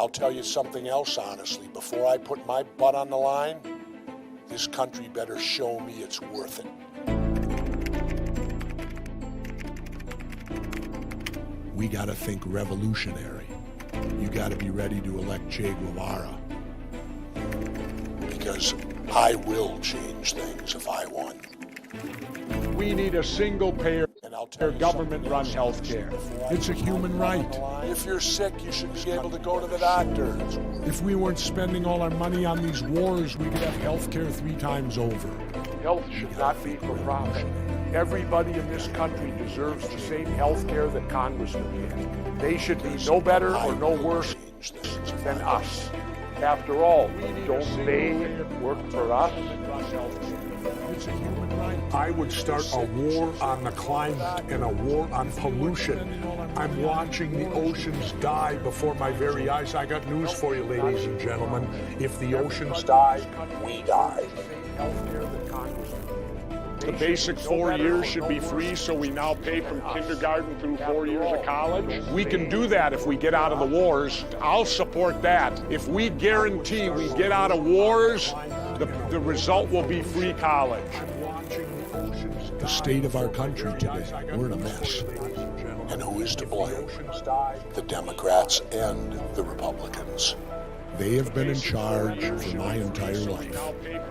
I'll tell you something else honestly. Before I put my butt on the line, this country better show me it's worth it. We gotta think revolutionary. You gotta be ready to elect Che Guevara. Because I will change things if I won. We need a single-payer government-run health care. It's a human right. If you're sick, you should be able to go to the doctor. If we weren't spending all our money on these wars, we could have health care 3 times over. Health should not be for profit. Everybody in this country deserves the same health care that congressmen get. They should be no better or no worse than us. After all, don't they work for us? It's a human right. I would start a war on the climate and a war on pollution. I'm watching the oceans die before my very eyes. I got news for you, ladies and gentlemen. If the oceans die, we die. The basic 4 years should be free, so we now pay from kindergarten through 4 years of college. We can do that if we get out of the wars. I'll support that. If we guarantee we get out of wars, the result will be free college. The state of our country today, we're in a mess. And who is to blame? The Democrats and the Republicans. They have been in charge for my entire life.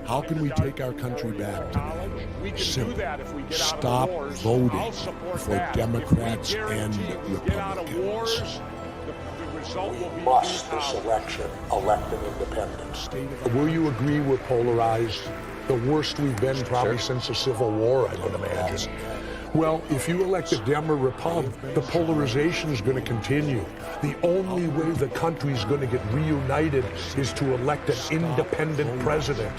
How can we take our country back today? Simple. Stop voting for Democrats and Republicans. We must, this election, elect an independent. Will you agree we're polarized? The worst we've been probably since the Civil War, I would imagine. Well, if you elect a Dem or Repub, the polarization is going to continue. The only way the country's going to get reunited is to elect an independent president.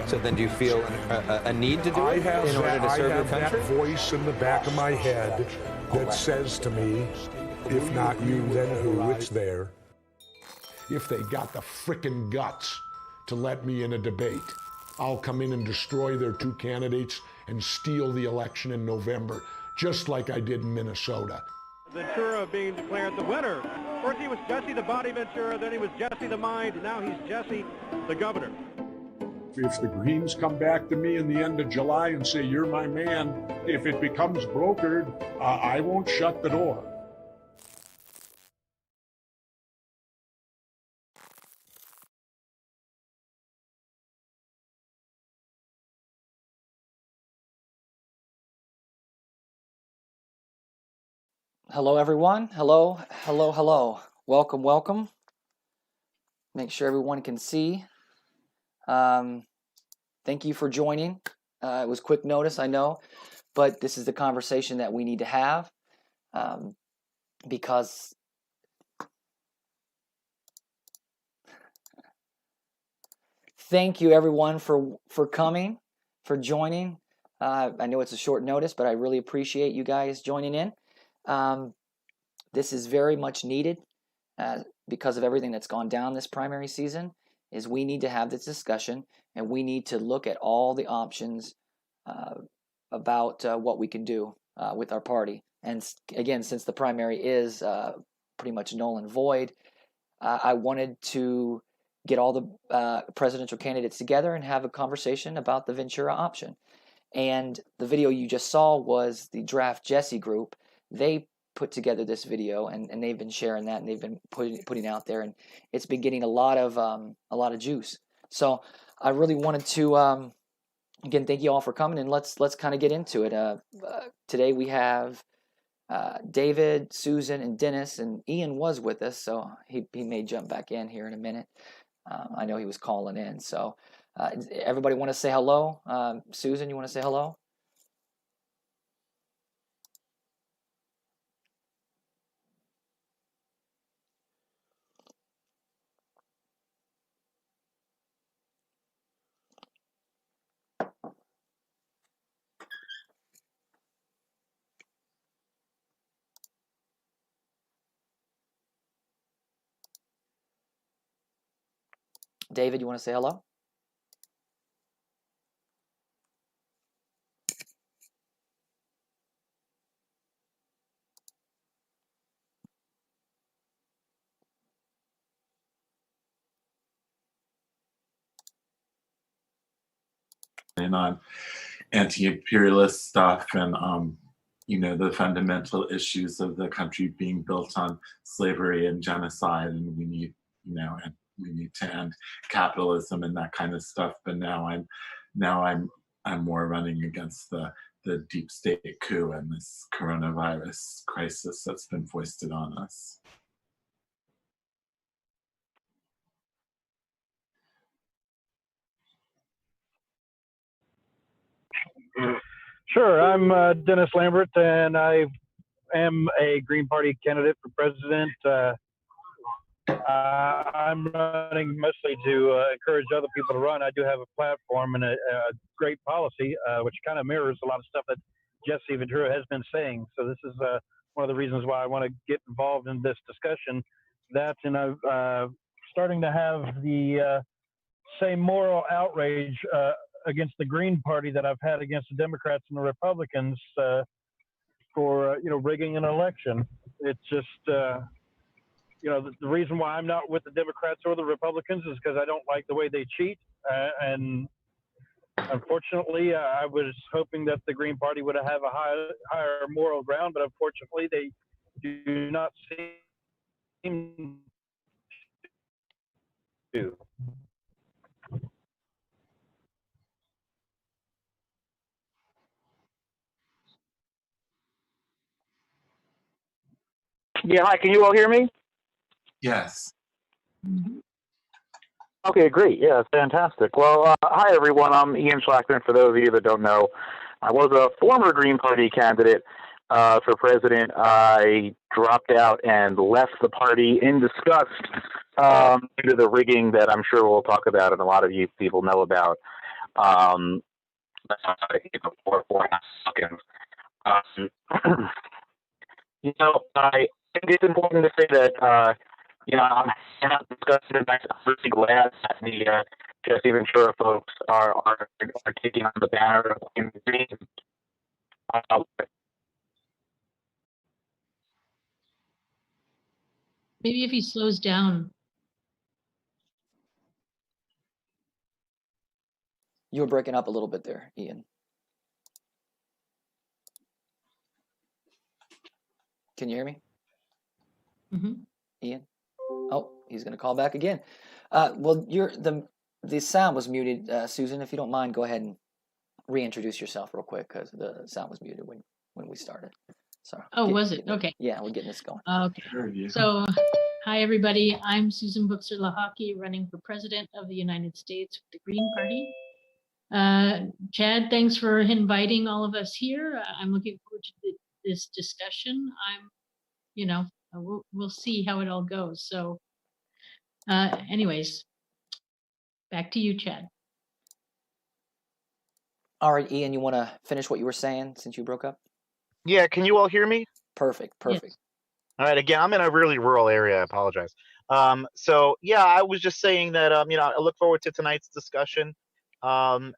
So then do you feel a need to do it in order to serve your country? I have that voice in the back of my head that says to me, if not you, then who? It's there. If they got the frickin' guts to let me in a debate, I'll come in and destroy their 2 candidates and steal the election in November, just like I did in Minnesota. Ventura being declared the winner. First he was Jesse the Body Ventura, then he was Jesse the Mind, now he's Jesse the Governor. If the Greens come back to me in the end of July and say, you're my man, if it becomes brokered, I won't shut the door. Hello, everyone. Hello, hello, hello. Welcome, welcome. Make sure everyone can see. Thank you for joining. It was quick notice, I know, but this is the conversation that we need to have because thank you, everyone, for coming, for joining. I know it's a short notice, but I really appreciate you guys joining in. This is very much needed because of everything that's gone down this primary season. Is we need to have this discussion and we need to look at all the options about what we can do with our party. And again, since the primary is pretty much null and void, I wanted to get all the presidential candidates together and have a conversation about the Ventura option. And the video you just saw was the Draft Jesse group. They put together this video and they've been sharing that and they've been putting out there, and it's been getting a lot of juice. So I really wanted to again thank you all for coming, and let's kind of get into it. Today we have David, Susan, and Dennis, and Ian was with us, so he may jump back in here in a minute. I know he was calling in. So everybody want to say hello? Susan, you want to say hello? David, you want to say hello? on anti-imperialist stuff and the fundamental issues of the country being built on slavery and genocide, and we need to end capitalism and that kind of stuff. But now I'm more running against the deep state coup and this coronavirus crisis that's been foisted on us. Sure, I'm Dennis Lambert, and I am a Green Party candidate for president. I'm running mostly to encourage other people to run. I do have a platform and a great policy, which kind of mirrors a lot of stuff that Jesse Ventura has been saying. So this is one of the reasons why I want to get involved in this discussion. That, and I'm starting to have the same moral outrage against the Green Party that I've had against the Democrats and the Republicans for rigging an election. It's just the reason why I'm not with the Democrats or the Republicans is because I don't like the way they cheat. And unfortunately, I was hoping that the Green Party would have a higher moral ground, but unfortunately, they do not seem to. Yeah, hi, can you all hear me? Yes. Okay, great. Yeah, fantastic. Well, hi, everyone. I'm Ian Schlackman. For those of you that don't know, I was a former Green Party candidate for president. I dropped out and left the party in disgust due to the rigging that I'm sure we'll talk about and a lot of you people know about. I think it's important to say that, I'm not discussing it. I'm really glad that the Jesse Ventura folks are taking on the banner of green. Maybe if he slows down. You were breaking up a little bit there, Ian. Can you hear me? Mm-hmm. Ian? Oh, he's going to call back again. Well, the sound was muted. Susan, if you don't mind, go ahead and reintroduce yourself real quick because the sound was muted when we started. So. Oh, was it? Okay. Yeah, we're getting this going. Okay. So, hi, everybody. I'm Susan Buxer-Lahaki, running for president of the United States with the Green Party. Chad, thanks for inviting all of us here. I'm looking forward to this discussion. We'll see how it all goes. So anyways, back to you, Chad. All right, Ian, you want to finish what you were saying since you broke up? Yeah, can you all hear me? Perfect. Yes. All right, again, I'm in a really rural area. I apologize. I was just saying that, I look forward to tonight's discussion. I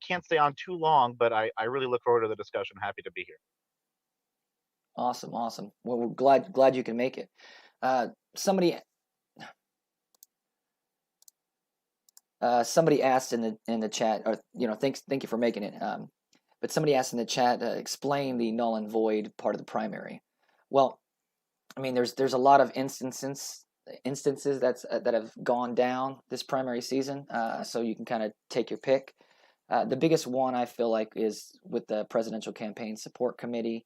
can't stay on too long, but I really look forward to the discussion. Happy to be here. Awesome. Well, we're glad you can make it. Somebody asked in the chat, or thank you for making it. But somebody asked in the chat, explain the null and void part of the primary. Well, I mean, there's a lot of instances that have gone down this primary season. So you can kind of take your pick. The biggest one I feel like is with the Presidential Campaign Support Committee.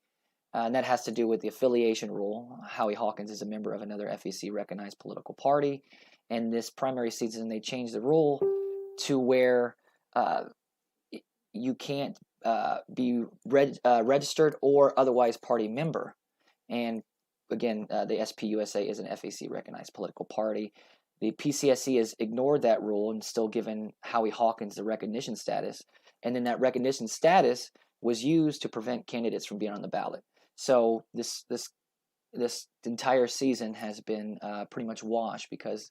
And that has to do with the affiliation rule. Howie Hawkins is a member of another FEC-recognized political party. And this primary season, they changed the rule to where you can't be registered or otherwise party member. And again, the SPUSA is an FEC-recognized political party. The PCSC has ignored that rule and still given Howie Hawkins the recognition status. And then that recognition status was used to prevent candidates from being on the ballot. So this entire season has been pretty much washed because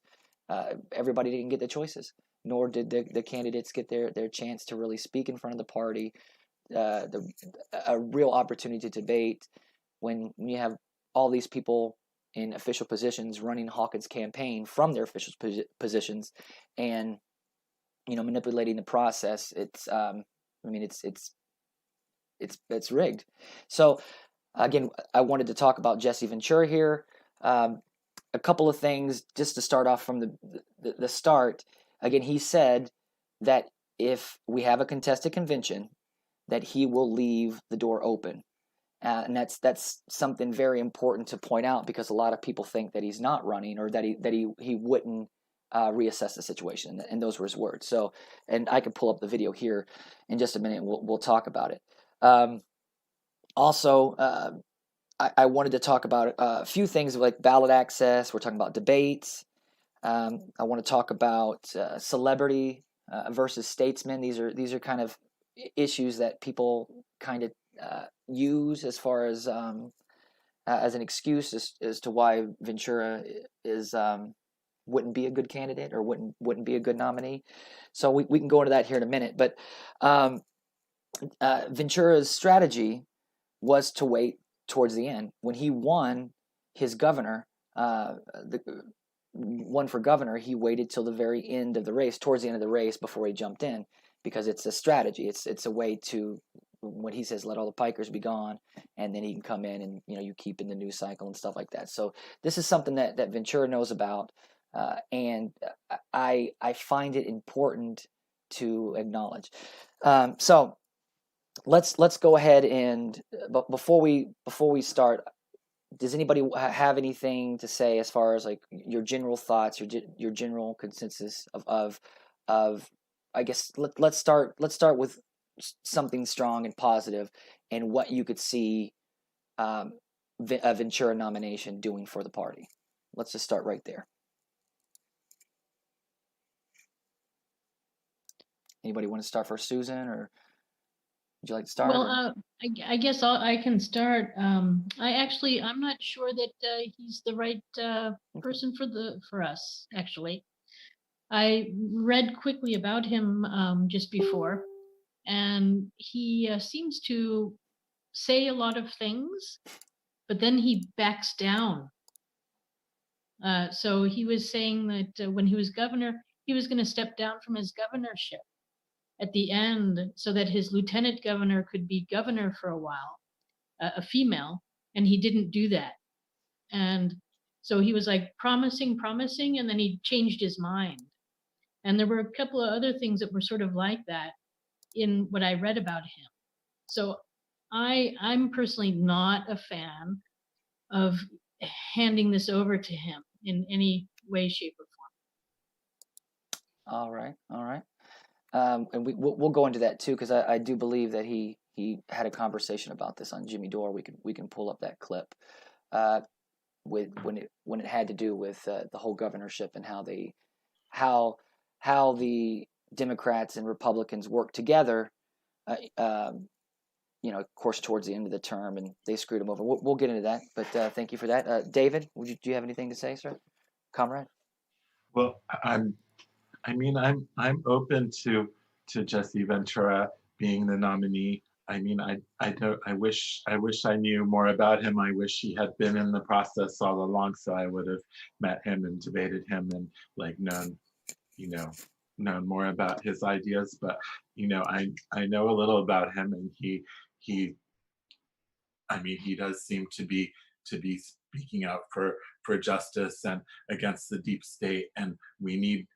everybody didn't get the choices, nor did the candidates get their chance to really speak in front of the party, a real opportunity to debate. When you have all these people in official positions running Hawkins Campaign from their official positions, and manipulating the process. It's it's rigged. So again, I wanted to talk about Jesse Ventura here. A couple of things just to start off from the start. Again, he said that if we have a contested convention, that he will leave the door open. And that's something very important to point out, because a lot of people think that he's not running, or that he wouldn't reassess the situation. And those were his words. So, and I can pull up the video here in just a minute. We'll talk about it. Also, I wanted to talk about a few things like ballot access. We're talking about debates. I want to talk about celebrity versus statesman. These are kind of issues that people kind of use as far as an excuse as to why Ventura wouldn't be a good candidate, or wouldn't be a good nominee. So we can go into that here in a minute. But Ventura's strategy was to wait towards the end. When he won his governor, won for governor, he waited till the very end of the race, towards the end of the race, before he jumped in, because it's a strategy. It's a way to, when he says, let all the pikers be gone, and then he can come in and, you keep in the news cycle and stuff like that. So this is something that Ventura knows about, and I find it important to acknowledge. So let's go ahead and, but before we start, does anybody have anything to say as far as like your general thoughts, your general consensus of I guess let's start with something strong and positive, and what you could see a Ventura nomination doing for the party. Let's just start right there. Anybody want to start first, Susan, or would you like to start? Well, I guess I can start. I'm not sure that he's the right person for us. Actually, I read quickly about him just before, and he seems to say a lot of things, but then he backs down. So he was saying that when he was governor, he was going to step down from his governorship at the end, so that his lieutenant governor could be governor for a while, a female, and he didn't do that. And so he was like promising, and then he changed his mind. And there were a couple of other things that were sort of like that in what I read about him. So I'm personally not a fan of handing this over to him in any way, shape, or form. All right. And we'll go into that too, because I do believe that he had a conversation about this on Jimmy Dore. We can pull up that clip with when it had to do with the whole governorship, and how the Democrats and Republicans work together. Of course, towards the end of the term, and they screwed him over. We'll get into that. But thank you for that, David. Do you have anything to say, sir, comrade? Well, I'm open to Jesse Ventura being the nominee. I mean, I wish I knew more about him. I wish he had been in the process all along, so I would have met him and debated him and known more about his ideas. But I know a little about him, and he does seem to be speaking out for justice and against the deep state, and we need.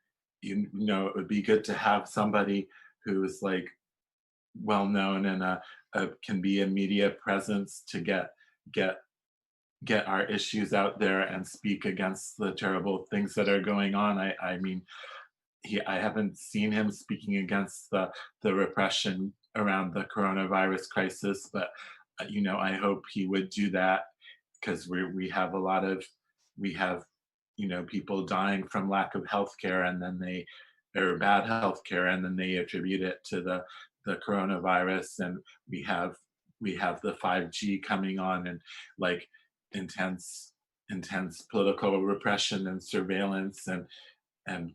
It would be good to have somebody who's like well known and can be a media presence to get our issues out there and speak against the terrible things that are going on. I haven't seen him speaking against the repression around the coronavirus crisis, but I hope he would do that, because we have people dying from lack of health care, and then bad health care, and then they attribute it to the coronavirus. And we have the 5G coming on, and like intense political repression and surveillance and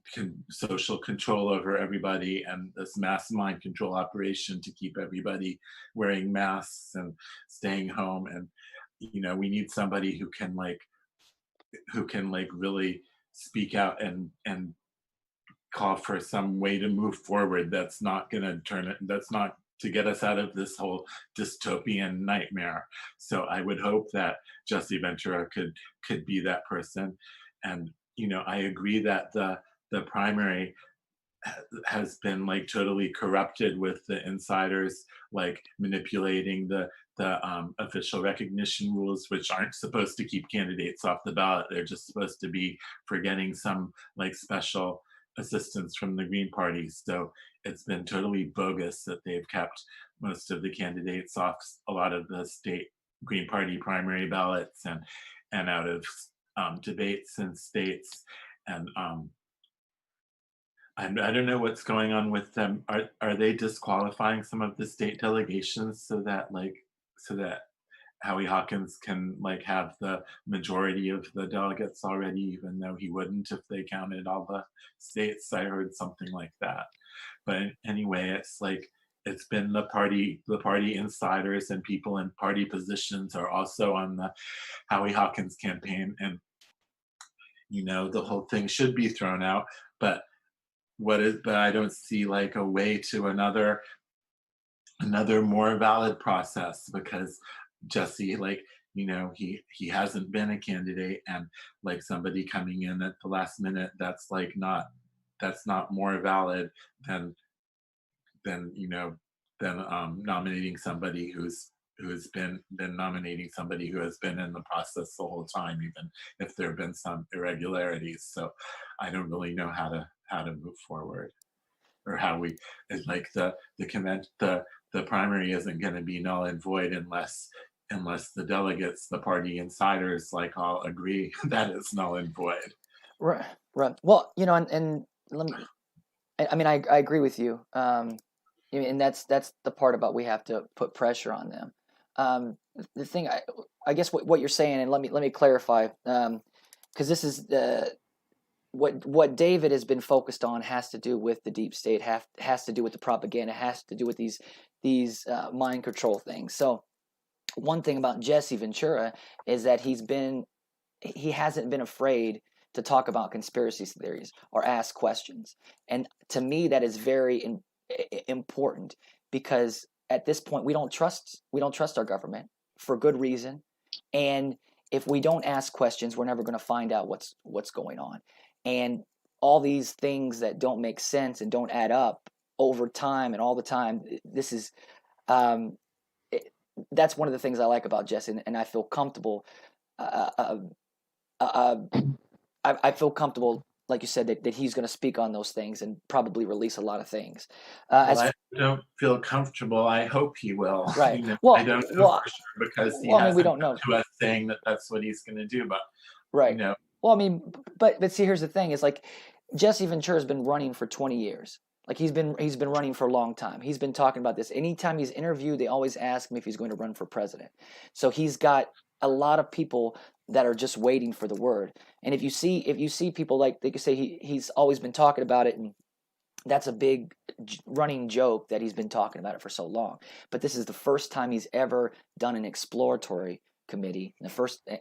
social control over everybody, and this mass mind control operation to keep everybody wearing masks and staying home. And we need somebody who can really speak out and call for some way to move forward that's not going to that's not to get us out of this whole dystopian nightmare. So I would hope that Jesse Ventura could be that person. And I agree that the primary has been like totally corrupted with the insiders like manipulating the official recognition rules, which aren't supposed to keep candidates off the ballot. They're just supposed to be for getting some like special assistance from the Green Party. So it's been totally bogus that they've kept most of the candidates off a lot of the state Green Party primary ballots and out of debates in states. And I don't know what's going on with them. Are they disqualifying some of the state delegations so that Howie Hawkins can like have the majority of the delegates already, even though he wouldn't if they counted all the states? I heard something like that. But anyway, it's like it's been the party insiders and people in party positions are also on the Howie Hawkins campaign, and the whole thing should be thrown out. But I don't see like a way to another more valid process, because Jesse, like, he hasn't been a candidate, and like somebody coming in at the last minute, that's not more valid than nominating somebody who's been nominating somebody who has been in the process the whole time, even if there have been some irregularities. So I don't really know how to move forward, or how we like the primary isn't going to be null and void unless the delegates, the party insiders, like all agree that it's null and void. Right. Well, and let me. I mean, I agree with you. And that's the part about we have to put pressure on them. The thing, I guess what you're saying, and let me clarify, because this is what David has been focused on has to do with the deep state, has to do with the propaganda, has to do with these mind control things. So one thing about Jesse Ventura is that he hasn't been afraid to talk about conspiracy theories or ask questions, and to me that is very important, because at this point we don't trust our government for good reason, and if we don't ask questions, we're never going to find out what's going on. And all these things that don't make sense and don't add up over time and all the time, this is that's one of the things I like about Jesse, and I feel comfortable. I feel comfortable, like you said, that he's going to speak on those things and probably release a lot of things. I don't feel comfortable. I hope he will. Right. I don't know for sure, because he hasn't come to us saying that that's what he's going to do. But right. Well, I mean, but see, here's the thing: is like Jesse Ventura has been running for 20 years. Like he's been running for a long time. He's been talking about this. Anytime he's interviewed, they always ask him if he's going to run for president. So he's got a lot of people that are just waiting for the word. And if you see people, like they could say he's always been talking about it, and that's a big running joke that he's been talking about it for so long. But this is the first time he's ever done an exploratory committee,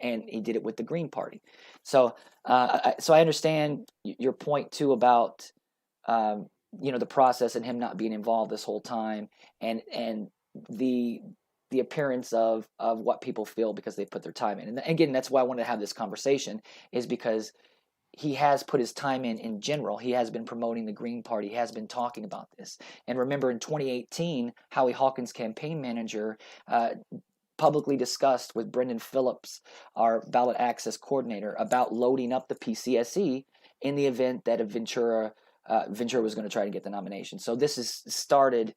and he did it with the Green Party. So I understand your point too about the process and him not being involved this whole time, and the appearance of what people feel because they put their time in. And again, that's why I wanted to have this conversation, is because he has put his time in general. He has been promoting the Green Party. He has been talking about this. And remember, in 2018, Howie Hawkins' campaign manager publicly discussed with Brendan Phillips, our ballot access coordinator, about loading up the PCSE in the event that Ventura was going to try to get the nomination. So this is started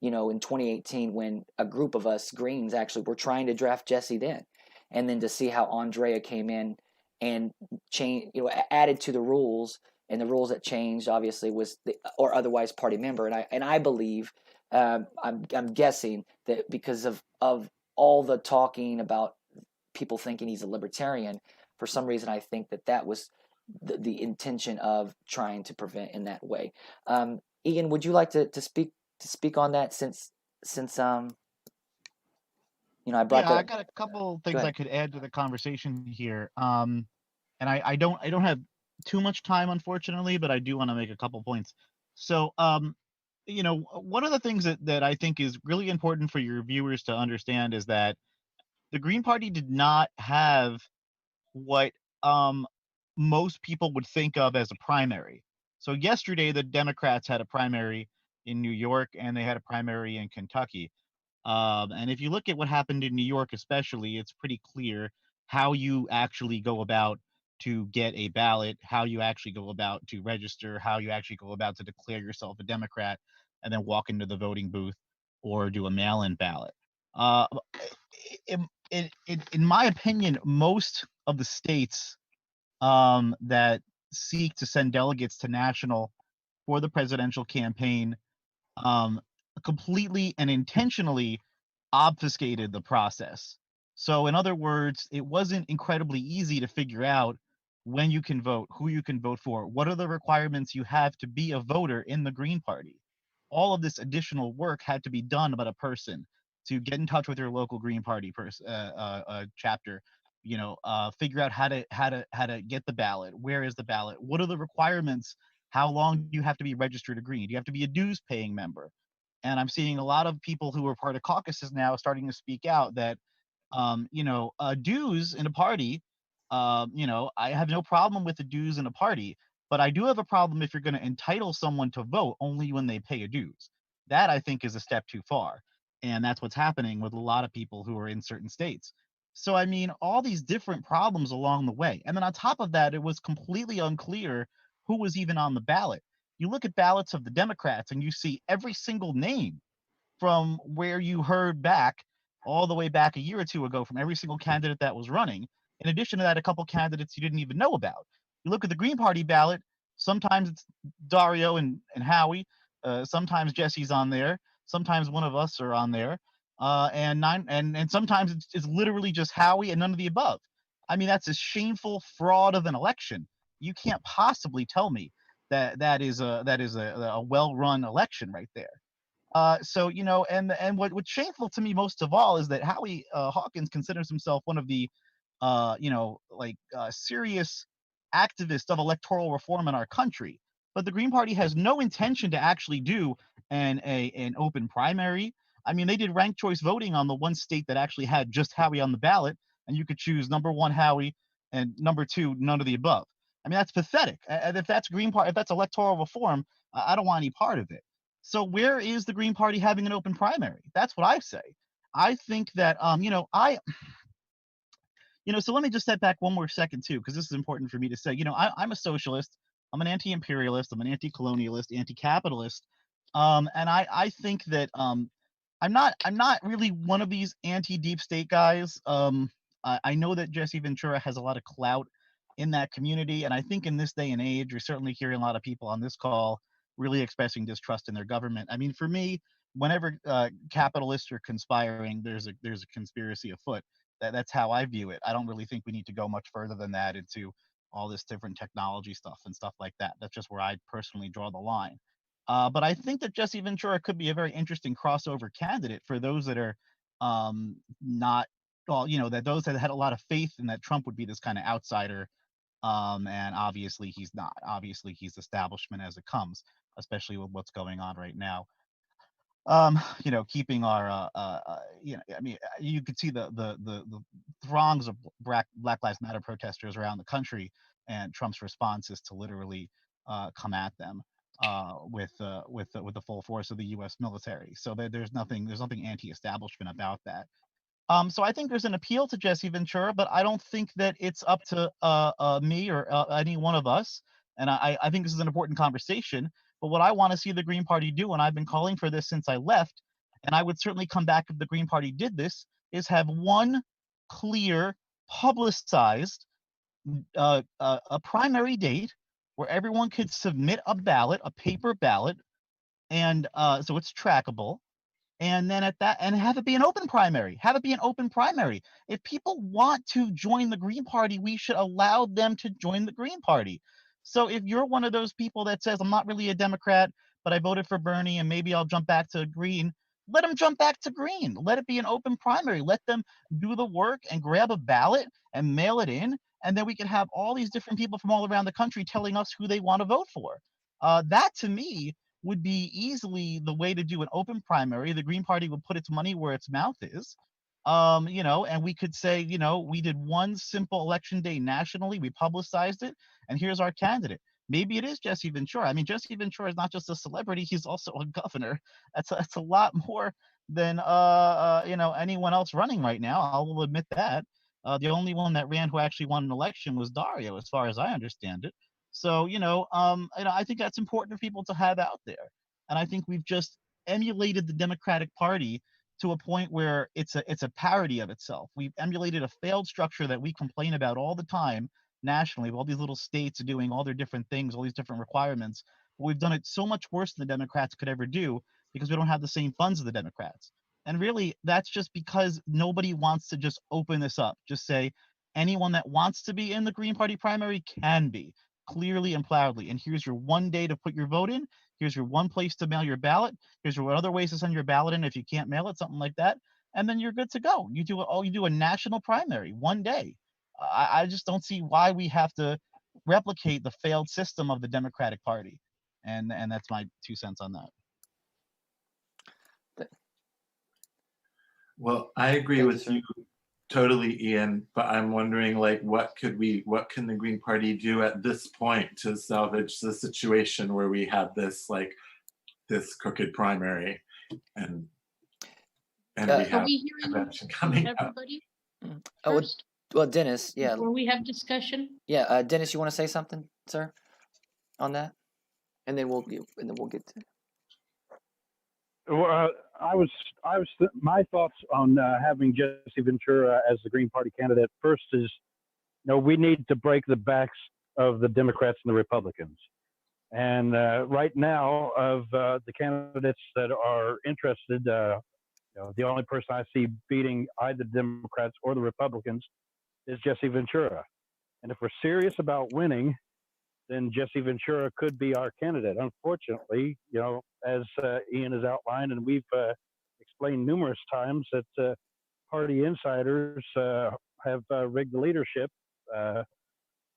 in 2018, when a group of us Greens actually were trying to draft Jesse then. And then to see how Andrea came in and added to the rules, and the rules that changed obviously was or otherwise party member. And I believe, I'm guessing that because of all the talking about people thinking he's a libertarian, for some reason I think that was the intention of trying to prevent in that way. Ian, would you like to speak on that, since I brought that up? I got a couple things I could add to the conversation here. And I don't have too much time, unfortunately, but I do want to make a couple points. So, one of the things that I think is really important for your viewers to understand is that the Green Party did not have what most people would think of as a primary. So yesterday, the Democrats had a primary in New York and they had a primary in Kentucky. And if you look at what happened in New York, especially, it's pretty clear how you actually go about to get a ballot, how you actually go about to register, how you actually go about to declare yourself a Democrat, and then walk into the voting booth or do a mail-in ballot. Uh, in my opinion, most of the states that seek to send delegates to national for the presidential campaign um, completely and intentionally obfuscated the process. So, in other words, it wasn't incredibly easy to figure out when you can vote, who you can vote for, what are the requirements you have to be a voter in the Green Party. All of this additional work had to be done about a person to get in touch with your local Green Party chapter. Figure out how to get the ballot. Where is the ballot? What are the requirements? How long do you have to be registered to Green? Do you have to be a dues paying member? And I'm seeing a lot of people who are part of caucuses now starting to speak out that, dues in a party, I have no problem with the dues in a party, but I do have a problem if you're going to entitle someone to vote only when they pay a dues. That I think is a step too far. And that's what's happening with a lot of people who are in certain states. So, I mean, all these different problems along the way. And then on top of that, it was completely unclear who was even on the ballot. You look at ballots of the Democrats and you see every single name from where you heard back all the way back a year or two ago from every single candidate that was running. In addition to that, a couple candidates you didn't even know about. You look at the Green Party ballot, sometimes it's Dario and Howie, sometimes Jesse's on there, sometimes one of us are on there, and sometimes it's literally just Howie and none of the above. I mean, that's a shameful fraud of an election. You can't possibly tell me that is a well-run election right there. And what's shameful to me most of all is that Howie Hawkins considers himself one of the, serious activists of electoral reform in our country. But the Green Party has no intention to actually do an open primary. I mean, they did ranked choice voting on the one state that actually had just Howie on the ballot, and you could choose number one Howie and number two none of the above. I mean, that's pathetic. And if that's Green Party, if that's electoral reform, I don't want any part of it. So where is the Green Party having an open primary? That's what I say. I think that so let me just step back one more second too, because this is important for me to say. I'm a socialist. I'm an anti-imperialist. I'm an anti-colonialist, anti-capitalist, and I think that I'm not really one of these anti-deep state guys. I know that Jesse Ventura has a lot of clout in that community, and I think in this day and age, you're certainly hearing a lot of people on this call really expressing distrust in their government. I mean, for me, whenever capitalists are conspiring, there's a conspiracy afoot. That's how I view it. I don't really think we need to go much further than that into all this different technology stuff and stuff like that. That's just where I personally draw the line. But I think that Jesse Ventura could be a very interesting crossover candidate for those that are not, well, that those that had a lot of faith in that Trump would be this kind of outsider. And obviously he's not. Obviously he's establishment as it comes, especially with what's going on right now. Keeping our, I mean, you could see the throngs of Black Lives Matter protesters around the country, and Trump's response is to literally come at them with the full force of the U.S. military. So there's nothing anti-establishment about that. So I think there's an appeal to Jesse Ventura, but I don't think that it's up to me or any one of us. And I think this is an important conversation. But what I want to see the Green Party do, and I've been calling for this since I left, and I would certainly come back if the Green Party did this, is have one clear, publicized a primary date where everyone could submit a ballot, a paper ballot, and so it's trackable. And then and have it be an open primary. Have it be an open primary. If people want to join the Green Party, we should allow them to join the Green Party. So if you're one of those people that says, I'm not really a Democrat, but I voted for Bernie and maybe I'll jump back to Green, let them jump back to Green. Let it be an open primary. Let them do the work and grab a ballot and mail it in and then we could have all these different people from all around the country telling us who they want to vote for. That to me would be easily the way to do an open primary. The Green Party would put its money where its mouth is. And we could say, we did one simple election day nationally, we publicized it, and here's our candidate. Maybe it is Jesse Ventura. I mean, Jesse Ventura is not just a celebrity; he's also a governor. That's a lot more than anyone else running right now. I will admit that. The only one that ran who actually won an election was Dario, as far as I understand it. So, I think that's important for people to have out there. And I think we've just emulated the Democratic Party to a point where it's a parody of itself. We've emulated a failed structure that we complain about all the time nationally. All these little states are doing all their different things, all these different requirements. But we've done it so much worse than the Democrats could ever do because we don't have the same funds as the Democrats. And really, that's just because nobody wants to just open this up. Just say anyone that wants to be in the Green Party primary can be, clearly and proudly. And here's your one day to put your vote in. Here's your one place to mail your ballot. Here's your other ways to send your ballot in if you can't mail it, something like that. And then you're good to go. You do a national primary one day. I just don't see why we have to replicate the failed system of the Democratic Party. And that's my 2 cents on that. Well, I agree with you totally, Ian, but I'm wondering, like, what can the Green Party do at this point to salvage the situation where we have this crooked primary and we have election coming up? Well, Dennis, yeah. Before we have discussion. Yeah, Dennis, you want to say something, sir, on that, and then we'll get to. Well, my thoughts on having Jesse Ventura as the Green Party candidate first is, we need to break the backs of the Democrats and the Republicans. And right now, of the candidates that are interested, the only person I see beating either the Democrats or the Republicans is Jesse Ventura. And if we're serious about winning, then Jesse Ventura could be our candidate. Unfortunately, as Ian has outlined, and we've explained numerous times, that party insiders have rigged the leadership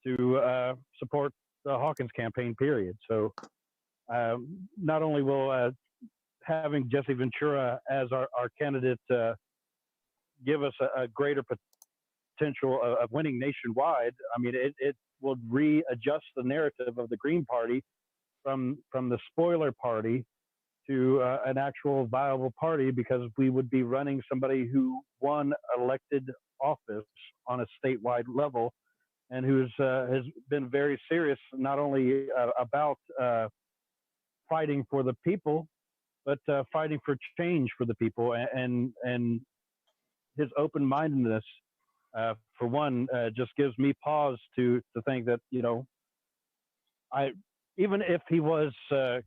to support the Hawkins campaign, period. So not only will having Jesse Ventura as our candidate give us a greater potential of winning nationwide, I mean, it will readjust the narrative of the Green Party from the spoiler party to an actual viable party, because we would be running somebody who won elected office on a statewide level and who has been very serious, not only about fighting for the people, but fighting for change for the people. And his open-mindedness, for one, just gives me pause to think that, even if he was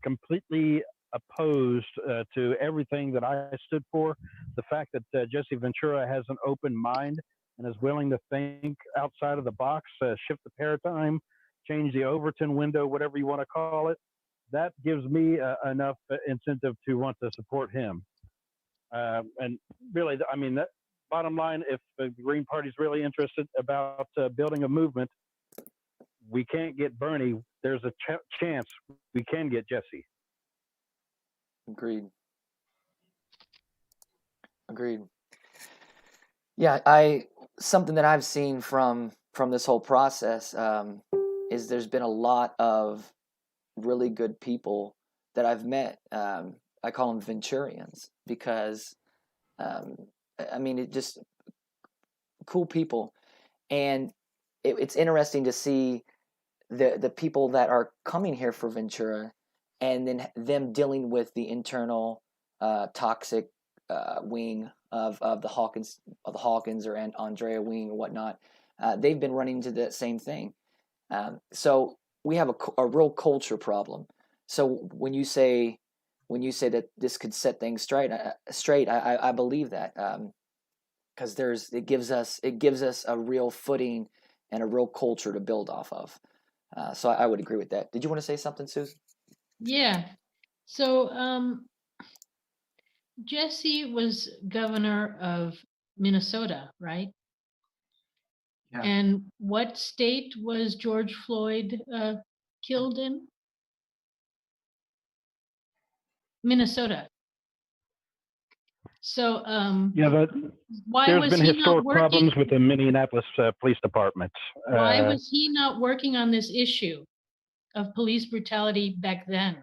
completely opposed to everything that I stood for, the fact that Jesse Ventura has an open mind and is willing to think outside of the box, shift the paradigm, change the Overton window, whatever you want to call it, that gives me enough incentive to want to support him. And really, I mean, that bottom line, if the Green Party is really interested about building a movement, we can't get Bernie. There's a chance we can get Jesse. Agreed. Yeah, something that I've seen from this whole process is there's been a lot of really good people that I've met. I call them Venturians because, I mean, it just cool people, and it's interesting to see the people that are coming here for Ventura, and then them dealing with the internal toxic wing of the Hawkins or Andrea wing or whatnot. They've been running into that same thing. So we have a real culture problem. So when you say that this could set things straight, I believe that, because it gives us a real footing and a real culture to build off of. So I would agree with that. Did you want to say something, Susan? Yeah. So Jesse was governor of Minnesota, right? Yeah. And what state was George Floyd killed in? Minnesota. So Yeah, but why there's was been he not historic problems working? with the Minneapolis Police Department. Why was he not working on this issue of police brutality back then?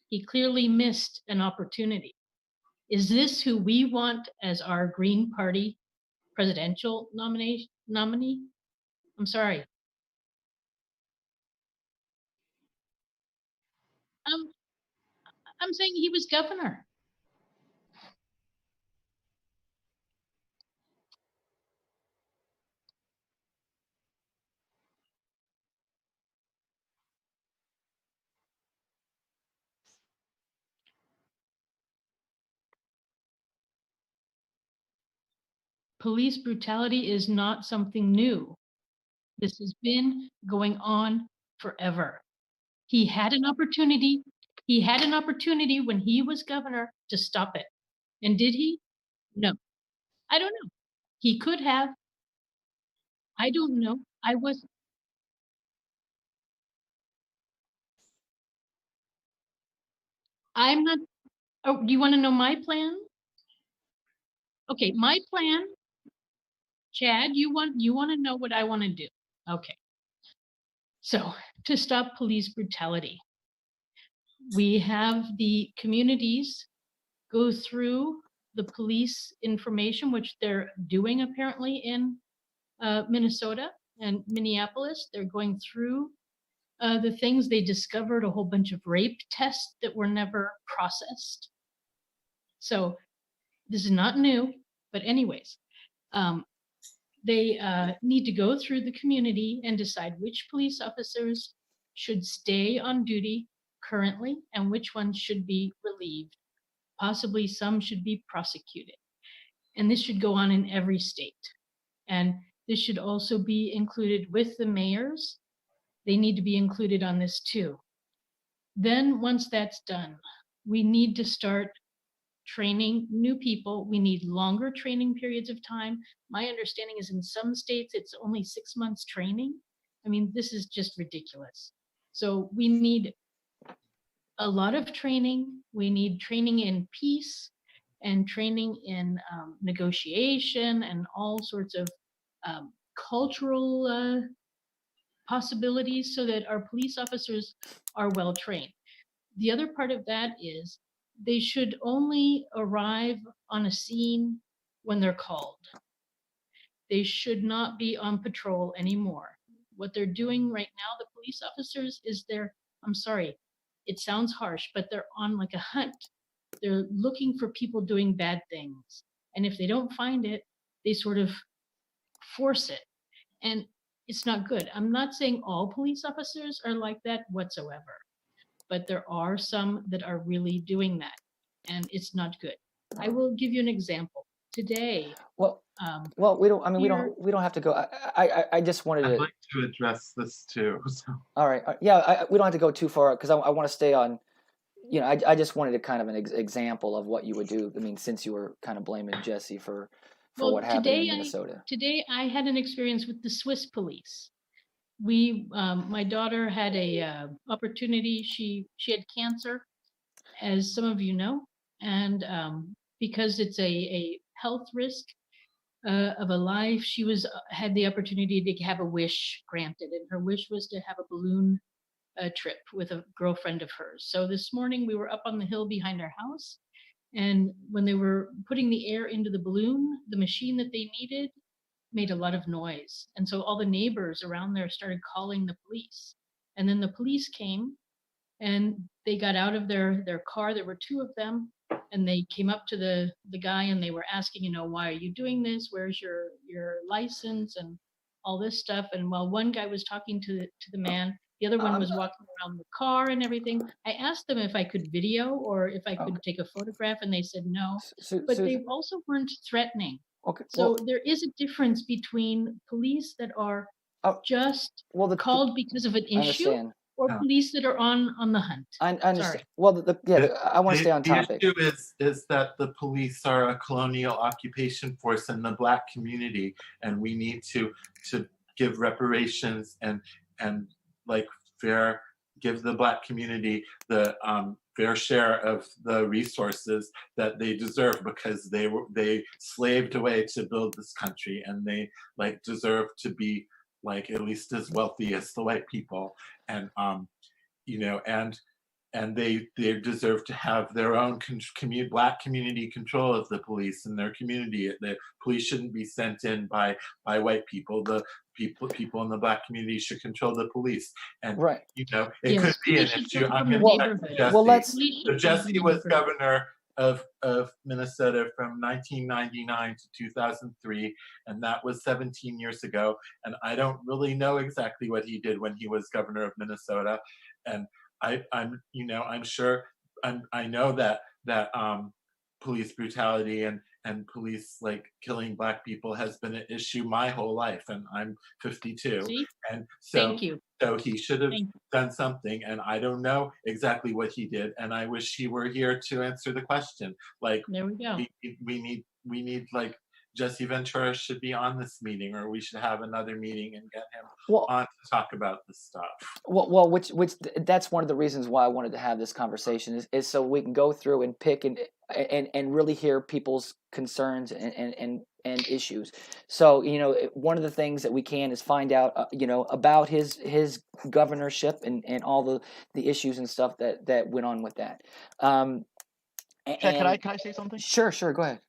He clearly missed an opportunity. Is this who we want as our Green Party presidential nominee? I'm sorry. I'm saying he was governor. Police brutality is not something new. This has been going on forever. He had an opportunity. He had an opportunity when he was governor to stop it. And did he? No. I don't know. He could have. I don't know. I'm not. Oh, do you want to know my plan? Okay, my plan, Chad, you want to know what I want to do. Okay. So, to stop police brutality, we have the communities go through the police information, which they're doing apparently in Minnesota and Minneapolis. They're going through the things. They discovered a whole bunch of rape tests that were never processed. So this is not new, but anyways, they need to go through the community and decide which police officers should stay on duty currently and which ones should be relieved. Possibly some should be prosecuted. And this should go on in every state. And this should also be included with the mayors. They need to be included on this too. Then once that's done, we need to start training new people. We need longer training periods of time. My understanding is in some states, it's only 6 months training. I mean, this is just ridiculous. So we need a lot of training. We need training in peace and training in negotiation and all sorts of cultural possibilities so that our police officers are well trained. The other part of that is they should only arrive on a scene when they're called. They should not be on patrol anymore. What they're doing right now, the police officers, is I'm sorry, it sounds harsh, but they're on like a hunt. They're looking for people doing bad things. And if they don't find it, they sort of force it. And it's not good. I'm not saying all police officers are like that whatsoever, but there are some that are really doing that, and it's not good. I will give you an example. Today, we don't. I mean, we don't have to go. I just wanted I'd like to address this too. So. All right. Yeah, we don't have to go too far because I want to stay on. You know, I just wanted a kind of an example of what you would do. I mean, since you were kind of blaming Jesse for what happened in Minnesota. Today, I had an experience with the Swiss police. My daughter had a opportunity. She had cancer, as some of you know, and because it's a health risk of a life, she had the opportunity to have a wish granted, and her wish was to have a balloon trip with a girlfriend of hers. So this morning we were up on the hill behind our house, and when they were putting the air into the balloon, the machine that they needed made a lot of noise. And so all the neighbors around there started calling the police. And then the police came and they got out of their car. There were two of them. And they came up to the guy and they were asking, why are you doing this? Where's your license and all this stuff? And while one guy was talking to the man, the other one was walking around the car and everything. I asked them if I could video or if I could take a photograph, and they said no. But they also weren't threatening. Okay. So there is a difference between police that are just called because of an issue or police that are on the hunt. I understand. Sorry. Well, I want to stay on The topic. issue is that the police are a colonial occupation force in the Black community, and we need to give reparations and like give the Black community the fair share of the resources that they deserve, because they slaved away to build this country, and they like deserve to be like at least as wealthy as the white people, and you know, and they deserve to have their own Black community control of the police in their community. The police shouldn't be sent in by white people. The people in the Black community should control the police. And Right. you know, it could be an issue. I'm going to check with Jesse. Well, let's. So Jesse was governor of Minnesota from 1999 to 2003, and that was 17 years ago. And I don't really know exactly what he did when he was governor of Minnesota. And I'm sure I know that police brutality and police like killing Black people has been an issue my whole life, and I'm 52. See? And so Thank you. So he should have done something, and I don't know exactly what he did, and I wish he were here to answer the question. Like, there we go. We need like Jesse Ventura should be on this meeting, or we should have another meeting and get him on to talk about this stuff. Well, which that's one of the reasons why I wanted to have this conversation is so we can go through and pick and really hear people's concerns and issues. So, you know, one of the things that we can is find out, you know, about his governorship and all the issues and stuff that went on with that. Can I say something? Sure, go ahead.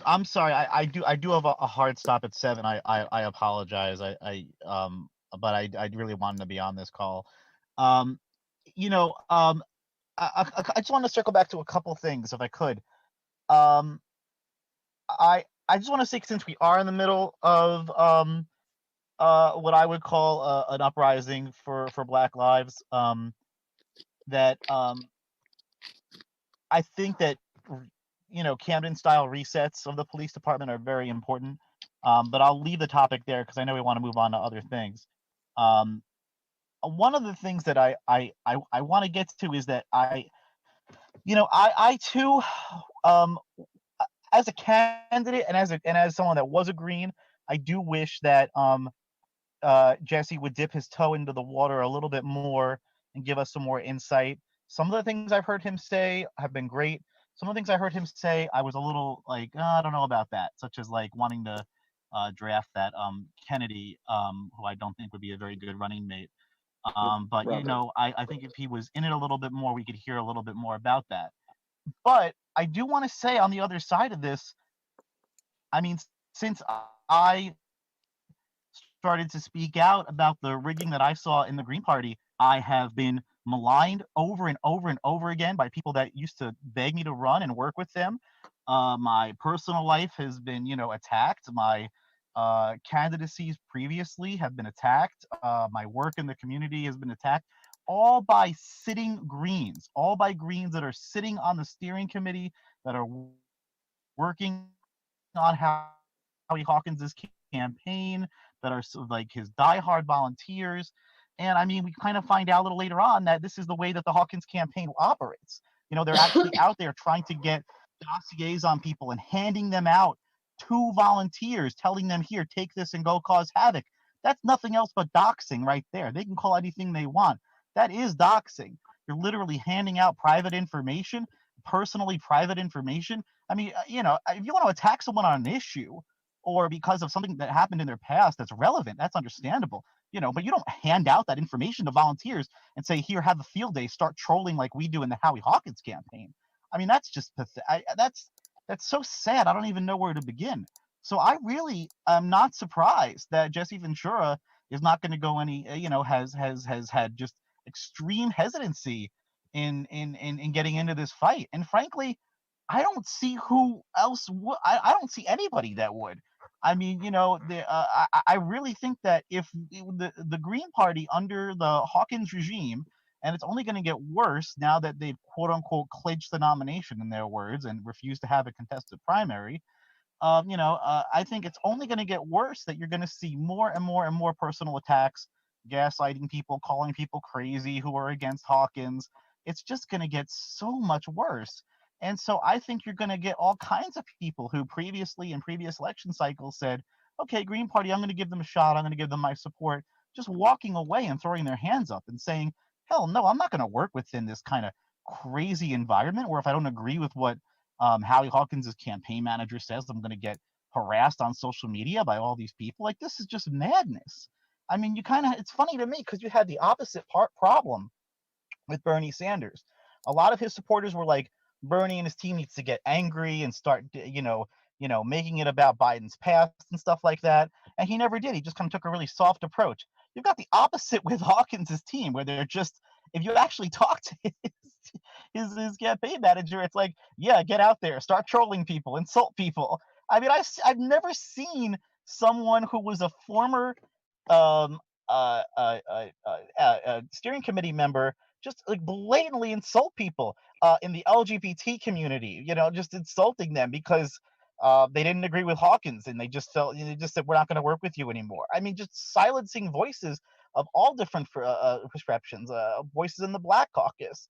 I'm sorry. I do have a hard stop at 7. I apologize. But I really wanted to be on this call. You know, I just want to circle back to a couple things if I could. I just want to say, since we are in the middle of what I would call an uprising for Black lives, that I think that, you know, Camden-style resets of the police department are very important. But I'll leave the topic there because I know we want to move on to other things. One of the things that I want to get to is that I too, as a candidate and as someone that was a Green, I do wish that Jesse would dip his toe into the water a little bit more and give us some more insight. Some of the things I've heard him say have been great. Some of the things I heard him say, I was a little like, I don't know about that, such as like wanting to draft that Kennedy, who I don't think would be a very good running mate. But, you know, I think if he was in it a little bit more, we could hear a little bit more about that. But I do want to say on the other side of this, I mean, since I started to speak out about the rigging that I saw in the Green Party, I have been maligned over and over and over again by people that used to beg me to run and work with them. My personal life has been, you know, attacked. My candidacies previously have been attacked. My work in the community has been attacked, all by sitting Greens, all by Greens that are sitting on the steering committee, that are working on Howie Hawkins' campaign, that are like his diehard volunteers. And I mean, we kind of find out a little later on that this is the way that the Hawkins campaign operates. You know, they're actually out there trying to get dossiers on people and handing them out to volunteers, telling them, here, take this and go cause havoc. That's nothing else but doxing right there. They can call anything they want. That is doxing. You're literally handing out private information, personally private information. I mean, you know, if you want to attack someone on an issue or because of something that happened in their past that's relevant, that's understandable. You know, but you don't hand out that information to volunteers and say, here, have a field day, start trolling like we do in the Howie Hawkins campaign. I mean, that's just pathetic. That's so sad. I don't even know where to begin. So I really am not surprised that Jesse Ventura is not going to go any, you know, has had just extreme hesitancy in getting into this fight. And frankly, I don't see who else would. I don't see anybody that would. I mean, you know, I really think that if the Green Party under the Hawkins regime, and it's only going to get worse now that they've quote unquote clinched the nomination in their words and refused to have a contested primary, you know, I think it's only going to get worse, that you're going to see more and more and more personal attacks gaslighting people, calling people crazy who are against Hawkins. It's just going to get so much worse. And so I think you're going to get all kinds of people who previously in previous election cycles said, okay, Green Party, I'm going to give them a shot. I'm going to give them my support, just walking away and throwing their hands up and saying, hell no, I'm not going to work within this kind of crazy environment where if I don't agree with what Howie Hawkins' campaign manager says, I'm going to get harassed on social media by all these people. Like, this is just madness. I mean, it's funny to me because you had the opposite problem with Bernie Sanders. A lot of his supporters were like, Bernie and his team needs to get angry and start, making it about Biden's past and stuff like that. And he never did. He just kind of took a really soft approach. You've got the opposite with Hawkins' team, where they're just, if you actually talk to his campaign manager, it's like, yeah, get out there, start trolling people, insult people. I mean, I've never seen someone who was a former steering committee member just like blatantly insult people in the LGBT community, just insulting them because they didn't agree with Hawkins and they just said, we're not going to work with you anymore. I mean, just silencing voices of all different prescriptions, voices in the Black Caucus,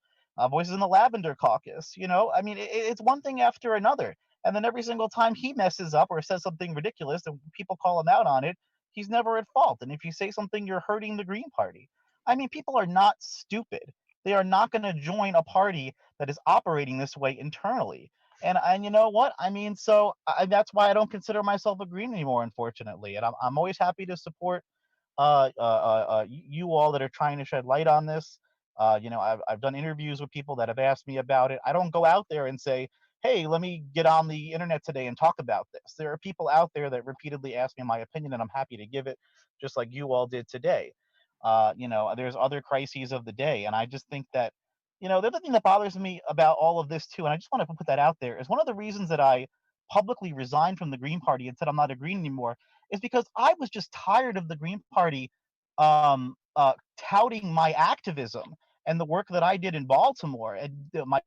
voices in the Lavender Caucus. I mean, it's one thing after another. And then every single time he messes up or says something ridiculous and people call him out on it, he's never at fault. And if you say something, you're hurting the Green Party. I mean, people are not stupid. They are not going to join a party that is operating this way internally. And you know what? I mean, so that's why I don't consider myself a Green anymore, unfortunately. And I'm always happy to support you all that are trying to shed light on this. I've done interviews with people that have asked me about it. I don't go out there and say, hey, let me get on the internet today and talk about this. There are people out there that repeatedly ask me my opinion, and I'm happy to give it, just like you all did today. There's other crises of the day, and I just think that, the other thing that bothers me about all of this too, and I just want to put that out there, is one of the reasons that I publicly resigned from the Green Party and said I'm not a Green anymore is because I was just tired of the Green Party touting my activism and the work that I did in Baltimore and my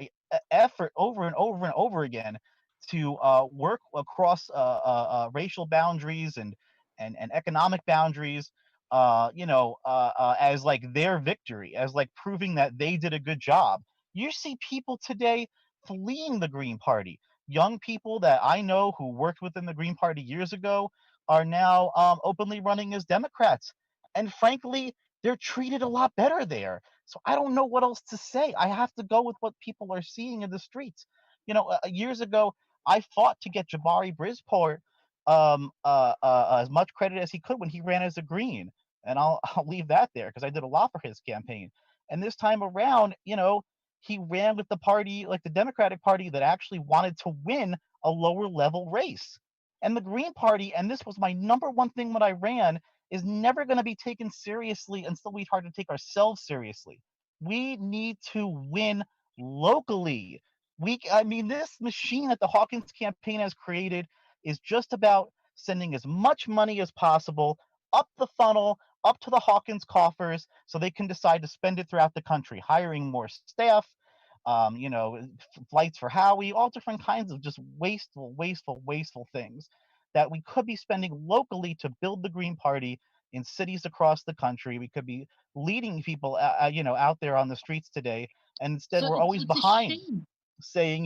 effort over and over and over again to work across racial boundaries and economic boundaries, as like their victory, as like proving that they did a good job. You see people today fleeing the Green Party. Young people that I know who worked within the Green Party years ago are now openly running as Democrats. And frankly, they're treated a lot better there. So I don't know what else to say. I have to go with what people are seeing in the streets. Years ago, I fought to get Jabari Brisport as much credit as he could when he ran as a Green. And I'll leave that there because I did a lot for his campaign. And this time around, he ran with the party, like the Democratic Party, that actually wanted to win a lower level race. And the Green Party, and this was my number one thing when I ran, is never going to be taken seriously until we start to take ourselves seriously. We need to win locally. This machine that the Hawkins campaign has created is just about sending as much money as possible up the funnel, up to the Hawkins coffers, so they can decide to spend it throughout the country, hiring more staff, flights for Howie, all different kinds of just wasteful things that we could be spending locally to build the Green Party in cities across the country. We could be leading people, out there on the streets today, and instead we're always behind, saying,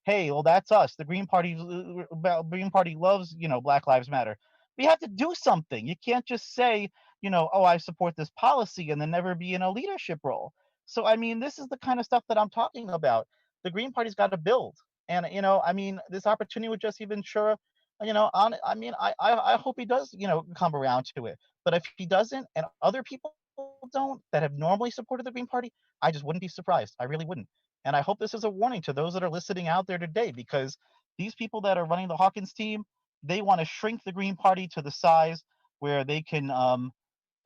hey, well, that's us. The Green Party loves, Black Lives Matter. We have to do something. You can't just say, oh, I support this policy and then never be in a leadership role. So, this is the kind of stuff that I'm talking about. The Green Party's got to build. And, this opportunity with Jesse Ventura, I hope he does, come around to it. But if he doesn't, and other people don't that have normally supported the Green Party, I just wouldn't be surprised. I really wouldn't. And I hope this is a warning to those that are listening out there today, because these people that are running the Hawkins team, they want to shrink the Green Party to the size where they can,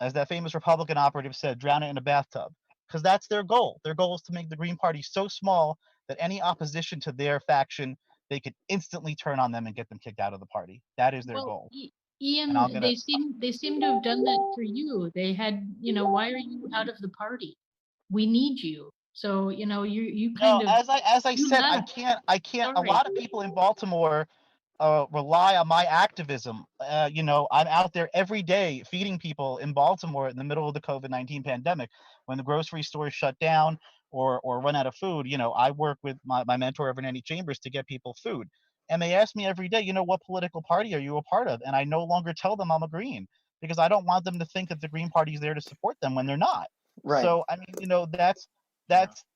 as that famous Republican operative said, drown it in a bathtub. Because that's their goal. Their goal is to make the Green Party so small that any opposition to their faction, they could instantly turn on them and get them kicked out of the party. That is their goal. Ian, they seem to have done that for you. They had, why are you out of the party? We need you. So, you kind of. As I said, I can't. Sorry. A lot of people in Baltimore rely on my activism. You know, I'm out there every day feeding people in Baltimore in the middle of the COVID-19 pandemic when the grocery stores shut down or run out of food. You know, I work with my mentor, Reverend Andy Chambers, to get people food. And they ask me every day, you know, what political party are you a part of? And I no longer tell them I'm a Green, because I don't want them to think that the Green Party is there to support them when they're not. Right. So, I mean, you know, that's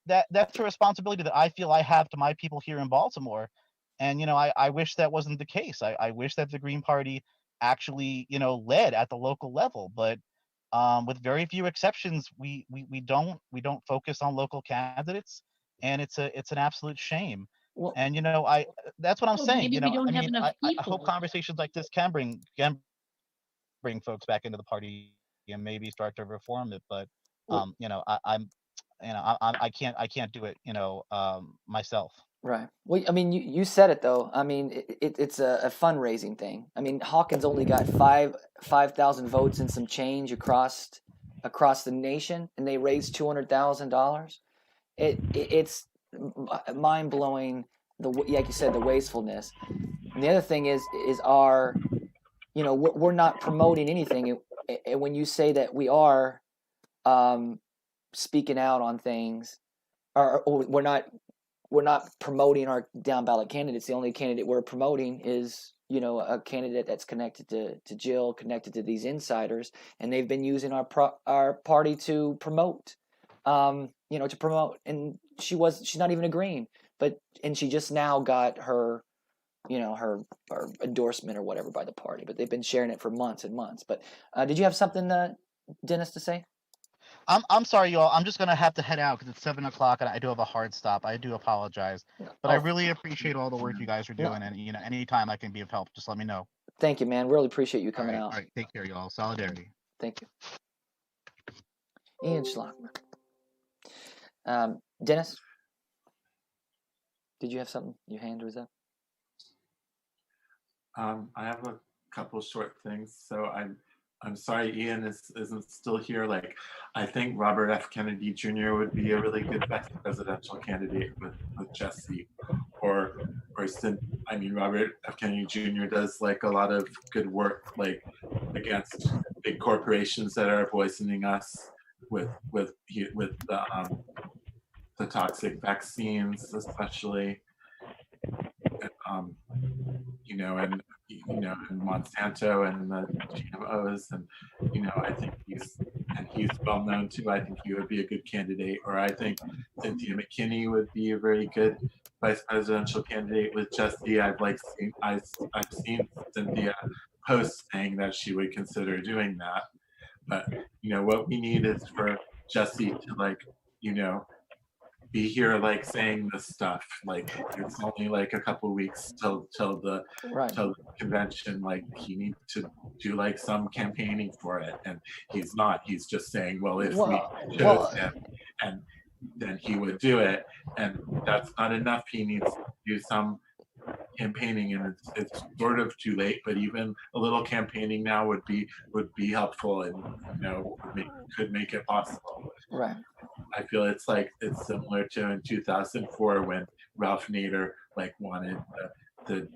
a responsibility that I feel I have to my people here in Baltimore. And, you know, I wish that wasn't the case. I wish that the Green Party actually, you know, led at the local level. But with very few exceptions, we don't focus on local candidates, and it's an absolute shame. Well, and you know, that's what I'm Well, saying. maybe You we know, don't I have mean, enough I hope people. conversations like this can bring folks back into the party and maybe start to reform it. But you know, I can't do it, you know, myself. right. Well, I mean, you said it though. I mean, it's a fundraising thing. I mean, Hawkins only got 5,000 votes and some change across the nation, and they raised $200,000. It's mind blowing. Like you said, the wastefulness. And the other thing is our, you know, we're not promoting anything. And when you say that we are speaking out on things, or we're not promoting our down ballot candidates. The only candidate we're promoting is, you know, a candidate that's connected to Jill, connected to these insiders, and they've been using our party to promote, you know, and she's not even a Green, and she just now got her, you know, her endorsement or whatever by the party, but they've been sharing it for months and months. But did you have something, Dennis, to say? I'm sorry, y'all. I'm just gonna have to head out because it's 7 o'clock and I do have a hard stop. I do apologize, but I really appreciate all the work you guys are doing. And you know, anytime I can be of help, just let me know. Thank you, man. Really appreciate you coming out. All right, take care, y'all. Solidarity. Thank you, Ian Schlockman. Dennis, did you have something? Your hand was up. I have a couple short things. So I'm sorry Ian isn't still here. Like, I think Robert F. Kennedy Jr. would be a really good vice presidential candidate with Jesse, or I mean, Robert F. Kennedy Jr. does like a lot of good work, like against big corporations that are poisoning us with the toxic vaccines, especially. You know, and Monsanto and the GMOs, and you know, I think he's well known too. I think he would be a good candidate, or I think Cynthia McKinney would be a very good vice presidential candidate with Jesse. I've seen Cynthia post saying that she would consider doing that, but you know, what we need is for Jesse to, like, you know, be here like saying this stuff. Like, it's only like a couple weeks till the convention. Like, he needs to do like some campaigning for it, and he's not. He's just saying, well, if we chose him, and then he would do it, and that's not enough. He needs to do some campaigning, and it's sort of too late, but even a little campaigning now would be helpful, and you know, could make it possible. Right. I feel it's similar to in 2004 when Ralph Nader like wanted the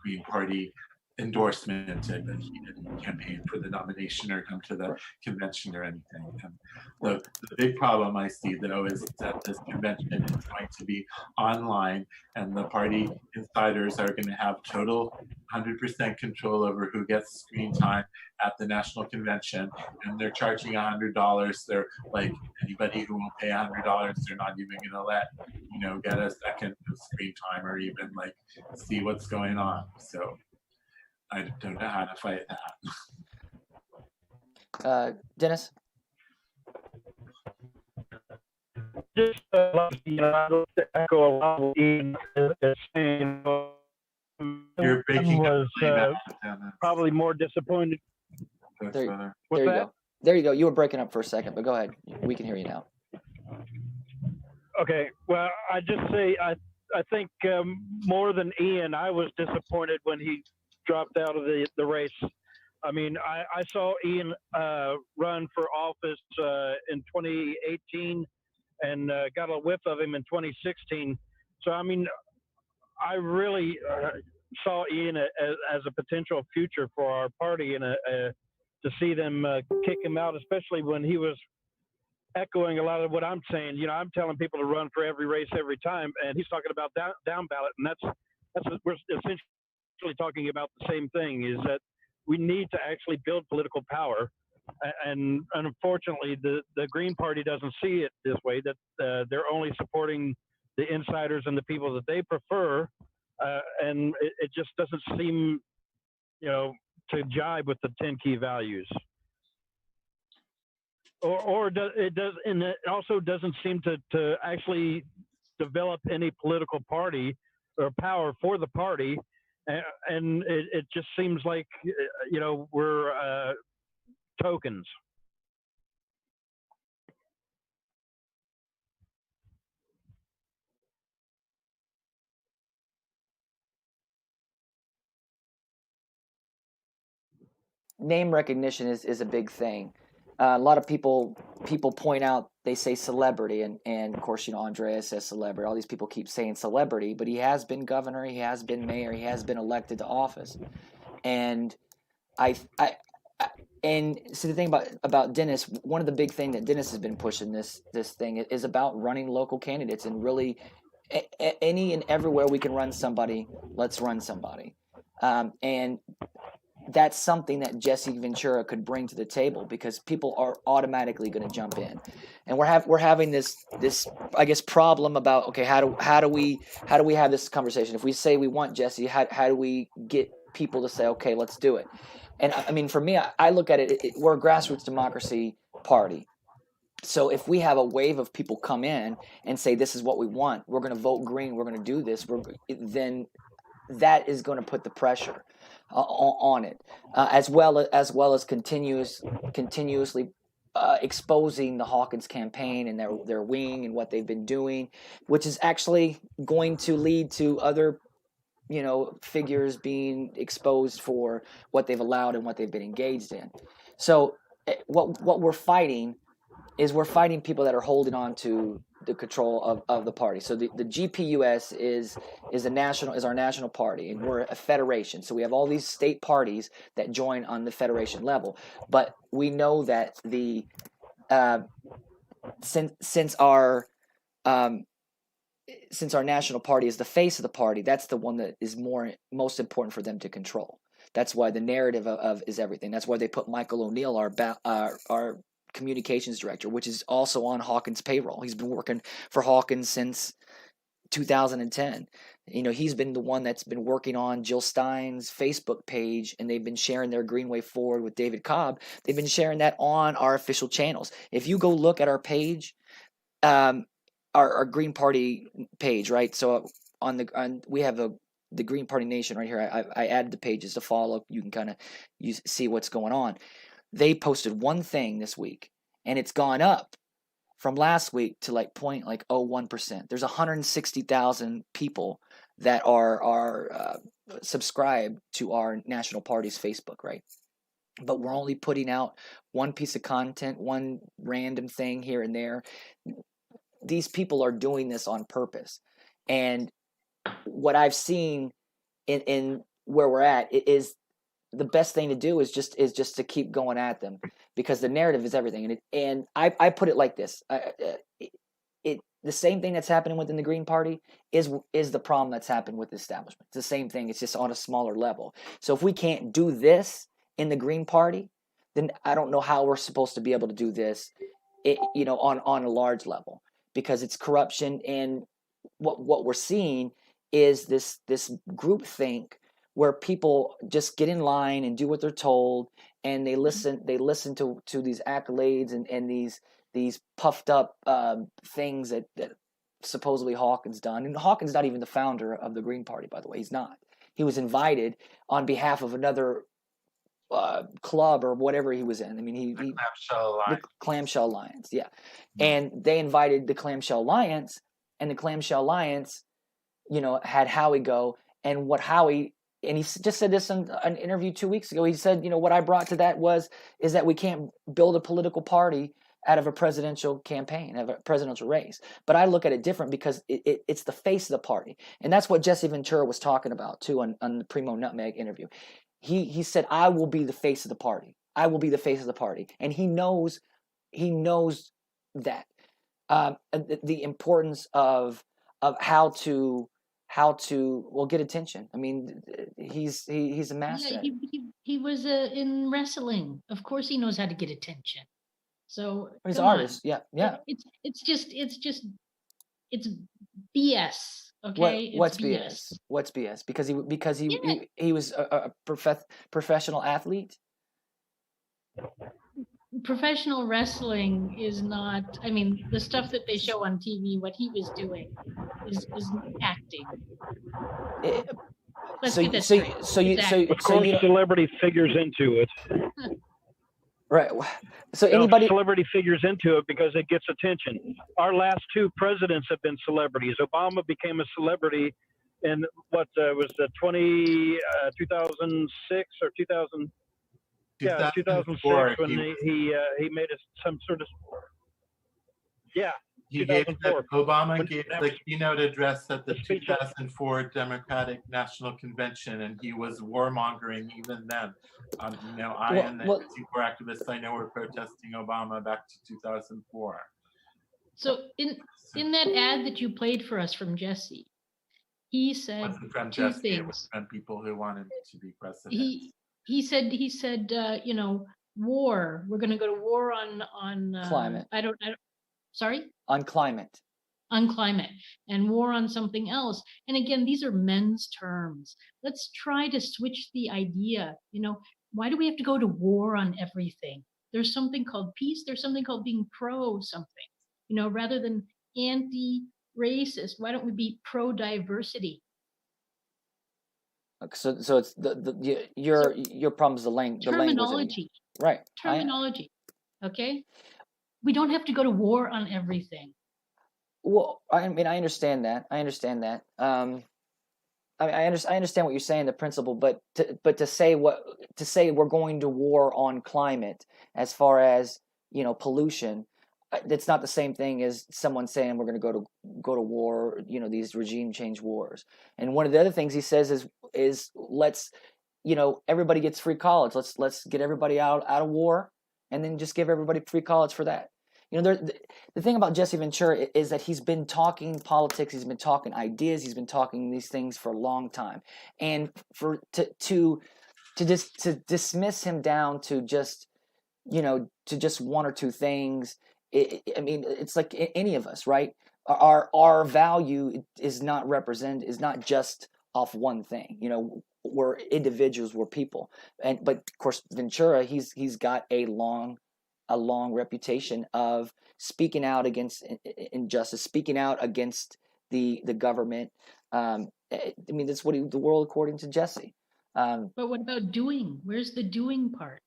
Green Party endorsement, and he didn't campaign for the nomination or come to the convention or anything. And the big problem I see, though, is that this convention is going to be online, and the party insiders are going to have total 100% control over who gets screen time at the national convention, and they're charging $100. They're like, anybody who won't pay $100, they're not even going to let, you know, get a second of screen time or even like see what's going on. So I don't know how to fight that. Dennis? Just you know, I don't echo a lot of Ian is saying. You're breaking was probably more disappointed. There you What's that? go. There you go. You were breaking up for a second, but go ahead. We can hear you now. Okay. Well, I just say I think more than Ian, I was disappointed when he dropped out of the race. I mean, I saw Ian run for office in 2018 and got a whiff of him in 2016. So, I mean, I really, saw Ian as a potential future for our party, and to see them kick him out, especially when he was echoing a lot of what I'm saying. You know, I'm telling people to run for every race every time, and he's talking about down ballot, and that's what we're essentially talking about the same thing, is that we need to actually build political power. And unfortunately, the Green Party doesn't see it this way, that they're only supporting the insiders and the people that they prefer. And it just doesn't seem, to jibe with the 10 key values. And it also doesn't seem to actually develop any political party or power for the party. And it just seems like, we're tokens. Name recognition is a big thing. A lot of people point out, they say celebrity, and of course, Andrea says celebrity. All these people keep saying celebrity, but he has been governor, he has been mayor, he has been elected to office. And and see, the thing about Dennis, one of the big things that Dennis has been pushing this thing is about running local candidates, and really any and everywhere we can run somebody, let's run somebody. And that's something that Jesse Ventura could bring to the table, because people are automatically going to jump in, and we're having this I guess problem about, okay, how do we have this conversation? If we say we want Jesse, how do we get people to say, okay, let's do it? And I mean, for me, I look at it, we're a grassroots democracy party. So if we have a wave of people come in and say, this is what we want, we're going to vote green, we're going to do this, then that is going to put the pressure on it, as well as continuously exposing the Hawkins campaign and their wing and what they've been doing, which is actually going to lead to other figures being exposed for what they've allowed and what they've been engaged in. So what we're fighting is people that are holding on to the control of the party. So the GPUS is our national party, and we're a federation. So we have all these state parties that join on the federation level. But we know that since our national party is the face of the party, that's the one that is most important for them to control. That's why the narrative of is everything. That's why they put Michael O'Neill, our communications director, which is also on Hawkins' payroll. He's been working for Hawkins since 2010. He's been the one that's been working on Jill Stein's Facebook page, and they've been sharing their Green Way Forward with David Cobb. They've been sharing that on our official channels. If you go look at our page, our Green Party page, right? So we have the Green Party Nation right here. I added the pages to follow. You can kind of see what's going on. They posted one thing this week, and it's gone up from last week to 0.01%. There's 160,000 people that are subscribed to our national party's Facebook, right? But we're only putting out one piece of content, one random thing here and there. These people are doing this on purpose. And what I've seen in where we're at is the best thing to do is just to keep going at them, because the narrative is everything. And I put it like this: the same thing that's happening within the Green Party is the problem that's happened with the establishment. It's the same thing. It's just on a smaller level. So if we can't do this in the Green Party, then I don't know how we're supposed to be able to do this, on a large level, because it's corruption. And what we're seeing is this groupthink, where people just get in line and do what they're told, and they listen to these accolades and these puffed up things that supposedly Hawkins done. And Hawkins not even the founder of the Green Party, by the way. He's not. He was invited on behalf of another club or whatever he was in. I mean, the Clamshell Alliance, yeah. And they invited the Clamshell Alliance, and the Clamshell Alliance, had Howie go, and what Howie. And he just said this in an interview 2 weeks ago. He said, what I brought to that is that we can't build a political party out of a presidential campaign, out of a presidential race. But I look at it different because it's the face of the party. And that's what Jesse Ventura was talking about too on the Primo Nutmeg interview. He said, I will be the face of the party. I will be the face of the party. And he knows that. The importance of how to get attention. I mean, he's a master. Yeah, he was in wrestling. Of course, he knows how to get attention. So he's an artist. Yeah. It's BS. Okay. What's BS? What's BS? Because he was a professional athlete. Professional wrestling is not. I mean, the stuff that they show on TV, what he was doing, is acting. Of course, celebrity figures into it. Right. So celebrity figures into it because it gets attention. Our last two presidents have been celebrities. Obama became a celebrity in was the 2006 or 2000. Yeah, 2006 when he made some sort of Obama gave the keynote address at the 2004 Democratic National Convention, and he was warmongering even then. I and the anti-war activists I know were protesting Obama back to 2004. So in that ad that you played for us from Jesse, he said two things. It was from people who wanted to be president. He said, war. We're going to go to war on climate. Sorry? On climate. On climate, and war on something else. And again, these are men's terms. Let's try to switch the idea. Why do we have to go to war on everything? There's something called peace. There's something called being pro something. Rather than anti-racist, why don't we be pro-diversity? So it's your problem is the language. Terminology. Right. Terminology. Okay. We don't have to go to war on everything. Well, I mean, I understand that. I understand what you're saying, the principle, but to say we're going to war on climate as far as pollution, that's not the same thing as someone saying we're going to go to war. These regime change wars. And one of the other things he says is let's everybody gets free college. Let's get everybody out of war, and then just give everybody free college for that. The thing about Jesse Ventura is that he's been talking politics, he's been talking ideas, he's been talking these things for a long time, and to dismiss him down to just one or two things. It's like any of us, right? Our value is not just off one thing. We're individuals, we're people, but of course Ventura, he's got a long reputation of speaking out against injustice, speaking out against the government. That's what the world according to Jesse. But what about doing? Where's the doing part?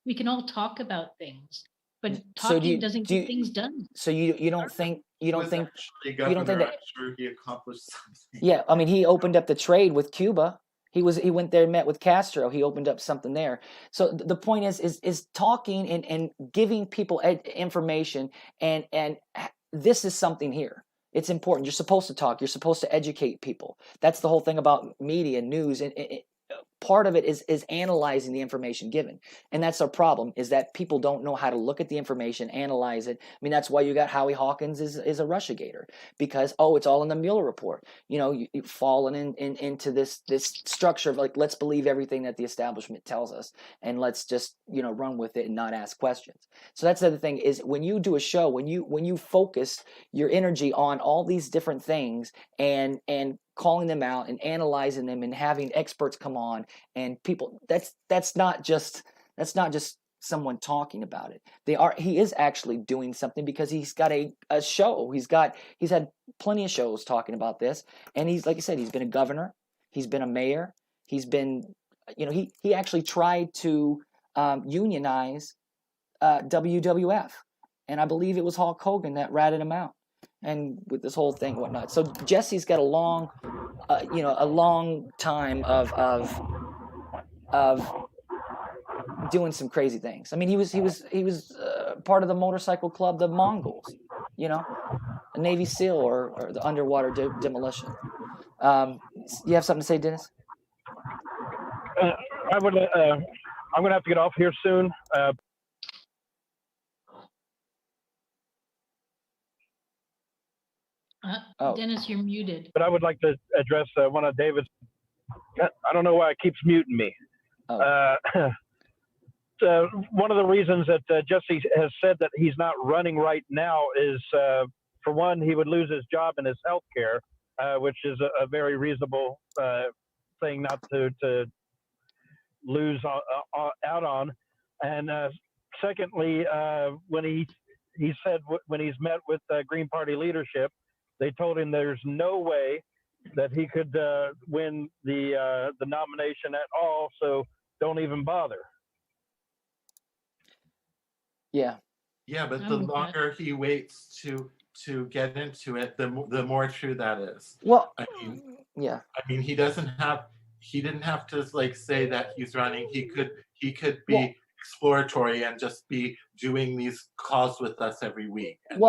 We can all talk about things, but talking doesn't get things done. So you don't think that sure he accomplished something. Yeah, he opened up the trade with Cuba. He went there, met with Castro. He opened up something there. So the point is talking and giving people information, and this is something here. It's important. You're supposed to talk. You're supposed to educate people. That's the whole thing about media, news, and part of it is analyzing the information given. And that's our problem, is that people don't know how to look at the information, analyze it. That's why you got Howie Hawkins is a Russiagator, because it's all in the Mueller report. You've fallen into this structure of like, let's believe everything that the establishment tells us, and let's just run with it and not ask questions. So that's the other thing, is when you do a show, when you focus your energy on all these different things and calling them out and analyzing them and having experts come on and people, that's not just someone talking about it. He is actually doing something, because he's got a show. He's had plenty of shows talking about this, and he's, like I said, he's been a governor, he's been a mayor, he's been he actually tried to unionize WWF, and I believe it was Hulk Hogan that ratted him out. And with this whole thing, whatnot. So Jesse's got a long time of doing some crazy things. He was part of the motorcycle club, the Mongols, you know, a Navy SEAL or the underwater demolition. You have something to say, Dennis? I'm going to have to get off here soon. Dennis, you're muted. But I would like to address one of David's. I don't know why it keeps muting me. So one of the reasons that Jesse has said that he's not running right now is, for one, he would lose his job and his health care, which is a very reasonable thing not to lose out on. And secondly, when he said when he's met with Green Party leadership, they told him there's no way that he could win the nomination at all, so don't even bother. Yeah. Yeah, but the longer he waits to get into it, the more true that is. Well, I mean, yeah. I mean, he didn't have to like say that he's running. He could be exploratory and just be doing these calls with us every week, and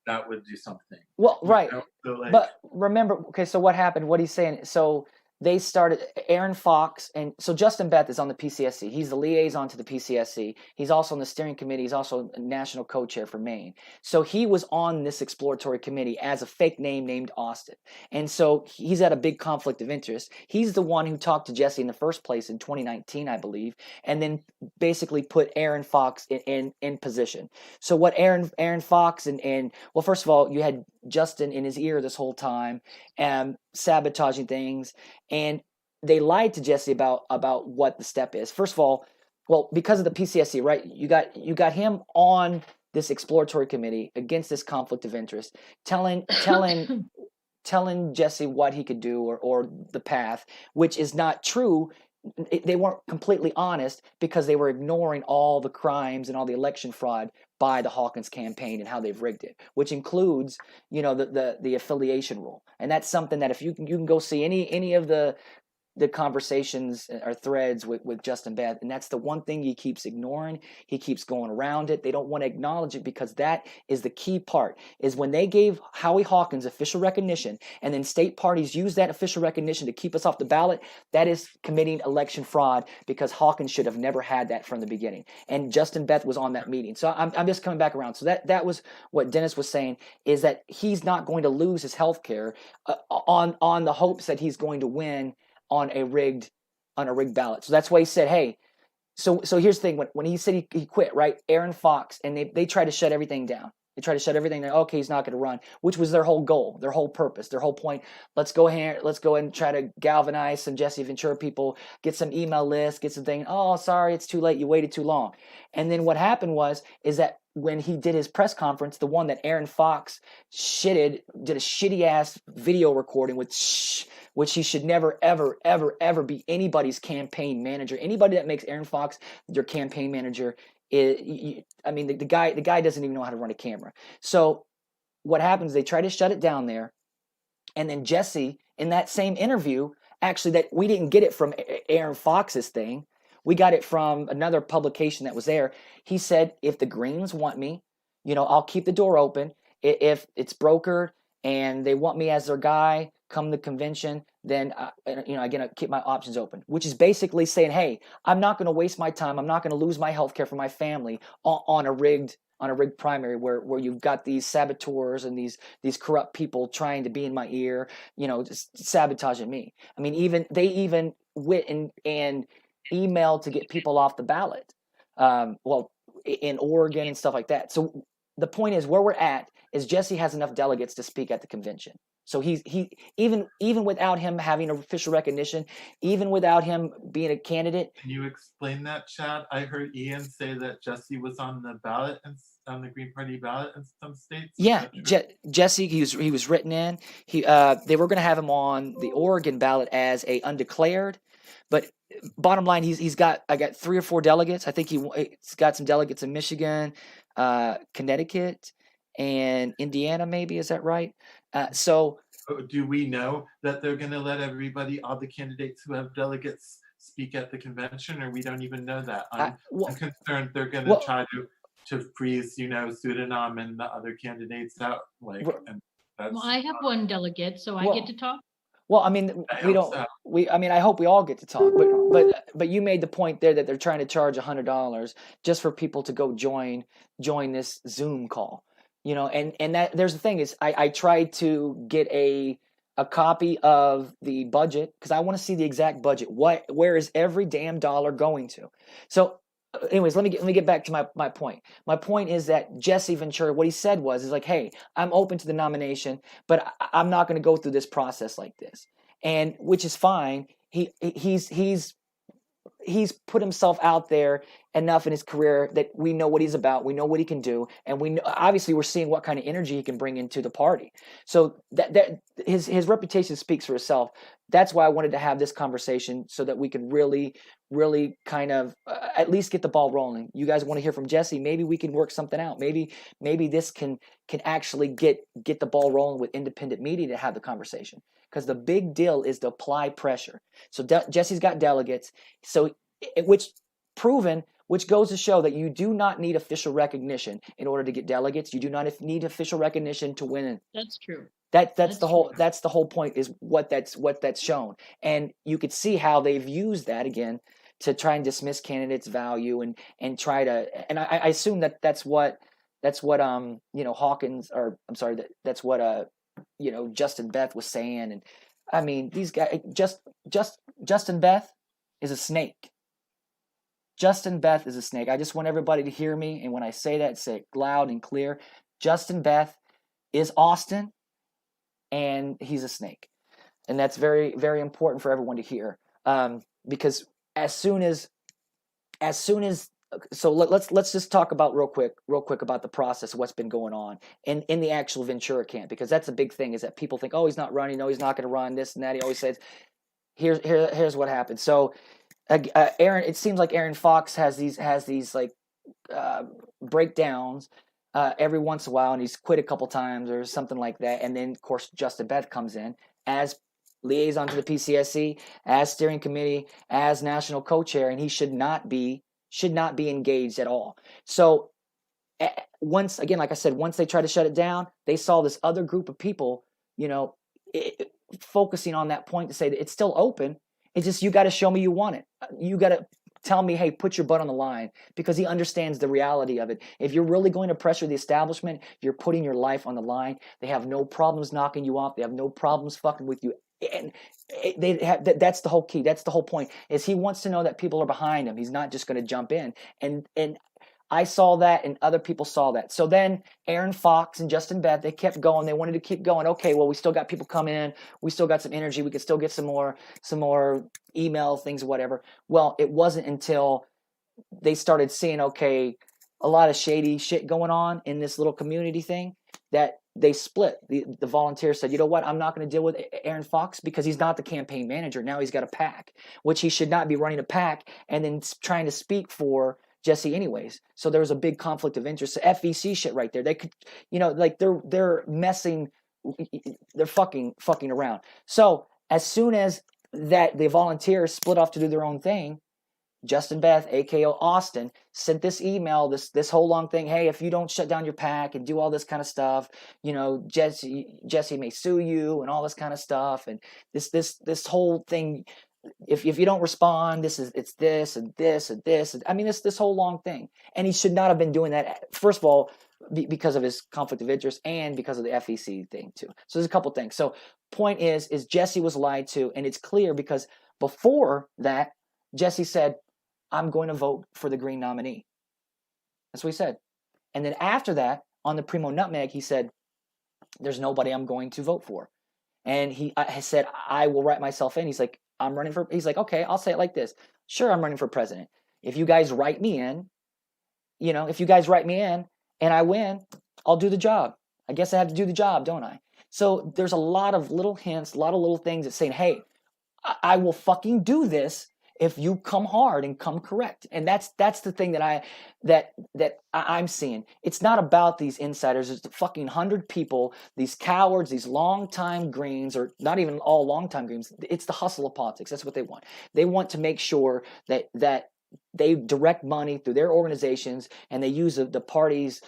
that would do something. Well, right. So, like, but remember, okay, so what happened? What he's saying, so they started, Aaron Fox, and so Justin Beth is on the PCSC. He's the liaison to the PCSC. He's also on the steering committee. He's also a national co-chair for Maine. So he was on this exploratory committee as a fake name named Austin. And so he's at a big conflict of interest. He's the one who talked to Jesse in the first place in 2019, I believe, and then basically put Aaron Fox in position. So what Aaron Fox and well, first of all, you had Justin in his ear this whole time, sabotaging things, and they lied to Jesse about what the step is. First of all, well, because of the PCSC, right? You got him on this exploratory committee against this conflict of interest, telling Jesse what he could do or the path, which is not true. They weren't completely honest because they were ignoring all the crimes and all the election fraud by the Hawkins campaign and how they've rigged it, which includes, the affiliation rule. And that's something that if you can go see any of the conversations or threads with Justin Beth, and that's the one thing he keeps ignoring. He keeps going around it. They don't want to acknowledge it because that is the key part, is when they gave Howie Hawkins official recognition and then state parties use that official recognition to keep us off the ballot, that is committing election fraud because Hawkins should have never had that from the beginning. And Justin Beth was on that meeting. So I'm just coming back around. So that was what Dennis was saying, is that he's not going to lose his health care on the hopes that he's going to win on a rigged ballot. So that's why he said, hey, so here's the thing. When he said he quit, right? Aaron Fox, and they tried to shut everything down. They tried to shut everything down. Okay, he's not going to run, which was their whole goal, their whole purpose, their whole point. Let's go and try to galvanize some Jesse Ventura people, get some email lists, get some things. Oh, sorry, it's too late. You waited too long. And then what happened is that when he did his press conference, the one that Aaron Fox did a shitty ass video recording which he should never, ever, ever, ever be anybody's campaign manager. Anybody that makes Aaron Fox their campaign manager, the guy doesn't even know how to run a camera. So what happens, they try to shut it down there. And then Jesse, in that same interview, actually, that we didn't get it from Aaron Fox's thing. We got it from another publication that was there. He said, if the Greens want me, I'll keep the door open. If it's brokered and they want me as their guy come the convention, then I'm going to keep my options open, which is basically saying, hey, I'm not going to waste my time. I'm not going to lose my health care for my family on a rigged primary where you've got these saboteurs and these corrupt people trying to be in my ear, just sabotaging me. I mean, they even went and emailed to get people off the ballot, in Oregon and stuff like that. So the point is, where we're at is Jesse has enough delegates to speak at the convention. So he even without him having official recognition, even without him being a candidate. Can you explain that, Chad? I heard Ian say that Jesse was on the ballot and on the Green Party ballot in some states. Yeah, Jesse, he was written in. They were going to have him on the Oregon ballot as a undeclared, but bottom line, I got 3 or 4 delegates. I think he's got some delegates in Michigan, Connecticut, and Indiana. Maybe, is that right? So do we know that they're going to let all the candidates who have delegates speak at the convention, or we don't even know that? I'm concerned they're going to try to to freeze, Suriname and the other candidates out. And that's. Well, I have one delegate, so I get to talk. Well, I mean, we don't. So. I hope we all get to talk. But you made the point there that they're trying to charge $100 just for people to go join this Zoom call. And that there's the thing is, I tried to get a copy of the budget because I want to see the exact budget. Where is every damn dollar going to? So, anyways, let me get back to my point. My point is that Jesse Ventura, what he said was like, hey, I'm open to the nomination, but I'm not going to go through this process like this, and which is fine. He's put himself out there enough in his career that we know what he's about, we know what he can do, and we know, obviously we're seeing what kind of energy he can bring into the party. So that his reputation speaks for itself. That's why I wanted to have this conversation so that we could really kind of at least get the ball rolling. You guys want to hear from Jesse? Maybe we can work something out. Maybe this can actually get the ball rolling with independent media to have the conversation. Because the big deal is to apply pressure. So Jesse's got delegates, which goes to show that you do not need official recognition in order to get delegates. You do not need official recognition to win. That's true. That's the whole point is what that's shown. And you could see how they've used that again to try and dismiss candidates' value and try to, and I assume that's what Hawkins, or I'm sorry, that's what Justin Beth was saying. And I mean, these guys, Justin Beth is a snake. Justin Beth is a snake. I just want everybody to hear me, and when I say that, say it loud and clear. Justin Beth is Austin, and he's a snake. And that's very, very important for everyone to hear. Because as soon as so let's just talk about real quick about the process of what's been going on in the actual Ventura camp, because that's a big thing, is that people think, oh, he's not running, no, he's not going to run, this and that. He always says, here's what happened. So Aaron, it seems like Aaron Fox has these like breakdowns every once in a while, and he's quit a couple times or something like that. And then of course Justin Beth comes in as liaison to the PCSC, as steering committee, as national co-chair, and he should not be engaged at all. So once again, like I said, once they tried to shut it down, they saw this other group of people, focusing on that point to say that it's still open. It's just, you got to show me you want it. You got to tell me, hey, put your butt on the line, because he understands the reality of it. If you're really going to pressure the establishment, you're putting your life on the line. They have no problems knocking you off. They have no problems fucking with you. And that's the whole key. That's the whole point, is he wants to know that people are behind him. He's not just going to jump in. And I saw that, and other people saw that. So then Aaron Fox and Justin Beth, they kept going. They wanted to keep going. Okay, well, we still got people coming in. We still got some energy. We could still get some more email things, whatever. Well, it wasn't until they started seeing, okay, a lot of shady shit going on in this little community thing, that they split. The volunteers said, you know what, I'm not going to deal with Aaron Fox because he's not the campaign manager. Now he's got a PAC, which he should not be running a PAC and then trying to speak for Jesse anyways. So there was a big conflict of interest. FEC shit right there. They could, like they're messing, they're fucking around. So as soon as that the volunteers split off to do their own thing, Justin Beth, AKO Austin, sent this email, this whole long thing. Hey, if you don't shut down your PAC and do all this kind of stuff, Jesse may sue you and all this kind of stuff. And this whole thing, if you don't respond, it's this and this and this. I mean, this whole long thing. And he should not have been doing that. First of all, because of his conflict of interest and because of the FEC thing too. So there's a couple things. So point is Jesse was lied to, and it's clear because before that, Jesse said, I'm going to vote for the Green nominee. That's what he said. And then after that, on the Primo Nutmeg, he said, there's nobody I'm going to vote for. And he said, I will write myself in. He's like, he's like, okay, I'll say it like this. Sure, I'm running for president. If you guys write me in, and I win, I'll do the job. I guess I have to do the job, don't I? So there's a lot of little hints, a lot of little things that saying, hey, I will fucking do this if you come hard and come correct. And that's the thing that I'm seeing. It's not about these insiders. It's the fucking 100 people, these cowards, these longtime Greens, or not even all longtime Greens. It's the hustle of politics. That's what they want. They want to make sure that they direct money through their organizations, and they use the party's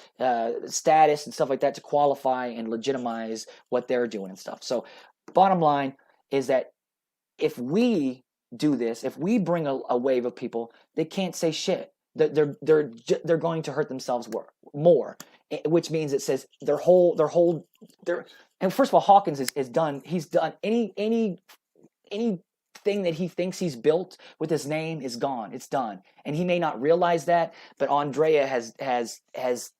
status and stuff like that to qualify and legitimize what they're doing and stuff. So bottom line is that if we do this, if we bring a wave of people, they can't say shit. They're going to hurt themselves more, which means it says their whole. And first of all, Hawkins is done. He's done anything that he thinks he's built with his name is gone. It's done, and he may not realize that. But Andrea has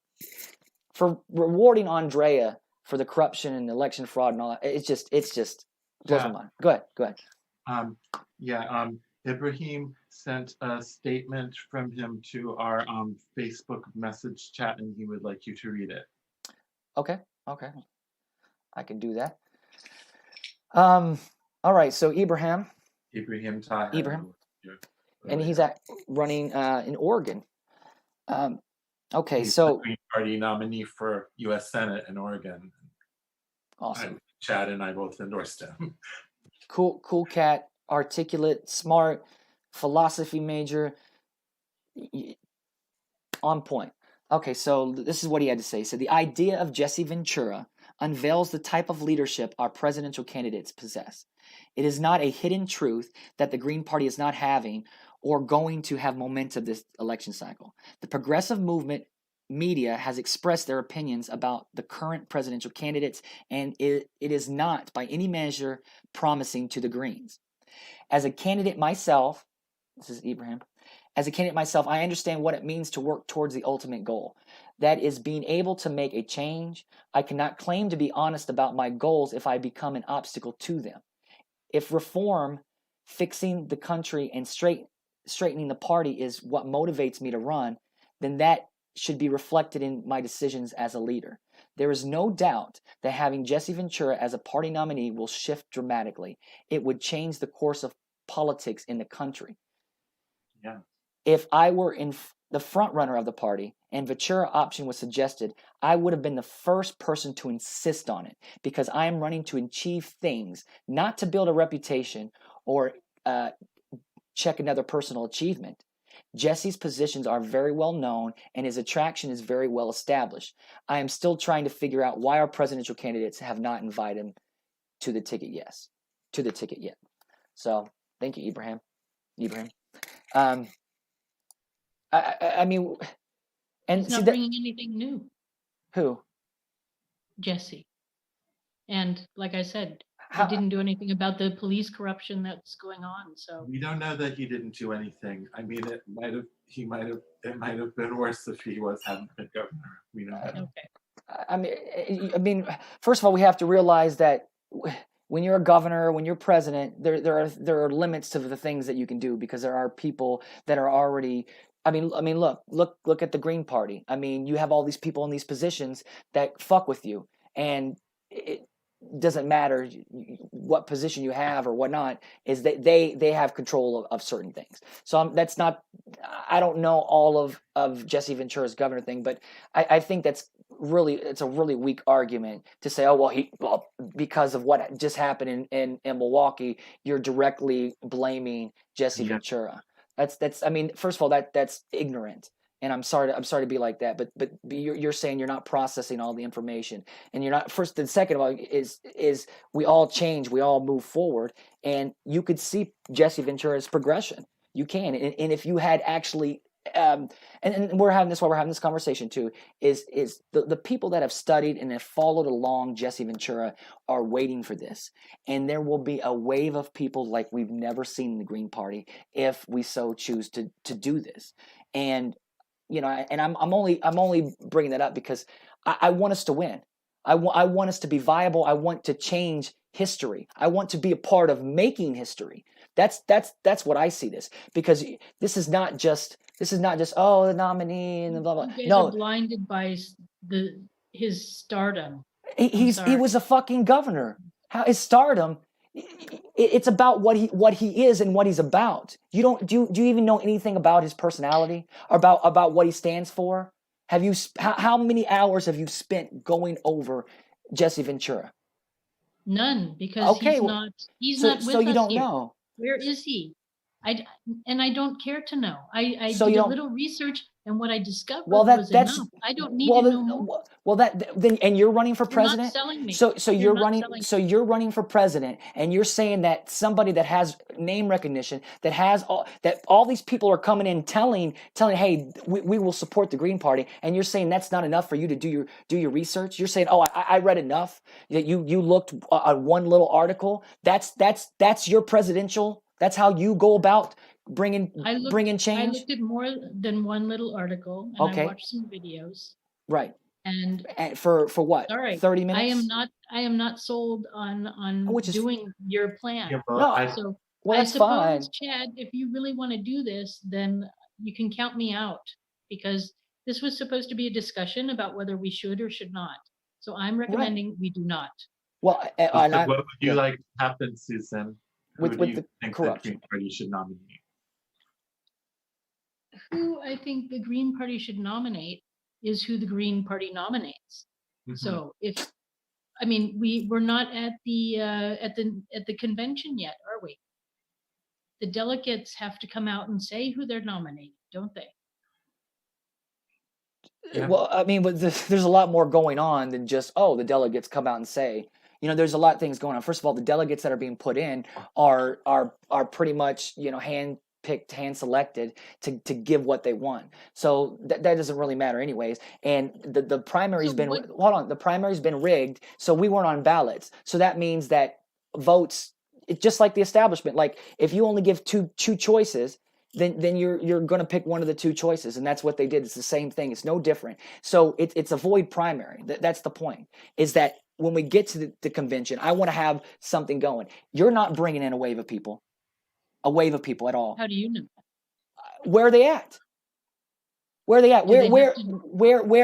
for rewarding Andrea for the corruption and election fraud and all that. It's just blows my mind. Go ahead. Ibrahim sent a statement from him to our Facebook message chat, and he would like you to read it. Okay, I can do that. All right, so Ibrahim Taher, and he's running in Oregon. Okay, he's so the Green Party nominee for U.S. Senate in Oregon. Awesome. Chad and I both endorsed him. Cool cat, articulate, smart, philosophy major, on point. Okay, so this is what he had to say. So the idea of Jesse Ventura unveils the type of leadership our presidential candidates possess. It is not a hidden truth that the Green Party is not having or going to have momentum this election cycle. The progressive movement media has expressed their opinions about the current presidential candidates, and it is not by any measure promising to the Greens. As a candidate myself, this is Ibrahim, I understand what it means to work towards the ultimate goal. That is being able to make a change. I cannot claim to be honest about my goals if I become an obstacle to them. If reform, fixing the country, and straightening the party is what motivates me to run, then that should be reflected in my decisions as a leader. There is no doubt that having Jesse Ventura as a party nominee will shift dramatically. It would change the course of politics in the country. Yeah. If I were in the front runner of the party and Ventura Option was suggested, I would have been the first person to insist on it because I am running to achieve things, not to build a reputation or check another personal achievement. Jesse's positions are very well known and his attraction is very well established. I am still trying to figure out why our presidential candidates have not invited him to the ticket yet. So thank you, Ibrahim. I mean, and he's not bringing anything new. Who? Jesse. And like I said, he didn't do anything about the police corruption that's going on. So we don't know that he didn't do anything. I mean, it might have been worse if he hadn't been governor. We don't know. Okay. I mean, first of all, we have to realize that when you're a governor, when you're president, there are limits to the things that you can do because there are people that are already. I mean, look at the Green Party. I mean, you have all these people in these positions that fuck with you, and it doesn't matter what position you have or whatnot. Is that they have control of certain things. So that's not. I don't know all of Jesse Ventura's governor thing, but I think it's a really weak argument to say, well, because of what just happened in Milwaukee, you're directly blaming Jesse Ventura. That's. I mean, first of all, that's ignorant, and I'm sorry to be like that. But you're saying you're not processing all the information, and you're not. First and second of all, is we all change, we all move forward, and you could see Jesse Ventura's progression. You can, and if you had actually. And we're having this while we're having this conversation too, is the people that have studied and have followed along Jesse Ventura are waiting for this. And there will be a wave of people like we've never seen in the Green Party if we so choose to do this. And, you know, and I'm only bringing that up because I want us to win. I want us to be viable. I want to change history. I want to be a part of making history. That's what I see this, because this is not just the nominee and blah blah. You guys are blinded by his stardom. He was a fucking governor. How his stardom? It's about what he is and what he's about. Do you even know anything about his personality, about what he stands for? Have you how many hours have you spent going over Jesse Ventura? None, because he's not with us. So you don't here. know. Where is he? I don't care to know. I So did you a don't. little research, and what I discovered Well, was that's enough. I don't need well, to know more. then and you're running for You're not president. selling me. So You're you're not running. selling So you're running for president, and you're saying that somebody that has name recognition, that all these people are coming in telling, hey, we will support the Green Party, and you're saying that's not enough for you to do your research. You're saying, oh, I read enough. That you looked at one little article. That's your presidential. That's how you go about bringing I change. looked at more than one little article, and I Okay. watched some videos. Right. And for what? all right, 30 minutes? I am not sold on Which is doing your plan. Yeah, No, So well, I that's suppose, fine. Chad, if you really want to do this, then you can count me out, because this was supposed to be a discussion about whether we should or should not. So I'm recommending we do not. Well, So what would you like to happen, Susan? Who do you think the Green Party should nominate? Who I think the Green Party should nominate is who the Green Party nominates. So we're not at the convention yet, are we? The delegates have to come out and say who they're nominating, don't they? Yeah. Well, I mean, but there's a lot more going on than just, the delegates come out and say. There's a lot of things going on. First of all, the delegates that are being put in are pretty much, hand-picked, hand-selected to give what they want. So that doesn't really matter anyways. And the primary's the primary's been rigged, so we weren't on ballots. So that means that votes, it's just like the establishment. Like if you only give two choices, then you're going to pick one of the two choices, and that's what they did. It's the same thing. It's no different. So it's a void primary. That's the point. Is that when we get to the convention, I want to have something going. You're not bringing in a wave of people at all. How do you know? Where are they at? Where are they at? Do Where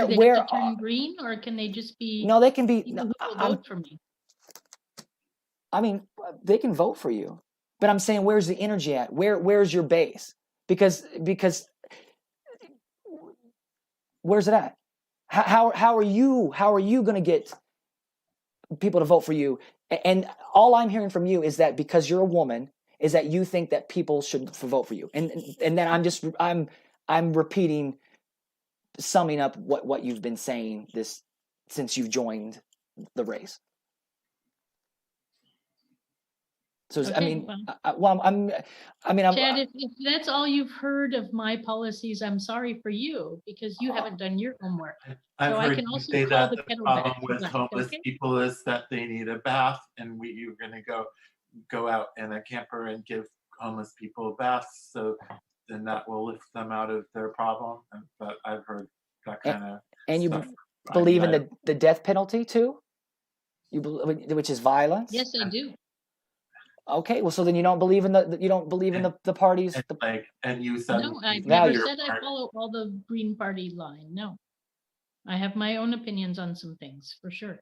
they have to turn green, or can they just be? No, they can be. People who will vote for me. I mean, they can vote for you, but I'm saying, where's the energy at? Where's your base? Because where's it at? How are you going to get people to vote for you? And all I'm hearing from you is that because you're a woman, is that you think that people should vote for you. And then I'm repeating, summing up what you've been saying since you've joined the race. So okay, Chad, if that's all you've heard of my policies, I'm sorry for you, because you haven't done your homework. I've heard you say that the problem with homeless people is that they need a bath, and you're going to go out in a camper and give homeless people baths, so then that will lift them out of their problem. But I've heard that kind of and stuff. You believe in the death penalty too? Which is violence? Yes, I do. Okay, well, so then you don't believe in the parties. And you said no, I've never said I follow all the Green Party line. No, I have my own opinions on some things for sure,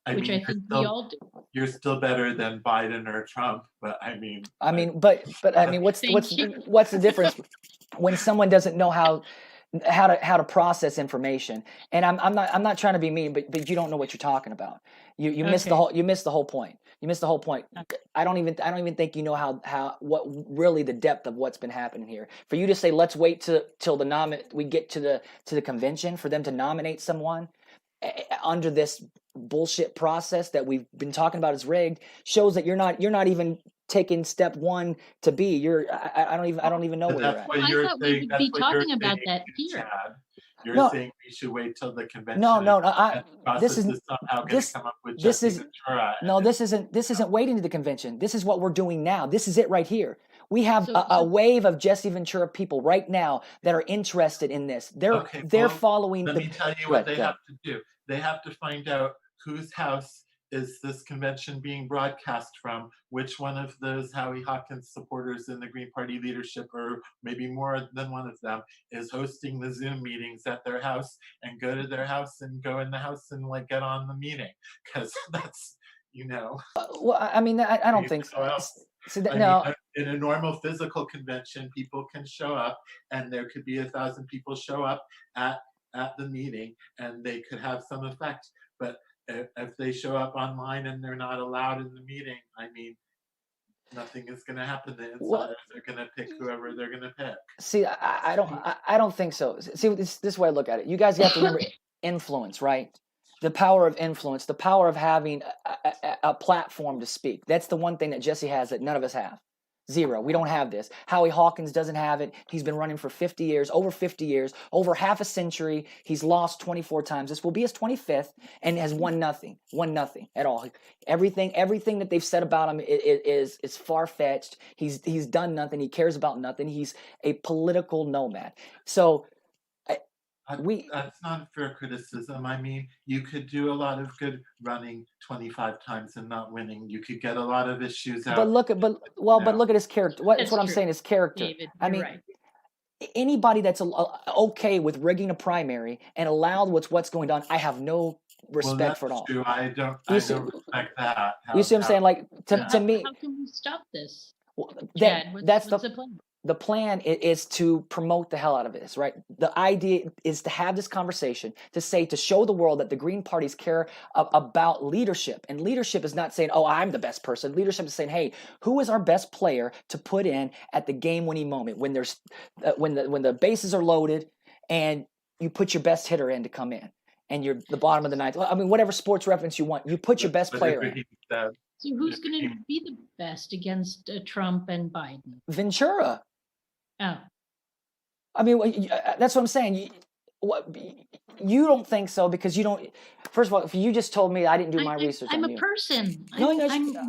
which I think we all do. You're still better than Biden or Trump, but what's the difference when someone doesn't know how to process information? And I'm not trying to be mean, but you don't know what you're talking about. You missed the whole point. You missed the whole point. I don't even think you know what really the depth of what's been happening here. For you to say let's wait till we get to the convention for them to nominate someone under this bullshit process that we've been talking about is rigged shows that you're not even taking step one to be. I don't even know where you're at. I thought we would be talking about that here. Chad. You're saying we should wait till the convention. This isn't waiting to the convention. This is what we're doing now. This is it right here. We have a wave of Jesse Ventura people right now that are interested in this. They're following. Let me tell you what they have to do. They have to find out whose house is this convention being broadcast from, which one of those Howie Hawkins supporters in the Green Party leadership, or maybe more than one of them, is hosting the Zoom meetings at their house, and go to their house and go in the house and get on the meeting, because that's, well, I mean, I don't think so. In a normal physical convention, people can show up, and there could be 1,000 people show up at the meeting, and they could have some effect. But if they show up online and they're not allowed in the meeting, I mean, Nothing is going to happen. The insiders are going to pick whoever they're going to pick. See, I don't think so. See, this way I look at it. You guys have to remember influence, right? The power of influence, the power of having a platform to speak. That's the one thing that Jesse has that none of us have. Zero. We don't have this. Howie Hawkins doesn't have it. He's been running for 50 years, over 50 years, over half a century. He's lost 24 times. This will be his 25th and has won nothing at all. Everything that they've said about him is far-fetched. He's done nothing. He cares about nothing. He's a political nomad. So that's not a fair criticism. I mean, you could do a lot of good running 25 times and not winning. You could get a lot of issues out. But look at his character. That's what I'm saying. His character. David, I mean, right. Anybody that's okay with rigging a primary and allowed what's going on, I have no respect for it all. True. I don't respect that. You see what I'm saying? Like to me, how can we stop this? Chad, what's the plan? The plan is to promote the hell out of this, right? The idea is to have this conversation, to show the world that the Green Parties care about leadership. And leadership is not saying, oh, I'm the best person. Leadership is saying, hey, who is our best player to put in at the game-winning moment when there's when the bases are loaded and you put your best hitter in to come in and you're the bottom of the ninth. I mean, whatever sports reference you want, you put your best player in. So who's going to be the best against Trump and Biden? Ventura. Oh. I mean, that's what I'm saying. You don't think so because you don't. First of all, if you just told me I didn't do my research, I'm on a you. person. No,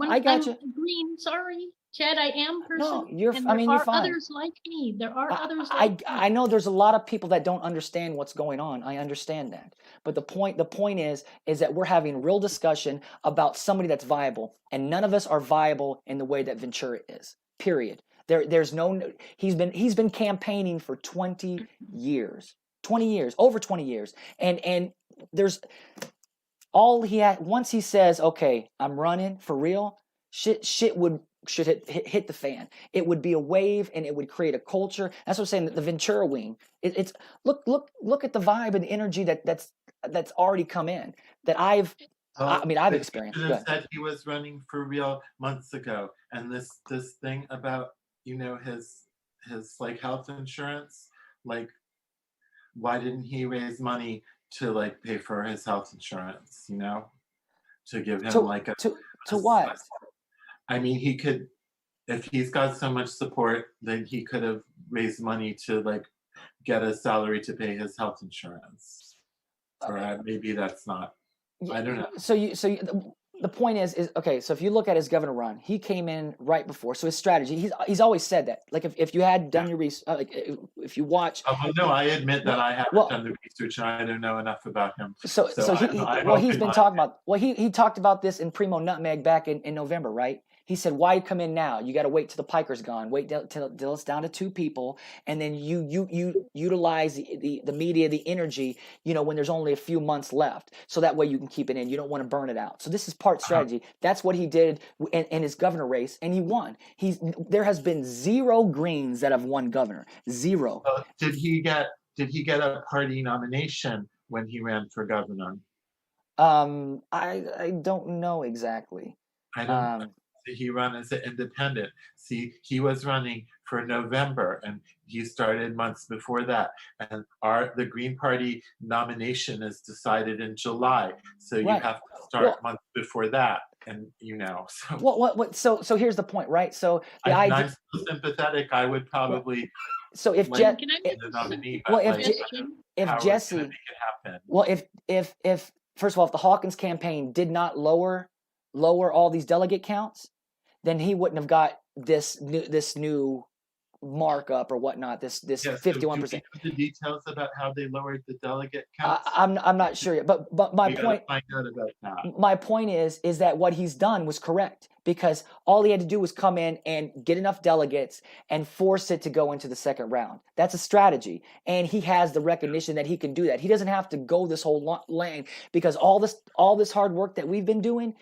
I got you. Green, sorry, Chad. I am a person. No, you're. And I mean, you're fine. There are others like me. There are others like me. I know there's a lot of people that don't understand what's going on. I understand that, but the point is that we're having real discussion about somebody that's viable, and none of us are viable in the way that Ventura is. Period. There's no. He's been campaigning for 20 years. 20 years, over 20 years. And there's all he had. Once he says, okay, I'm running for real, shit should hit the fan. It would be a wave and it would create a culture. That's what I'm saying, the Ventura wing. It's look at the vibe and the energy that's already come in that I've experienced. He should have said he was running for real months ago. And this thing about, his like health insurance, like, why didn't he raise money to like pay for his health insurance, to give him to what? I mean, he could, if he's got so much support, then he could have raised money to like get a salary to pay his health insurance. Or maybe that's not, I don't know. So the point is okay. So if you look at his governor run, he came in right before. So his strategy, he's always said that. Like if you had done your research, like if you watch. No, I admit that I haven't done the research and I don't know enough about him. So he's been talking about. Well, he talked about this in Primo Nutmeg back in November, right? He said, why come in now? You got to wait till the piker's gone. Wait till it's down to 2 people. And then you utilize the media, the energy, when there's only a few months left. So that way you can keep it in. You don't want to burn it out. So this is part strategy. That's what he did in his governor race. And he won. There has been 0 Greens that have won governor. 0. Did he get a party nomination when he ran for governor? I don't know exactly. I don't know. He ran as an independent. See, he was running for November and he started months before that. And the Green Party nomination is decided in July. So you have to start months before that. And so. So here's the point, right? So I'm so sympathetic. I would probably. So if Jesse, if first of all, if the Hawkins campaign did not lower all these delegate counts, then he wouldn't have got this new markup or whatnot. This 51%. So the details about how they lowered the delegate counts. I'm not sure yet, but my point. Find out about that. My point is that what he's done was correct because all he had to do was come in and get enough delegates and force it to go into the second round. That's a strategy, and he has the recognition that he can do that. He doesn't have to go this whole lane because all this hard work that we've been doing,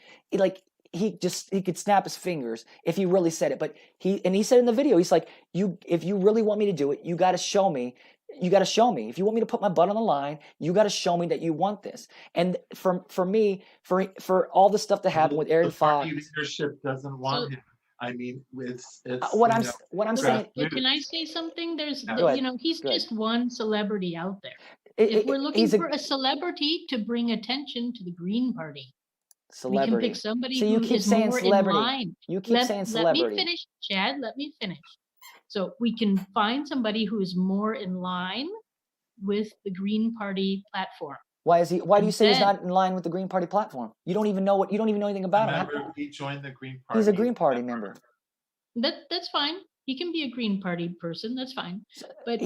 he could snap his fingers if he really said it. But he said in the video, he's like, if you really want me to do it, you got to show me. You got to show me. If you want me to put my butt on the line, you got to show me that you want this. And for me, for all the stuff that happened with Aaron Fox, leadership doesn't want him. I mean, it's What you I'm know, what I'm Look, saying. can I grassroots. say something? There's, Yeah. Go ahead. he's Go ahead. just one celebrity out there. If we're looking He's a for a celebrity to bring attention to the Green Party, we can pick celebrity. somebody See, you who keep is saying more in celebrity. line. You keep saying Let me celebrity. finish, Chad. Let me finish. So we can find somebody who is more in line with the Green Party platform. Why is he? Why do you And say he's then- not in line with the Green Party platform? You don't even know anything about him. Remember, he joined the Green Party. He's a Green Party member. That's fine. He can be a Green Party person. That's fine. But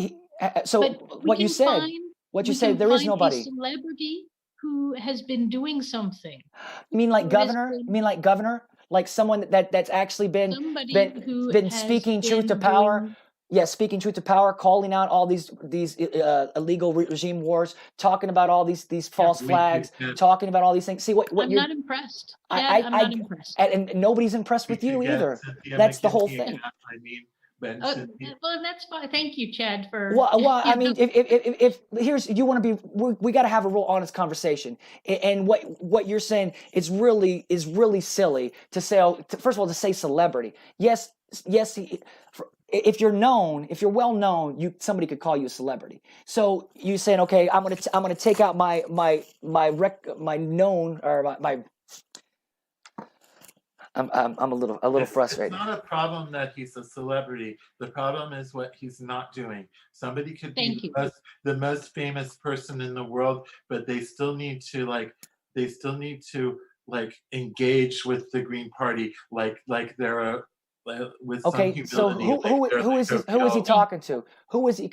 So but we what you can said, find- what you we said, can there is find nobody. A celebrity who has been doing something. You mean like Who has governor? been- You mean like governor? Like someone that's actually been Somebody speaking has truth to been power? doing- Yeah, speaking truth to power, calling out all these illegal regime wars, talking about all these false flags, talking about all these things. See what I'm you're. not impressed. Chad, I'm not impressed. And nobody's impressed with you either. That's the whole thing. I mean, Well, that's fine. Thank you, Chad, for. Well, I mean, if here's you want to be, we got to have a real honest conversation. And what you're saying is really silly to say. First of all, to say celebrity. Yes. If you're known, if you're well known, somebody could call you a celebrity. So you saying, okay, I'm gonna take out my known or my. I'm a little frustrated. It's not a problem that he's a celebrity. The problem is what he's not doing. Somebody could be the most famous person in the world, but they still need to engage with the Green Party like they're a with some Okay, so humility. who is he talking to? Who is he?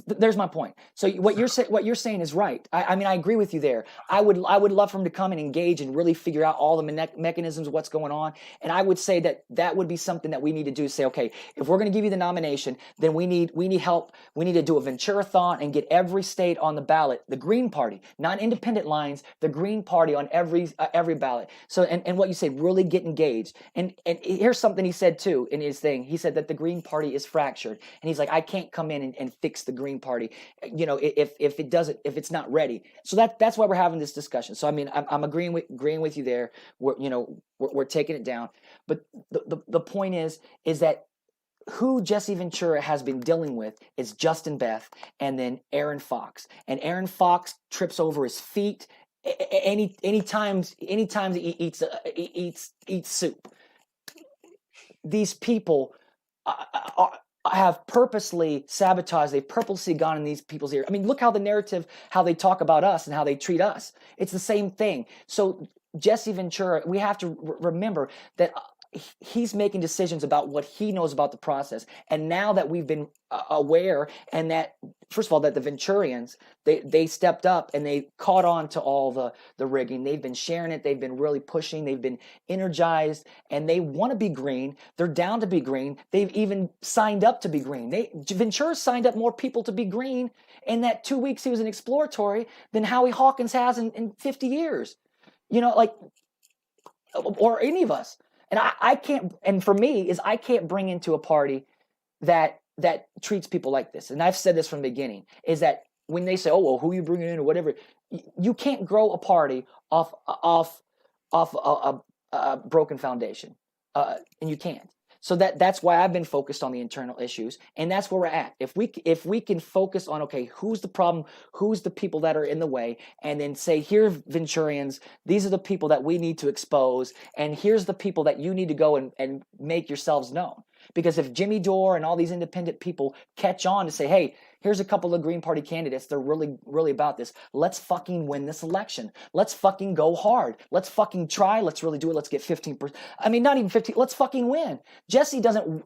There's my point. So what you're saying is right. I mean, I agree with you there. I would love for him to come and engage and really figure out all the mechanisms of what's going on. And I would say that would be something that we need to do. Say, okay, if we're going to give you the nomination, then we need help. We need to do a Ventura-thon and get every state on the ballot. The Green Party, not independent lines. The Green Party on every ballot. So and what you say, really get engaged. And here's something he said too. In his thing, he said that the Green Party is fractured, and he's like, I can't come in and fix the Green Party, if it's not ready. So that's why we're having this discussion. So I mean, I'm agreeing with you there. We're taking it down, but the point is that who Jesse Ventura has been dealing with is Justin Beth and then Aaron Fox, and Aaron Fox trips over his feet anytime he eats soup. These people have purposely sabotaged. They've purposely gone in these people's ears. I mean, look how the narrative, how they talk about us and how they treat us. It's the same thing. So Jesse Ventura, we have to remember that he's making decisions about what he knows about the process. And now that we've been aware, and that, first of all, that the Venturians, they stepped up and they caught on to all the rigging. They've been sharing it. They've been really pushing. They've been energized, and they want to be green. They're down to be green. They've even signed up to be green. Ventura signed up more people to be green in that 2 weeks he was in exploratory than Howie Hawkins has in 50 years. Or any of us. And I can't, and for me, is I can't bring into a party that treats people like this. And I've said this from the beginning, is that when they say, oh, well, who are you bringing in or whatever, you can't grow a party off a broken foundation. And you can't. So that's why I've been focused on the internal issues, and that's where we're at. If we can focus on, okay, who's the problem, who's the people that are in the way, and then say, here, Venturians, these are the people that we need to expose, and here's the people that you need to go and make yourselves known. Because if Jimmy Dore and all these independent people catch on to say, hey, here's a couple of Green Party candidates, they're really, really about this. Let's fucking win this election. Let's fucking go hard. Let's fucking try. Let's really do it. Let's get 15%. I mean, not even 15. Let's fucking win. Jesse doesn't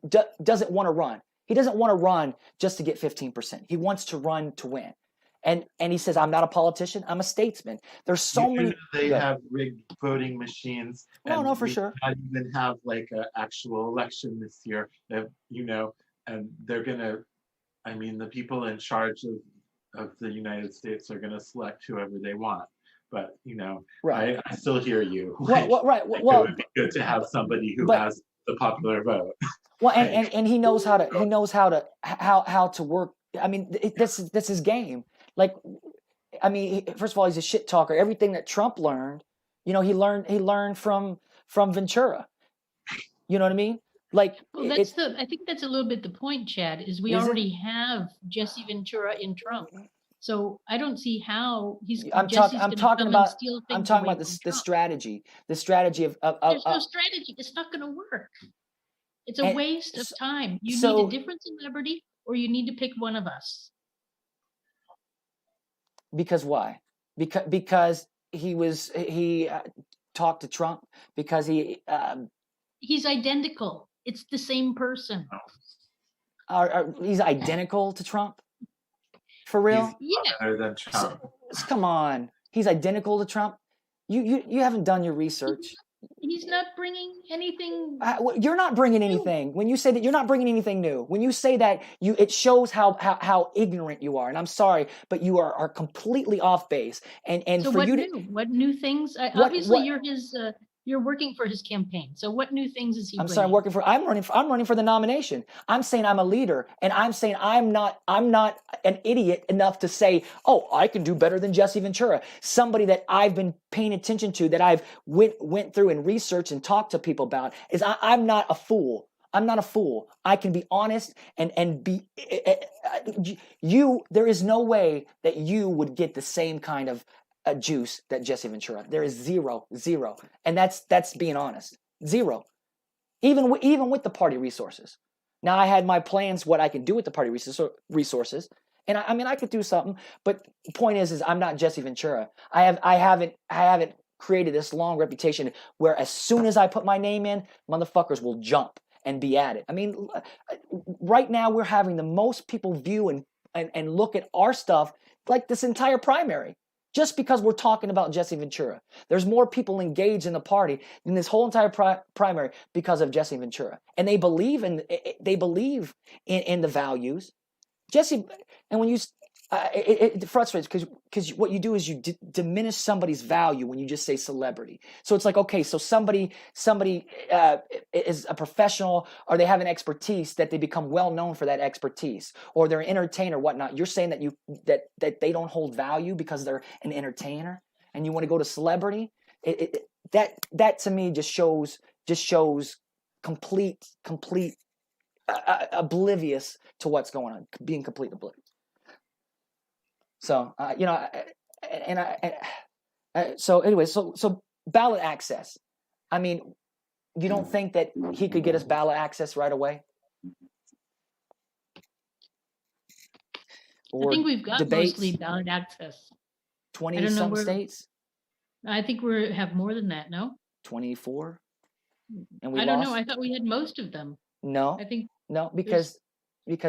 want to run. He doesn't want to run just to get 15%. He wants to run to win. And he says, I'm not a politician. I'm a statesman. There's so many. They have rigged voting machines. No, for sure. Not even have like an actual election this year. And they're gonna. I mean, the people in charge of the United States are gonna select whoever they want. But right. I still hear you. Right. It would be good to have somebody who has the popular vote. Well, and he knows how to work. I mean, this is his game. Like, I mean, first of all, he's a shit talker. Everything that Trump learned, he learned from Ventura. You know what I mean? Like, Well, I think that's a little bit the point, Chad, is we already have Jesse Ventura in Trump. So I don't see how I'm talking about the Trump. strategy. The strategy of There's no strategy. It's not going to work. It's a waste of time. You need a different celebrity, or you need to pick one of us. Because why? Because he talked to Trump, because he's identical. It's the same person. He's identical to Trump? For real? Yeah. Better than Trump. Come on. He's identical to Trump? You haven't done your research. He's not bringing anything. You're not bringing anything. When you say that, you're not bringing anything new. When you say that, it shows how ignorant you are. And I'm sorry, but you are completely off base. And so for what you new? What new things? Obviously, you're his. You're working for his campaign. So what new things is he bringing? I'm sorry, I'm running for the nomination. I'm saying I'm a leader, and I'm saying I'm not an idiot enough to say, oh, I can do better than Jesse Ventura. Somebody that I've been paying attention to, that I've went through and researched and talked to people about, is I'm not a fool. I'm not a fool. I can be honest and be there is no way that you would get the same kind of a juice that Jesse Ventura. There is zero, and that's being honest. Zero, even with the party resources. Now I had my plans what I can do with the party resources, and I could do something. But the point is I'm not Jesse Ventura. I haven't created this long reputation where as soon as I put my name in, motherfuckers will jump and be at it. I mean, right now we're having the most people view and look at our stuff like this entire primary. Just because we're talking about Jesse Ventura. There's more people engaged in the party in this whole entire primary because of Jesse Ventura. And they believe in the values. Jesse, and when you, it frustrates because what you do is you diminish somebody's value when you just say celebrity. So it's like, okay, so somebody is a professional, or they have an expertise that they become well known for that expertise, or they're an entertainer, whatnot. You're saying that they don't hold value because they're an entertainer, and you want to go to celebrity. That to me just shows complete oblivious to what's going on, being completely oblivious. So, so anyway, so ballot access. I mean, you don't think that he could get us ballot access right away? Or I think we've got debates, mostly ballot access. 20-some states? I think we have more than that, no? 24? And I don't know. I thought we had most of them. No. I think no, because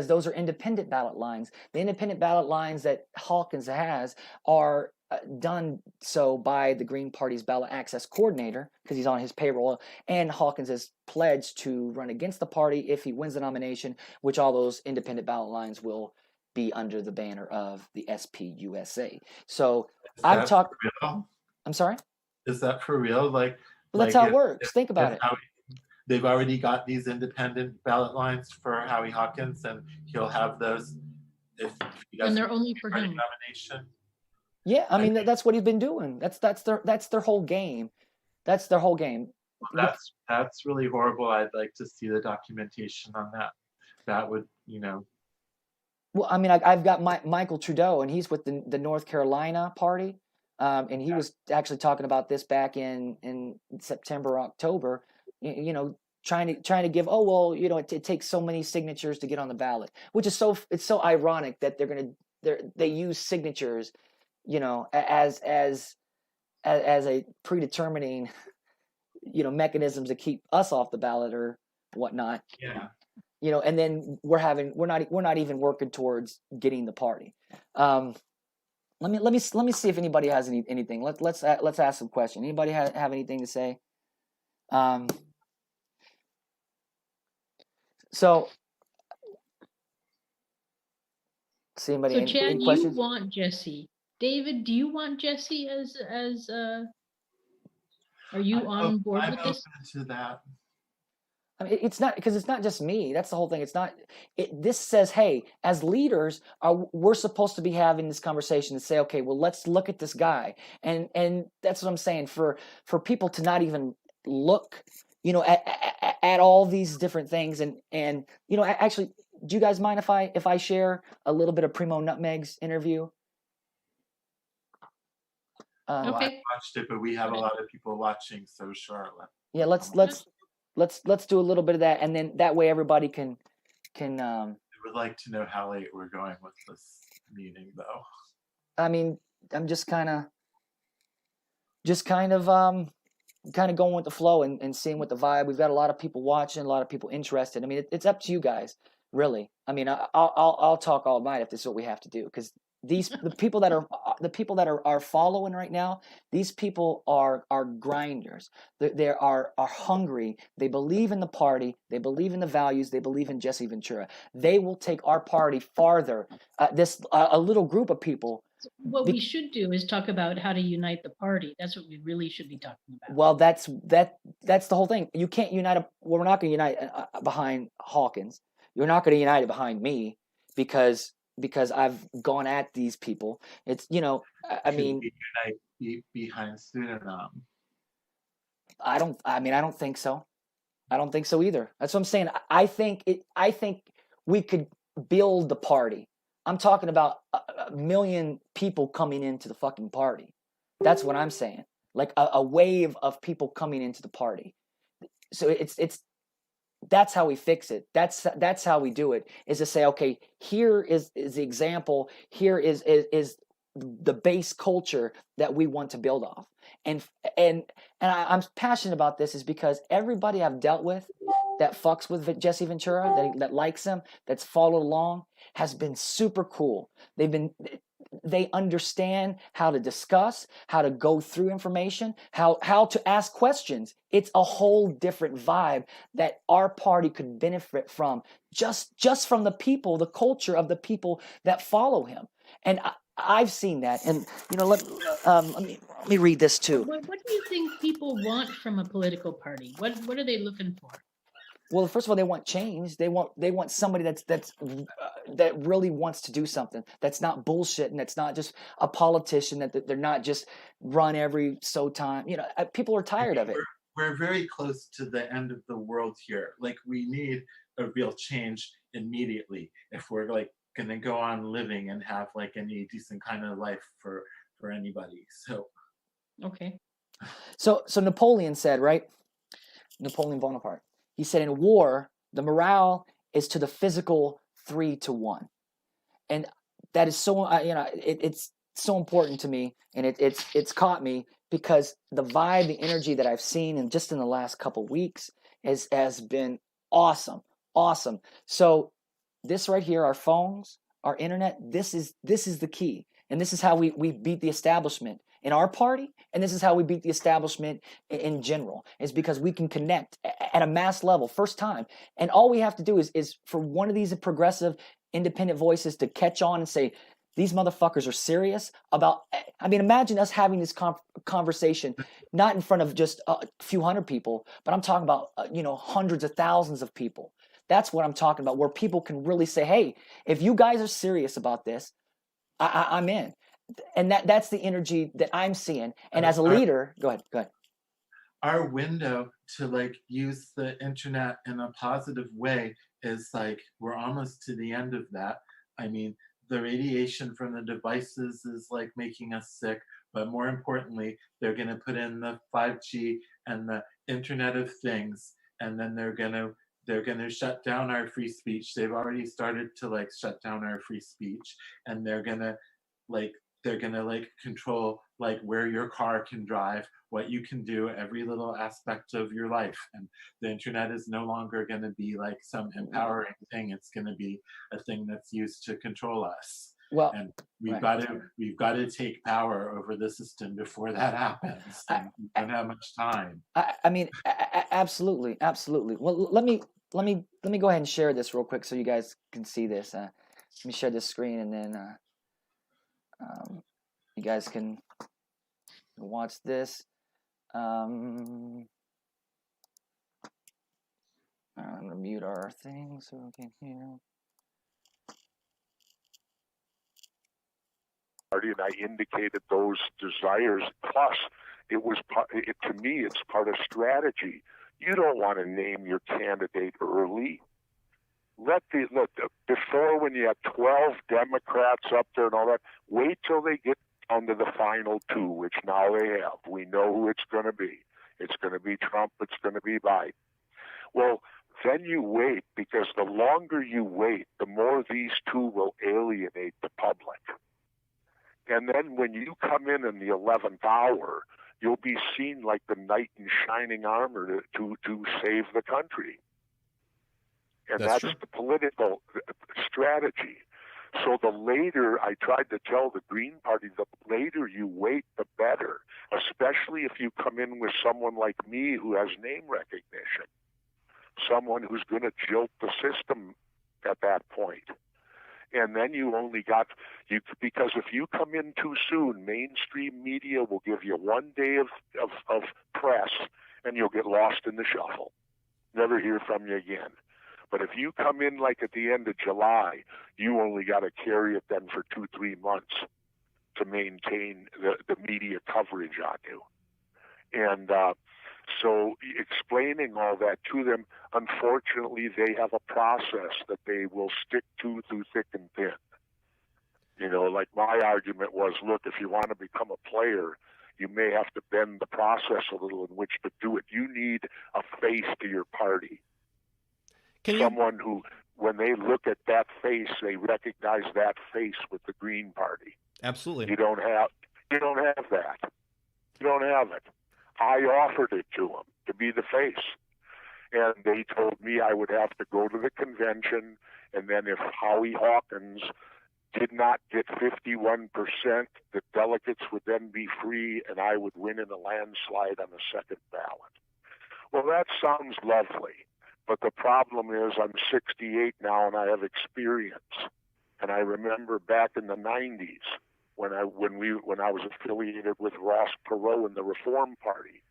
those are independent ballot lines. The independent ballot lines that Hawkins has are done so by the Green Party's ballot access coordinator, because he's on his payroll, and Hawkins has pledged to run against the party if he wins the nomination, which all those independent ballot lines will be under the banner of the SPUSA. So I'm talking. I'm sorry? Is that for real? Well, that's how it works. Think about it. They've already got these independent ballot lines for Howie Hawkins, and he'll have those if he doesn't. And they're only for him. Nomination. Yeah, I mean that's what he's been doing. That's their whole game. That's their whole game. That's really horrible. I'd like to see the documentation on that. That would, Well, I mean, I've got Michael Trudeau, and he's with the North Carolina party, and he was actually talking about this back in September, October. Trying to give, it takes so many signatures to get on the ballot, which is it's so ironic that they use signatures, as a predetermining, mechanisms to keep us off the ballot or whatnot. Yeah. And then we're not even working towards getting the party. Let me see if anybody has anything. Let's ask some questions. Anybody have anything to say? So anybody, Chad, any questions? You want Jesse. David, do you want Jesse as are you on board with this? I'm open to that. I mean, it's not just me. That's the whole thing. This says, hey, as leaders, we're supposed to be having this conversation and say, okay, well, let's look at this guy. And that's what I'm saying. For people to not even look, you know, at all these different things. And you know, actually, do you guys mind if I share a little bit of Primo Nutmeg's interview? Well, I watched it, but we have a lot of people watching, so sure. Yeah, let's do a little bit of that, and then that way everybody can. I would like to know how late we're going with this meeting, though. I mean, I'm just kind of going with the flow and seeing what the vibe. We've got a lot of people watching, a lot of people interested. I mean, it's up to you guys, really. I mean, I'll talk all night if this is what we have to do, because the people that are following right now, these people are grinders. They are hungry. They believe in the party. They believe in the values. They believe in Jesse Ventura. They will take our party farther. A little group of people. What we should do is talk about how to unite the party. That's what we really should be talking about. Well, that's the whole thing. You can't unite. Well, we're not going to unite behind Hawkins. You're not going to unite it behind me because I've gone at these people. It's, you know, I mean, unite behind student. I don't think so. I don't think so either. That's what I'm saying. I think we could build the party. I'm talking about a million people coming into the fucking party. That's what I'm saying. Like a wave of people coming into the party. So that's how we fix it. That's how we do it, is to say, okay, here is the example. Here is the base culture that we want to build off. And I'm passionate about this is because everybody I've dealt with that fucks with Jesse Ventura, that likes him, that's followed along, has been super cool. They understand how to discuss, how to go through information, how to ask questions. It's a whole different vibe that our party could benefit from, just from the people, the culture of the people that follow him. And I've seen that. And you know, let me read this too. What do you think people want from a political party? What are they looking for? Well, first of all, they want change. They want somebody that really wants to do something. That's not bullshit, and that's not just a politician. That they're not just run every so time. You know, people are tired of it. We're very close to the end of the world here. Like, we need a real change immediately if we're like going to go on living and have like any decent kind of life for anybody. So okay. So Napoleon said, right? Napoleon Bonaparte. He said, in war, the morale is to the physical 3-1, and that is so. It's so important to me, and it's caught me because the vibe, the energy that I've seen, and just in the last couple of weeks, has been awesome. So this right here, our phones, our internet, this is the key, and this is how we beat the establishment in our party, and this is how we beat the establishment in general, is because we can connect at a mass level, first time. And all we have to do is for one of these progressive, independent voices to catch on and say, these motherfuckers are serious about, I mean, imagine us having this conversation, not in front of just a few hundred people, but I'm talking about, hundreds of thousands of people. That's what I'm talking about, where people can really say, hey, if you guys are serious about this, I'm in. And that's the energy that I'm seeing. And as a leader, go ahead. Our window to like use the internet in a positive way is like, we're almost to the end of that. I mean, the radiation from the devices is like making us sick, but more importantly, they're going to put in the 5G and the Internet of Things, and then they're going to shut down our free speech. They've already started to like shut down our free speech, and they're going to control like where your car can drive, what you can do, every little aspect of your life. And the internet is no longer going to be like some empowering thing. It's going to be a thing that's used to control us. Well, and we've got to take power over the system before that happens. And we don't have much time. I mean, absolutely. Well, let me go ahead and share this real quick so you guys can see this. Let me share this screen, and then you guys can watch this. I'm going to mute our thing so we can hear. And I indicated those desires. Plus, to me, it's part of strategy You don't want to name your candidate early. Before, when you have 12 Democrats up there and all that, wait till they get down to the final two, which now they have. We know who it's going to be. It's going to be Trump. It's going to be Biden. Well, then you wait, because the longer you wait, the more these two will alienate the public. And then when you come in the 11th hour, you'll be seen like the knight in shining armor to save the country. And that's the political strategy. So the later, I tried to tell the Green Party, the later you wait, the better, especially if you come in with someone like me who has name recognition, someone who's going to jilt the system at that point. And then you only got, because if you come in too soon, mainstream media will give you 1 day of press and you'll get lost in the shuffle. Never hear from you again. But if you come in like at the end of July, you only got to carry it then for 2-3 months to maintain the media coverage on you. And so explaining all that to them, unfortunately, they have a process that they will stick to through thick and thin. You know, like my argument was, look, if you want to become a player, you may have to bend the process a little in which to do it. You need a face to your party. Someone who, when they look at that face, they recognize that face with the Green Party. Absolutely. You don't have that. You don't have it. I offered it to them to be the face. And they told me I would have to go to the convention, and then if Howie Hawkins did not get 51%, the delegates would then be free, and I would win in a landslide on the second ballot. Well, that sounds lovely. But the problem is I'm 68 now and I have experience. And I remember back in the 90s when I was affiliated with Ross Perot in the Reform Party.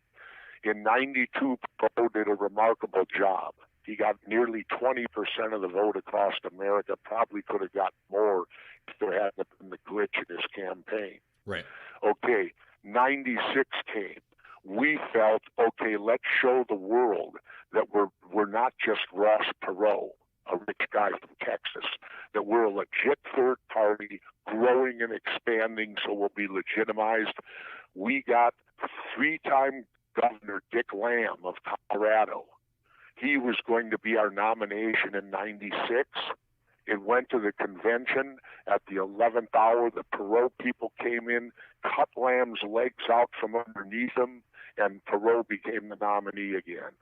In 92, Perot did a remarkable job. He got nearly 20% of the vote across America, probably could have got more if there hadn't been the glitch in his campaign. Right. Okay, 96 came. We felt, okay, let's show the world that we're not just Ross Perot, a rich guy from Texas, that we're a legit third party, growing and expanding, so we'll be legitimized. We got 3-time Governor Dick Lamb of Colorado. He was going to be our nomination in 96. It went to the convention. At the 11th hour, the Perot people came in, cut Lamb's legs out from underneath him, and Perot became the nominee again.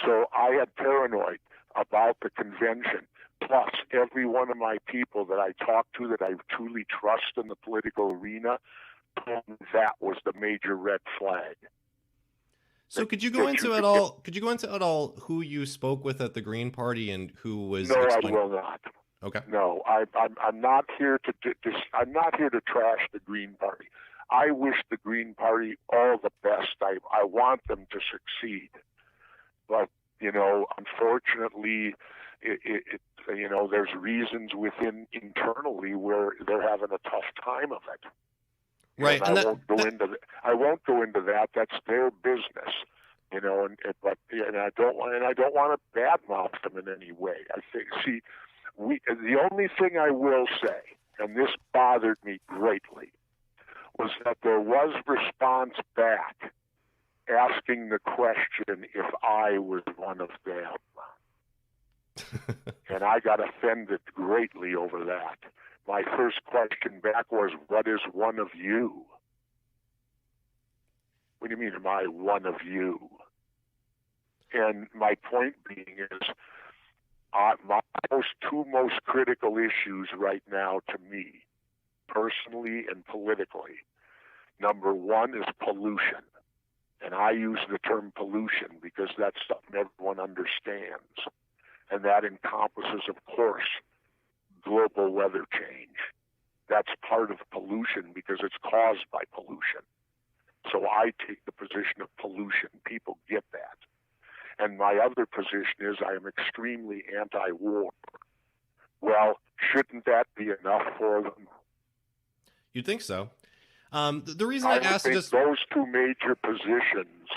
So I had paranoid about the convention. Plus, every one of my people that I talked to that I truly trust in the political arena told me that was the major red flag. So could you go into at all who you spoke with at the Green Party and who was? No, I will not. Okay. No, I'm not here I'm not here to trash the Green Party. I wish the Green Party all the best. I want them to succeed. But, you know, unfortunately, there's reasons internally where they're having a tough time of it. Right. And I won't go into that. That's their business, you know. And I don't want to badmouth them in any way. I think. The only thing I will say, and this bothered me greatly, was that there was response back asking the question if I was one of them. And I got offended greatly over that. My first question back was, what is one of you? What do you mean, am I one of you? And my point being is, my two most critical issues right now to me, personally and politically, number one is pollution. And I use the term pollution because that's something everyone understands. And that encompasses, of course, global weather change. That's part of pollution because it's caused by pollution. So I take the position of pollution. People get that. And my other position is I am extremely anti-war. Well, shouldn't that be enough for them? You'd think so. The reason I asked think this, those two major positions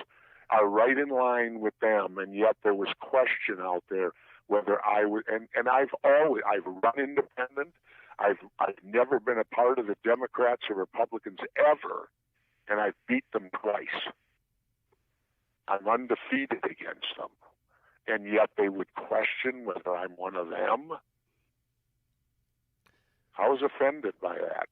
are right in line with them, and yet there was question out there whether I would. And I've run independent. I've never been a part of the Democrats or Republicans ever, and I've beat them twice. I'm undefeated against them, and yet they would question whether I'm one of them. I was offended by that.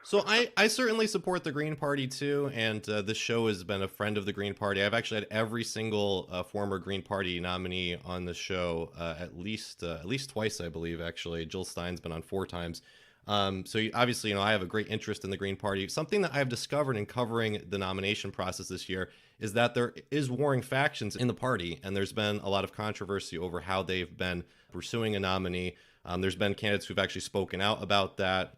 So I certainly support the Green Party too, and this show has been a friend of the Green Party. I've actually had every single former Green Party nominee on the show at least twice, I believe. Actually, Jill Stein's been on 4 times. So obviously, I have a great interest in the Green Party. Something that I've discovered in covering the nomination process this year is that there is warring factions in the party, and there's been a lot of controversy over how they've been pursuing a nominee. There's been candidates who've actually spoken out about that.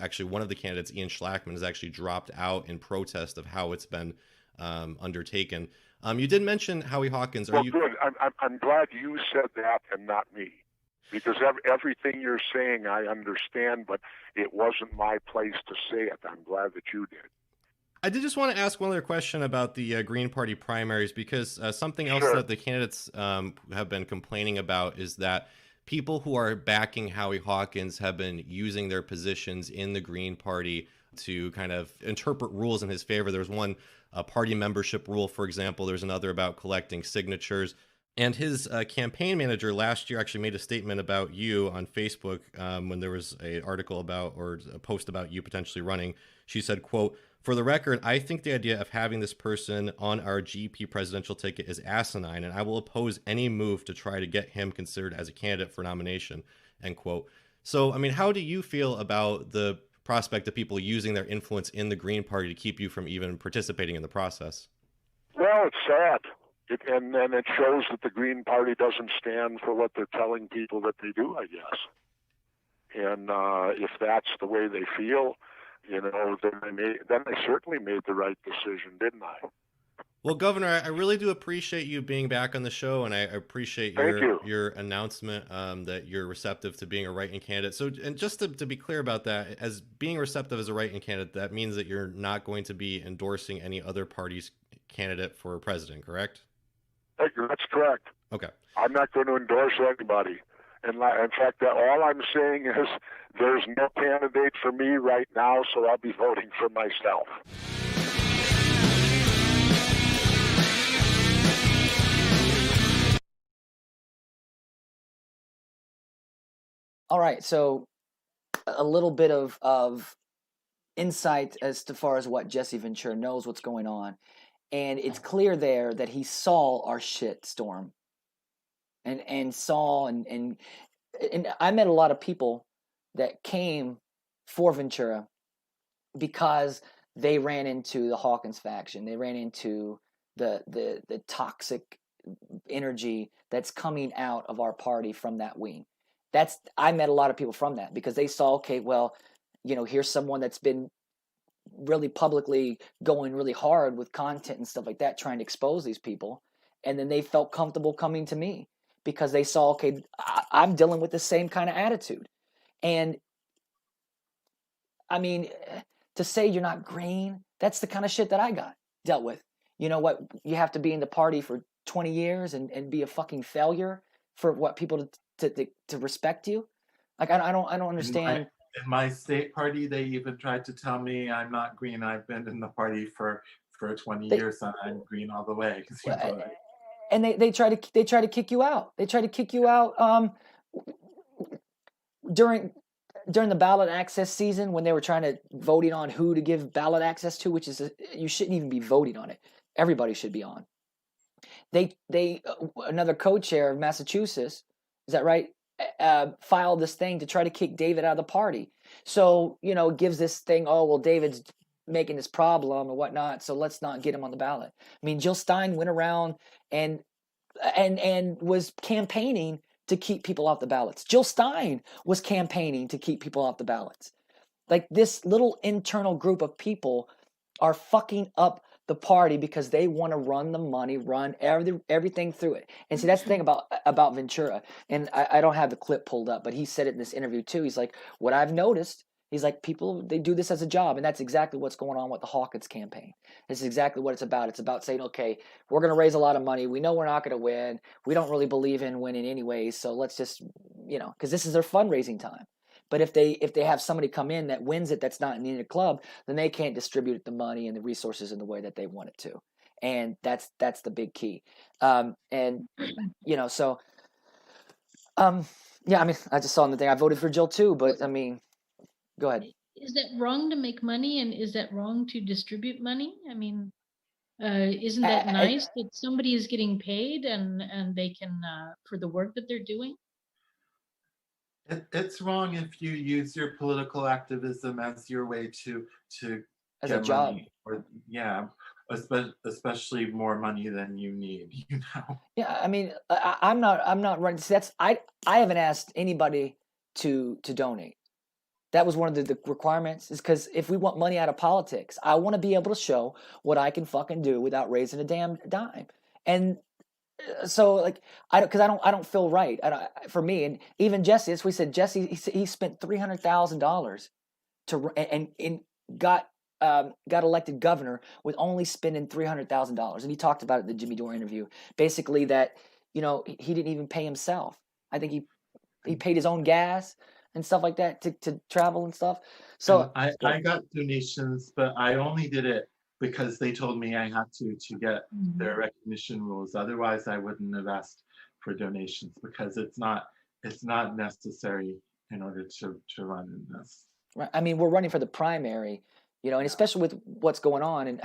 Actually, one of the candidates, Ian Schlachman, has actually dropped out in protest of how it's been undertaken. You did mention Howie Hawkins. Good. I'm glad you said that and not me, because everything you're saying I understand, but it wasn't my place to say it. I'm glad that you did. I did just want to ask one other question about the Green Party primaries, because something else that the candidates have been complaining about is that people who are backing Howie Hawkins have been using their positions in the Green Party to kind of interpret rules in his favor. There's one party membership rule, for example. There's another about collecting signatures. And his campaign manager last year actually made a statement about you on Facebook when there was an article about, or a post about you potentially running. She said, quote, "For the record, I think the idea of having this person on our GP presidential ticket is asinine, and I will oppose any move to try to get him considered as a candidate for nomination," end quote. So, I mean, how do you feel about the prospect of people using their influence in the Green Party to keep you from even participating in the process? Well, it's sad. And it shows that the Green Party doesn't stand for what they're telling people that they do, I guess. And if that's the way they feel, then I certainly made the right decision, didn't I? Well, Governor, I really do appreciate you being back on the show, and I appreciate your announcement that you're receptive to being a write-in candidate. So, and just to be clear about that, as being receptive as a write-in candidate, that means that you're not going to be endorsing any other party's candidate for president, correct? That's correct. Okay. I'm not going to endorse anybody. And in fact, all I'm saying is there's no candidate for me right now, so I'll be voting for myself. All right, so a little bit of insight as far as what Jesse Ventura knows what's going on. And it's clear there that he saw our shit storm. And saw and I met a lot of people that came for Ventura because they ran into the Hawkins faction. They ran into the toxic energy that's coming out of our party from that wing. I met a lot of people from that because they saw, okay, well, here's someone that's been really publicly going really hard with content and stuff like that, trying to expose these people. And then they felt comfortable coming to me because they saw, okay, I'm dealing with the same kind of attitude. And I mean, to say you're not green, that's the kind of shit that I got dealt with. You know what? You have to be in the party for 20 years and be a fucking failure for what people to respect you. Like, I don't understand. In my state party, they even tried to tell me I'm not green. I've been in the party for 20 years and I'm green all the way. And they try to kick you out. They try to kick you out during the ballot access season when they were trying to voting on who to give ballot access to, which is you shouldn't even be voting on it. Everybody should be on. They another co-chair of Massachusetts, is that right? Filed this thing to try to kick David out of the party. So, it gives this thing, oh, well, David's making this problem or whatnot, so let's not get him on the ballot. I mean, Jill Stein went around and was campaigning to keep people off the ballots. Jill Stein was campaigning to keep people off the ballots. Like, this little internal group of people are fucking up the party because they want to run the money, run everything through it. And see, that's the thing about Ventura. And I don't have the clip pulled up, but he said it in this interview too. He's like, what I've noticed He's like, people, they do this as a job, and that's exactly what's going on with the Hawkins campaign. This is exactly what it's about. It's about saying, okay, we're going to raise a lot of money. We know we're not going to win. We don't really believe in winning anyways, so let's just, because this is their fundraising time. But if they have somebody come in that wins it, that's not in the club, then they can't distribute the money and the resources in the way that they want it to, and that's the big key. So. Yeah, I mean, I just saw in the thing. I voted for Jill too, but I mean, go ahead. Is that wrong to make money, and is that wrong to distribute money? I mean, isn't that nice that somebody is getting paid and they can for the work that they're doing? It's wrong if you use your political activism as your way to as get a job, money, or especially more money than you need. Yeah, I mean, I'm not running. I haven't asked anybody to donate. That was one of the requirements, is because if we want money out of politics, I want to be able to show what I can fucking do without raising a damn dime. And so, like, I don't feel right. For me, and even Jesse, as we said, Jesse, he spent $300,000 and got elected governor with only spending $300,000. And he talked about it in the Jimmy Dore interview. Basically, that he didn't even pay himself. I think he paid his own gas and stuff like that to travel and stuff. So I got donations, but I only did it because they told me I had to get their recognition rules. Otherwise, I wouldn't have asked for donations, because it's not necessary in order to run in this. Right. I mean, we're running for the primary, and especially with what's going on. And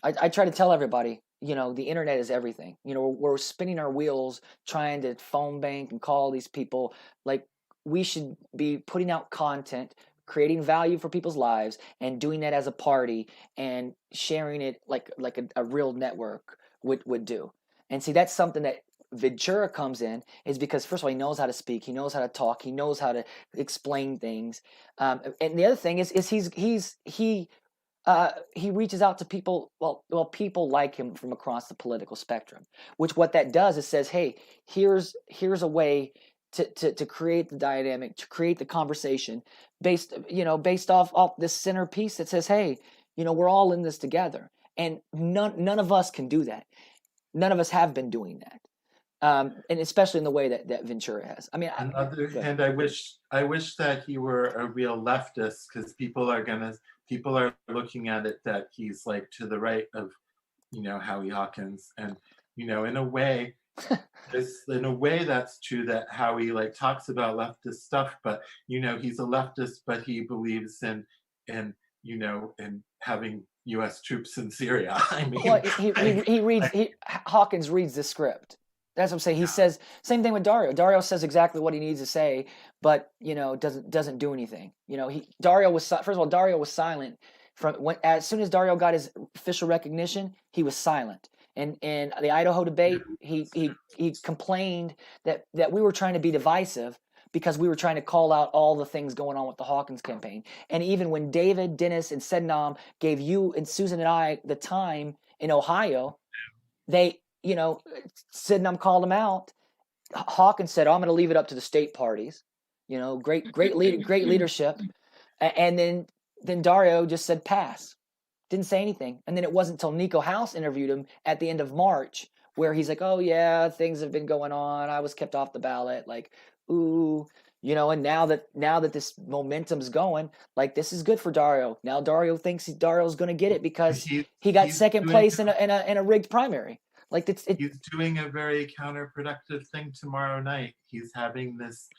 I try to tell everybody, the internet is everything. We're spinning our wheels trying to phone bank and call these people. Like, we should be putting out content, creating value for people's lives, and doing that as a party and sharing it like a real network would do. And see, that's something that Ventura comes in, is because, first of all, he knows how to speak, he knows how to talk, he knows how to explain things. And the other thing is he reaches out to people, people like him from across the political spectrum, which what that does is says, hey, here's a way to create the dynamic, to create the conversation based off this centerpiece that says, hey, we're all in this together. And none of us can do that. None of us have been doing that. And especially in the way that Ventura has. I mean, on the other hand, I wish that he were a real leftist, because people are looking at it that he's like to the right of, Howie Hawkins, and in a way, that's true, that Howie talks about leftist stuff, but he's a leftist, but he believes in having U.S. troops in Syria. I mean, Hawkins reads the script. That's what I'm saying. He says same thing with Dario. Dario says exactly what he needs to say, but doesn't do anything. Dario was silent as soon as Dario got his official recognition. He was silent. And in the Idaho debate, he complained that we were trying to be divisive because we were trying to call out all the things going on with the Hawkins campaign. And even when David, Dennis, and Sednam gave you and Susan and I the time in Ohio, they, Sednam called him out. Hawkins said, I'm going to leave it up to the state parties. Great leadership. And then Dario just said pass. Didn't say anything. And then it wasn't until Nico House interviewed him at the end of March where he's like, oh yeah, things have been going on. I was kept off the ballot. Like, ooh, and now that this momentum's going, like, this is good for Dario. Now Dario thinks Dario's going to get it because he got second place in a rigged primary. Like, he's doing a very counterproductive thing tomorrow night. He's having this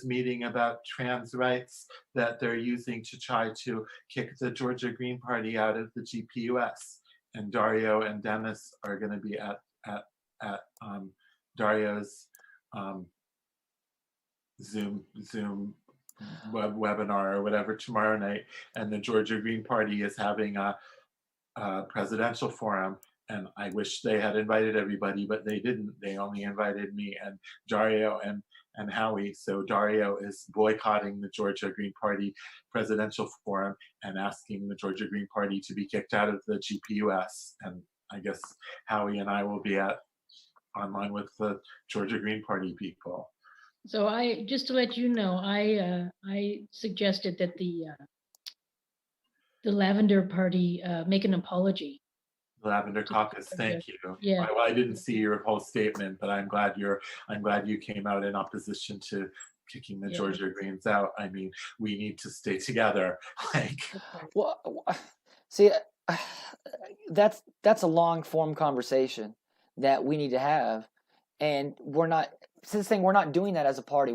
meeting about trans rights that they're using to try to kick the Georgia Green Party out of the GPUS. And Dario and Dennis are going to be at Dario's Zoom webinar or whatever tomorrow night. And the Georgia Green Party is having a presidential forum. And I wish they had invited everybody, but they didn't. They only invited me and Dario and Howie. So Dario is boycotting the Georgia Green Party presidential forum and asking the Georgia Green Party to be kicked out of the GPUS. And I guess Howie and I will be online with the Georgia Green Party people. So I just to let you know, I suggested that the Lavender Party make an apology. Lavender Caucus, thank you. Yeah. I didn't see your whole statement, but I'm glad you came out in opposition to kicking the Georgia Greens out. I mean, we need to stay together. Like, well, see, that's a long form conversation that we need to have, and we're not. We're not doing that as a party.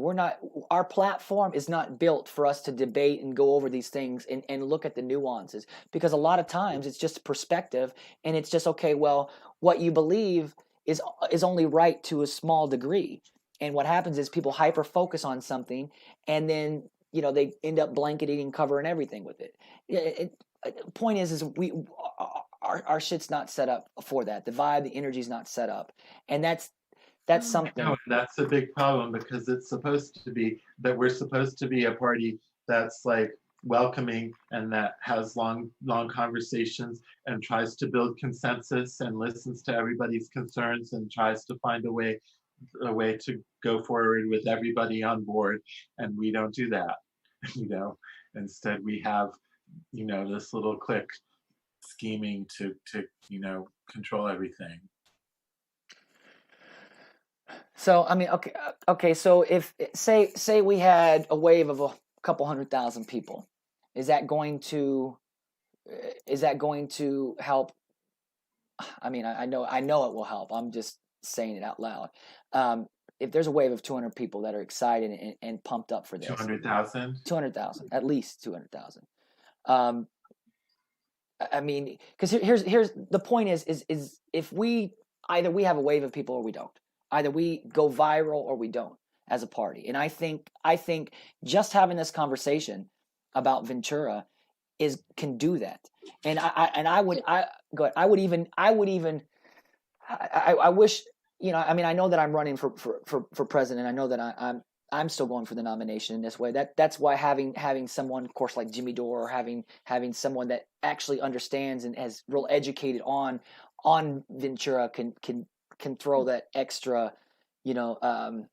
Our platform is not built for us to debate and go over these things and look at the nuances, because a lot of times it's just perspective, and it's just, okay, well, what you believe is only right to a small degree. And what happens is people hyper focus on something, and then they end up blanketing and covering everything with it. Point is our shit's not set up for that. The vibe, the energy's not set up, and that's something. no, that's a big problem, because it's supposed to be that we're supposed to be a party that's like welcoming and that has long conversations and tries to build consensus and listens to everybody's concerns and tries to find a way to go forward with everybody on board. And we don't do that. Instead we have this little clique scheming to control everything. So I mean, okay. So if say we had a wave of a couple 100,000 people, is that going to help? I mean, I know it will help. I'm just saying it out loud. If there's a wave of 200 people that are excited and pumped up for this, 200,000, at least 200,000. I mean, because here's the point is if we have a wave of people or we don't. Either we go viral or we don't as a party. And I think just having this conversation about Ventura can do that. And I wish, I mean, I know that I'm running for president. I know that I'm still going for the nomination in this way. That's why having someone, of course, like Jimmy Dore, or having someone that actually understands and has real educated on Ventura can throw that extra, their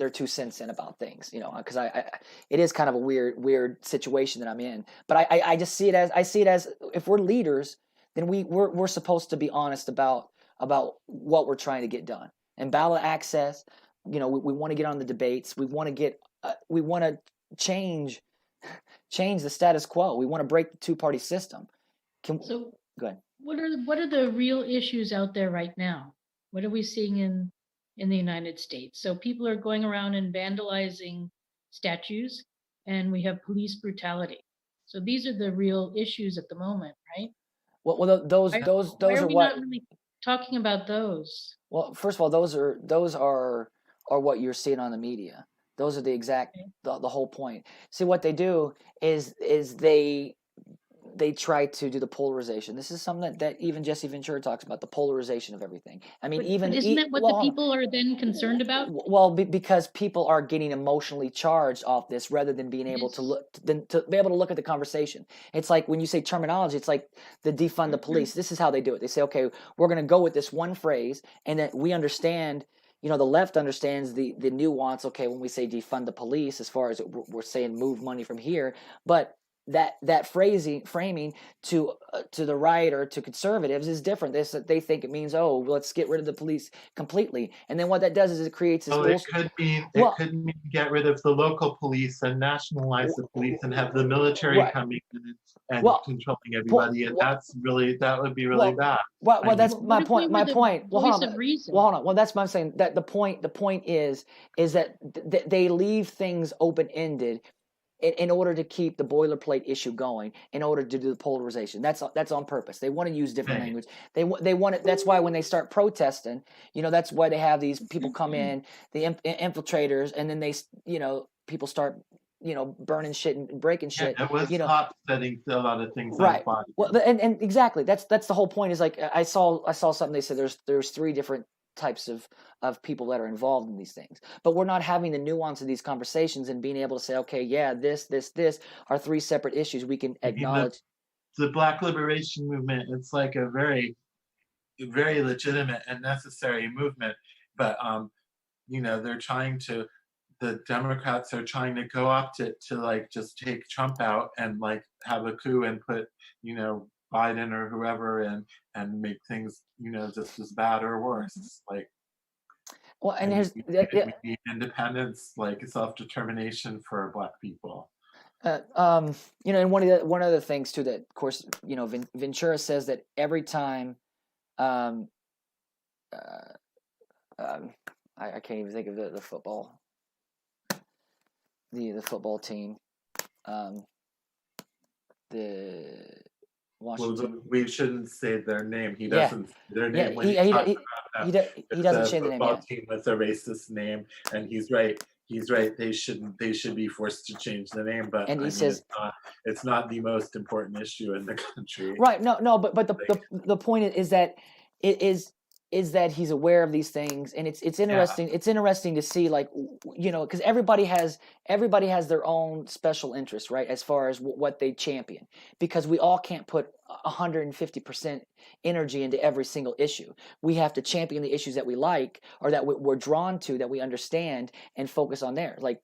2 cents in about things, because it is kind of a weird situation that I'm in. But I just see it as if we're leaders, then we're supposed to be honest about what we're trying to get done. And ballot access, we want to get on the debates. We want to change the status quo. We want to break the 2-party system. Go ahead. What are the real issues out there right now? What are we seeing in the United States? So people are going around and vandalizing statues, and we have police brutality. So these are the real issues at the moment, right? Well, those why are we what. Not really talking about those? Well, first of all, those are what you're seeing on the media. Those are the exact the whole point. See, what they do is they try to do the polarization. This is something that even Jesse Ventura talks about, the polarization of everything. I mean, but isn't that what the people are then concerned about? Well, because people are getting emotionally charged off this rather than being able to be able to look at the conversation. It's like when you say terminology, it's like the defund the police. This is how they do it. They say, okay, we're going to go with this one phrase, and then we understand. The left understands the nuance. Okay, when we say defund the police, as far as we're saying move money from here, but that framing to the right or to conservatives is different. They think it means, let's get rid of the police completely, and then what that does is it creates this. It could mean get rid of the local police and nationalize the police and have the military coming in and controlling everybody, and that would be really bad. Well, that's my point. Well, hold on. Well, that's what I'm saying. That the point is that they leave things open ended in order to keep the boilerplate issue going, in order to do the polarization. That's on purpose. They want to use different language. They want it. That's why when they start protesting, that's why they have these people come in, the infiltrators, and then they, people start, burning shit and breaking shit. It was top setting a lot of things right. on fire. Well, and exactly that's the whole point. Is like I saw something. They said there's 3 different types of people that are involved in these things, but we're not having the nuance of these conversations and being able to say, okay, yeah, this are 3 separate issues we can acknowledge. The Black Liberation Movement, it's like a very, very legitimate and necessary movement, but they're trying to. The Democrats are trying to go up to like just take Trump out and like have a coup and put Biden or whoever in and make things just as bad or worse. Like, well, and here's we need independence, like self-determination for Black people. and one of the things too that, of course, Ventura says that every time, I can't even think of the football, the football team, the Washington. Well, we shouldn't say their name. He doesn't say their name when he doesn't say the name. Football team with a racist name, and he's right. He's right. They should be forced to change the name. But and he says it's not the most important issue in the country. Right. No. But the point is that it is that he's aware of these things, and it's interesting. Yeah. It's interesting to see, like, because everybody has their own special interest, right? As far as what they champion, because we all can't put 150% energy into every single issue. We have to champion the issues that we like or that we're drawn to, that we understand, and focus on there. Like,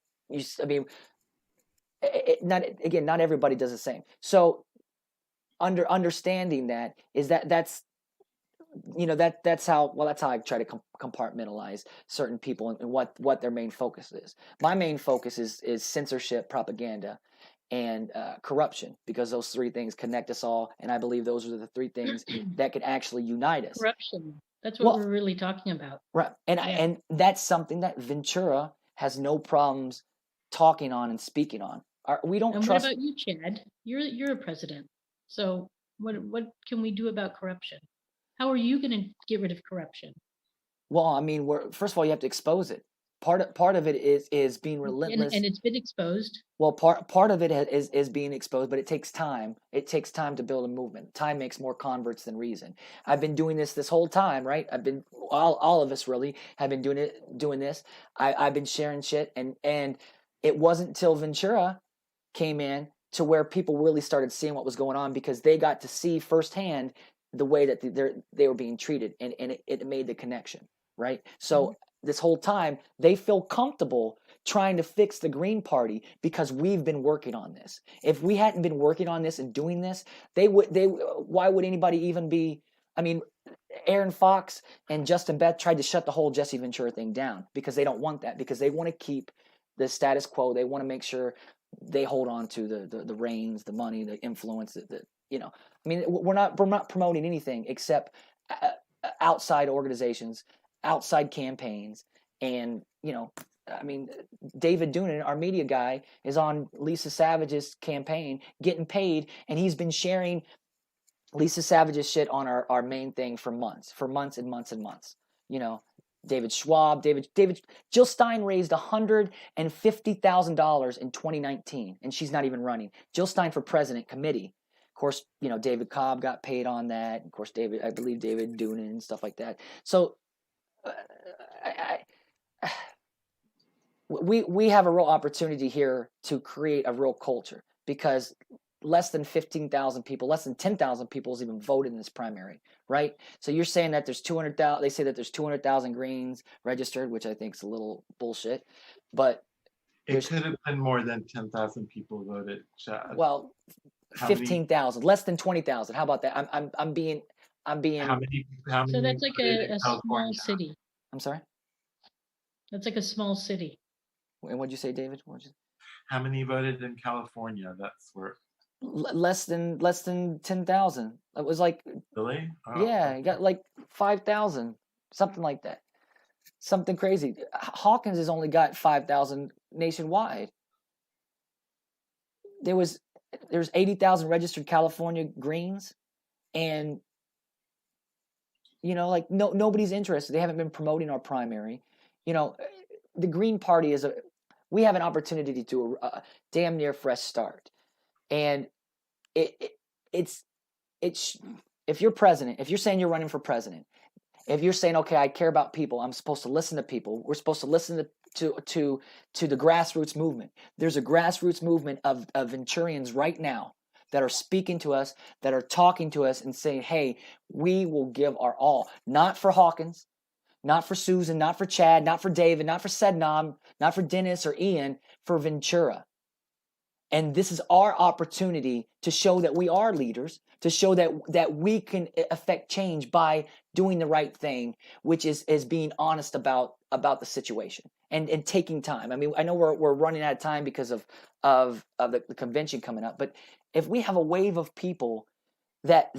not everybody does the same. So understanding that that's how I try to compartmentalize certain people and what their main focus is. My main focus is censorship, propaganda, and corruption, because those three things connect us all, and I believe those are the three things that could actually unite us. Corruption. That's what we're really talking about. Right. And that's something that Ventura has no problems talking on and speaking on. We don't trust. What about you, Chad? You're a president. So what can we do about corruption? How are you going to get rid of corruption? Well, I mean, first of all, you have to expose it. Part of it is being relentless, and it's been exposed. Well, part of it is being exposed, but it takes time. It takes time to build a movement. Time makes more converts than reason. I've been doing this whole time, right? I've been all of us really have been doing this. I've been sharing shit, and it wasn't until Ventura came in to where people really started seeing what was going on, because they got to see firsthand the way that they were being treated, and it made the connection, right? So this whole time they feel comfortable trying to fix the Green Party because we've been working on this. If we hadn't been working on this and doing this, why would anybody even be? I mean, Aaron Fox and Justin Beth tried to shut the whole Jesse Ventura thing down because they don't want that, because they want to keep the status quo. They want to make sure they hold on to the reins, the money, the influence, I mean, we're not promoting anything except outside organizations, outside campaigns, and I mean, David Doonan, our media guy, is on Lisa Savage's campaign, getting paid, and he's been sharing Lisa Savage's shit on our main thing for months and months and months. David Schwab, Jill Stein raised $150,000 in 2019, and she's not even running. Jill Stein for president committee. Of course, David Cobb got paid on that. Of course, I believe David Doonan and stuff like that. So we have a real opportunity here to create a real culture, because less than 15,000 people, less than 10,000 people has even voted in this primary, right? So you're saying that there's 200,000. They say that there's 200,000 Greens registered, which I think is a little bullshit. But it could have been more than 10,000 people voted, Chad. Well, 15,000, less than 20,000. How about that? I'm being. How many so that's like a small city. I'm sorry. That's like a small city. And what'd you say, David? How many voted in California? That's where. Less than 10,000. It was like. Really? Oh, yeah, you got like 5,000, something like that. Something crazy. Hawkins has only got 5,000 nationwide. There's 80,000 registered California Greens, and nobody's interested. They haven't been promoting our primary. The Green Party we have an opportunity to do a damn near fresh start, and it's if you're president, if you're saying you're running for president, if you're saying, okay, I care about people, I'm supposed to listen to people. We're supposed to listen to the grassroots movement. There's a grassroots movement of Venturians right now that are speaking to us, that are talking to us and saying, hey, we will give our all, not for Hawkins, not for Susan, not for Chad, not for David, not for Sednam, not for Dennis or Ian, for Ventura. And this is our opportunity to show that we are leaders, to show that we can affect change by doing the right thing, which is being honest about the situation and taking time. I mean, I know we're running out of time because of the convention coming up, but if we have a wave of people that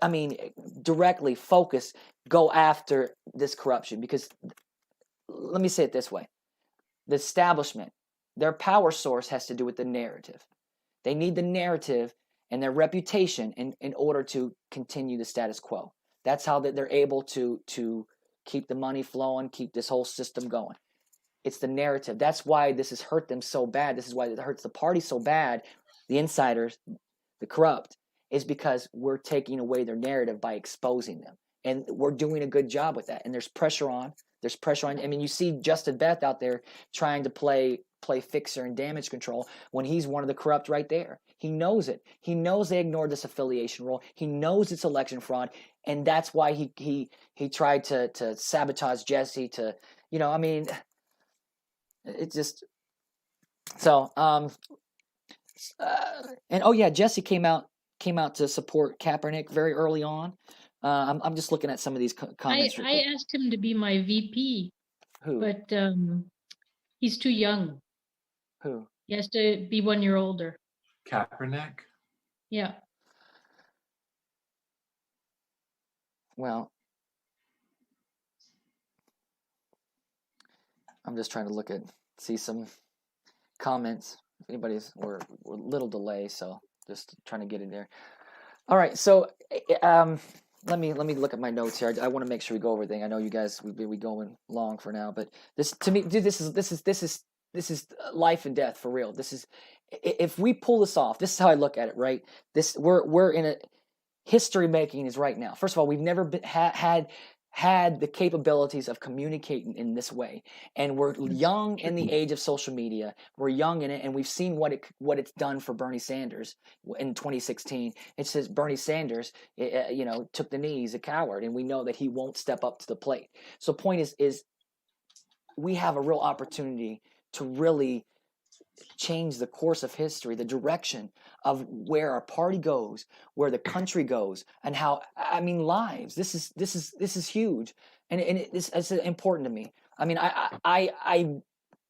I mean, directly focus, go after this corruption, because let me say it this way: the establishment, their power source has to do with the narrative. They need the narrative and their reputation in order to continue the status quo. That's how they're able to keep the money flowing, keep this whole system going. It's the narrative. That's why this has hurt them so bad. This is why it hurts the party so bad, the insiders, the corrupt, is because we're taking away their narrative by exposing them. And we're doing a good job with that. And there's pressure on. I mean, you see Justin Beth out there trying to play fixer and damage control when he's one of the corrupt right there. He knows it. He knows they ignored this affiliation rule. He knows it's election fraud, and that's why he tried to sabotage Jesse. To, you know, I mean, it just so and oh yeah, Jesse came out to support Kaepernick very early on. I'm just looking at some of these comments. I asked him to be my VP. Who? But he's too young. Who? He has to be 1 year older. Kaepernick? Yeah. Well, I'm just trying to see some comments. If anybody's, we're a little delay, so just trying to get in there. All right, so let me look at my notes here. I want to make sure we go over everything. I know you guys we've been going long for now, but this, to me, dude, this is life and death for real. This is, if we pull this off, this is how I look at it, right? We're in a history making is right now. First of all, we've never had the capabilities of communicating in this way, and we're young in the age of social media. We're young in it, and we've seen what it's done for Bernie Sanders in 2016. It says Bernie Sanders, took the knee. He's a coward, and we know that he won't step up to the plate. So, point is we have a real opportunity to really change the course of history, the direction of where our party goes, where the country goes, and how, I mean, lives. This is huge, and it's important to me. I mean, I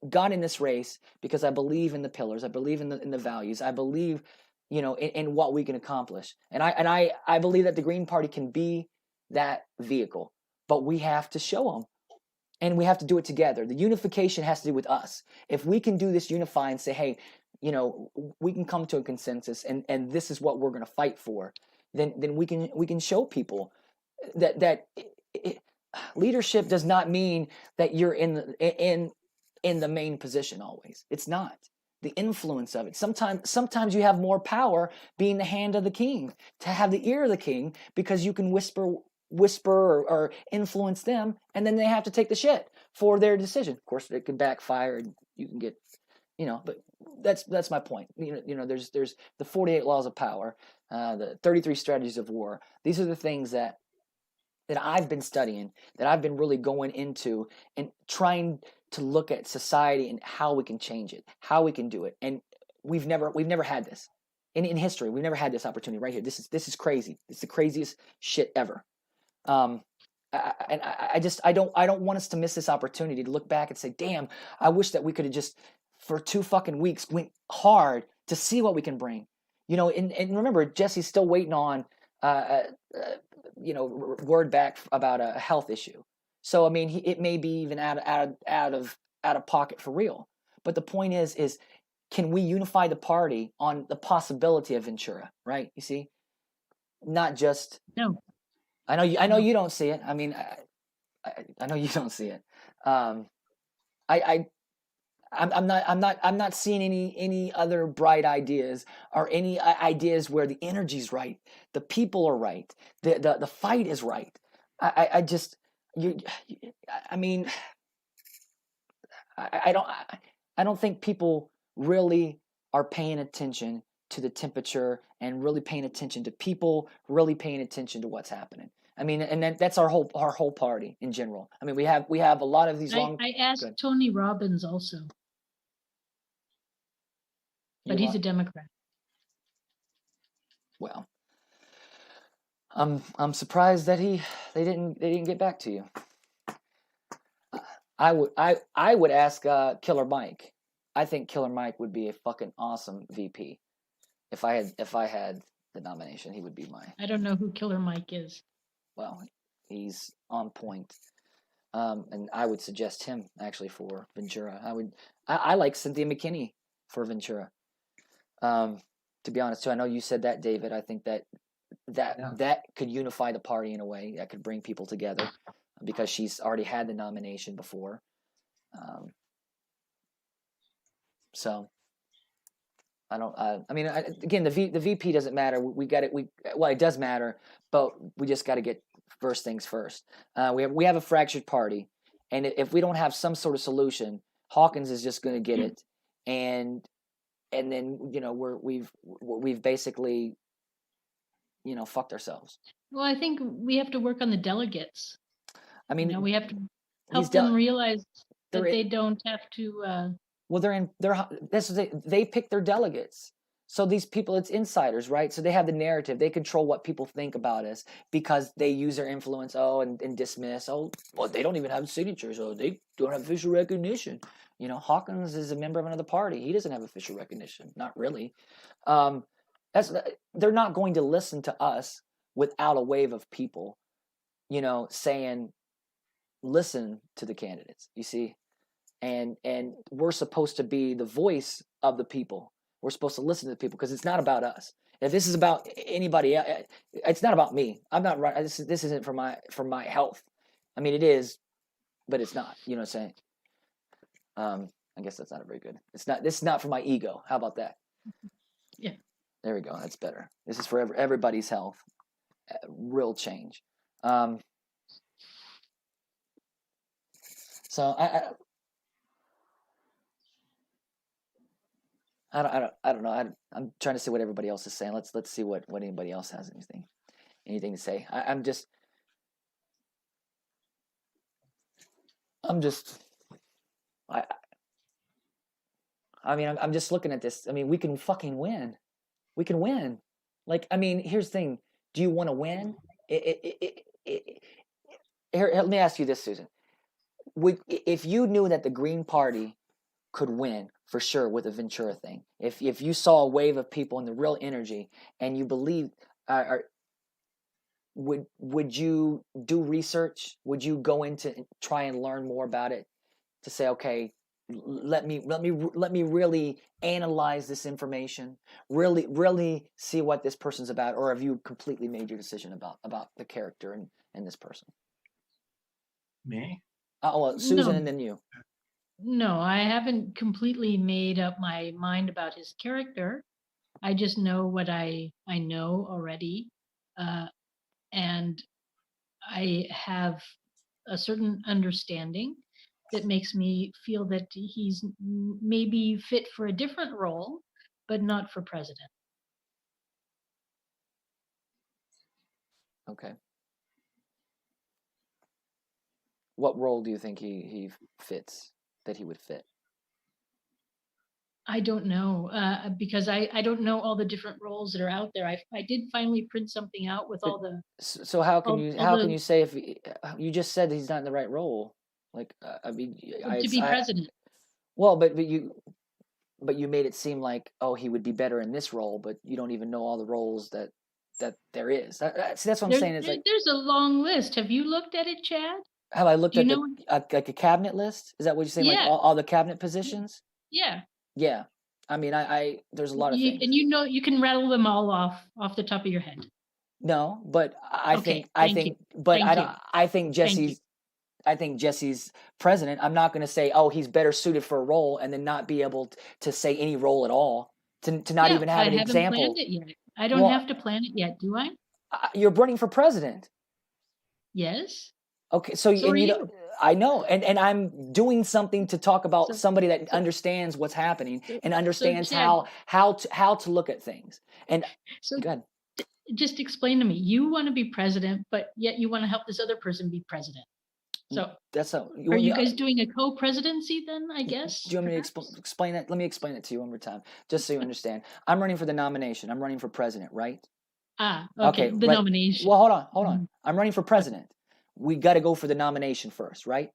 got in this race because I believe in the pillars. I believe in the values. I believe, in what we can accomplish, and I believe that the Green Party can be that vehicle, but we have to show them. And we have to do it together. The unification has to do with us. If we can do this, unify and say, hey, we can come to a consensus, and this is what we're going to fight for, then we can show people that leadership does not mean that you're in the main position always. It's not. The influence of it. Sometimes you have more power being the hand of the king, to have the ear of the king, because you can whisper or influence them, and then they have to take the shit for their decision. Of course, it can backfire, and you can get, but that's my point. There's the 48 laws of power, the 33 strategies of war. These are the things that I've been studying, that I've been really going into and trying to look at society and how we can change it, how we can do it. And we've never had this in history. We've never had this opportunity right here. This is crazy. It's the craziest shit ever. I don't want us to miss this opportunity to look back and say, damn, I wish that we could have just for 2 fucking weeks went hard to see what we can bring, and remember, Jesse's still waiting on, word back about a health issue. So, I mean, it may be even out of pocket for real. But the point is, can we unify the party on the possibility of Ventura, right? You see, not just no. I know you don't see it. I mean, I know you don't see it. I'm not seeing any other bright ideas or any ideas where the energy's right, the people are right, the fight is right. I don't think people really are paying attention to the temperature and really paying attention to people, really paying attention to what's happening. I mean, and that's our whole party in general. I mean, we have a lot of these long. I asked Tony Robbins also, but he's a Democrat. Well, I'm surprised that they didn't get back to you. I would ask Killer Mike. I think Killer Mike would be a fucking awesome VP. If I had the nomination, he would be my. I don't know who Killer Mike is. Well, he's on point, and I would suggest him actually for Ventura. I like Cynthia McKinney for Ventura. To be honest, too, I know you said that, David. I think that could unify the party in a way that could bring people together, because she's already had the nomination before. So I don't. I mean, again, the VP doesn't matter. We got it. Well, it does matter, but we just got to get first things first. We have a fractured party, and if we don't have some sort of solution, Hawkins is just going to get it, and then we've basically fucked ourselves. Well, I think we have to work on the delegates. I mean, we have to help them realize that they don't have to. Well, they pick their delegates. So these people, it's insiders, right? So they have the narrative. They control what people think about us because they use their influence. And dismiss. Well, they don't even have signatures. They don't have official recognition. Hawkins is a member of another party. He doesn't have official recognition. Not really. They're not going to listen to us without a wave of people, saying, listen to the candidates. You see. And we're supposed to be the voice of the people. We're supposed to listen to the people because it's not about us. If this is about anybody, it's not about me. I'm not right. This isn't for my health. I mean, it is, but it's not. You know what I'm saying? I guess that's not a very good. It's not. This is not for my ego. How about that? Yeah. There we go. That's better. This is for everybody's health. Real change. So I don't know. I'm trying to see what everybody else is saying. Let's see what anybody else has anything to say. I'm just looking at this. I mean, we can fucking win. We can win. Like, I mean, here's the thing. Do you want to win? Here, let me ask you this, Susan. If you knew that the Green Party could win for sure with the Ventura thing, if you saw a wave of people and the real energy, and you believe, would you do research? Would you go into try and learn more about it to say, okay, let me really analyze this information, really see what this person's about, or have you completely made your decision about the character and this person? Me? Well, Susan, No. and then you. No, I haven't completely made up my mind about his character. I just know what I know already, and I have a certain understanding that makes me feel that he's maybe fit for a different role, but not for president. Okay. What role do you think he fits? That he would fit? I don't know, because I don't know all the different roles that are out there. I did finally print something out with all the. So how can you say if you just said he's not in the right role? Like, I mean, to be president. Well, but you made it seem like, oh, he would be better in this role, but you don't even know all the roles that there is. See, that's what I'm saying. It's like there's a long list. Have you looked at it, Chad? Have I looked at like a cabinet list? Is that what you're saying? Yeah. Like all the cabinet positions? Yeah. Yeah. I mean, I there's a lot of things. And you can rattle them all off the top of your head. No, but I think Jesse's president. I'm not going to say, oh, he's better suited for a role, and then not be able to say any role at all. To not even have an example. I haven't planned it yet. I don't have to plan it yet, do I? You're running for president. Yes. Okay, so you. I know, and I'm doing something to talk about somebody that understands what's happening and understands how to look at things. And go ahead. just explain to me. You want to be president, but yet you want to help this other person be president. So that's how. Are you guys doing a co-presidency then, I guess? Do you want me to explain that? Let me explain it to you one more time, just so you understand. I'm running for the nomination. I'm running for president, right? Okay. The nomination. Well, hold on. I'm running for president. We got to go for the nomination first, right?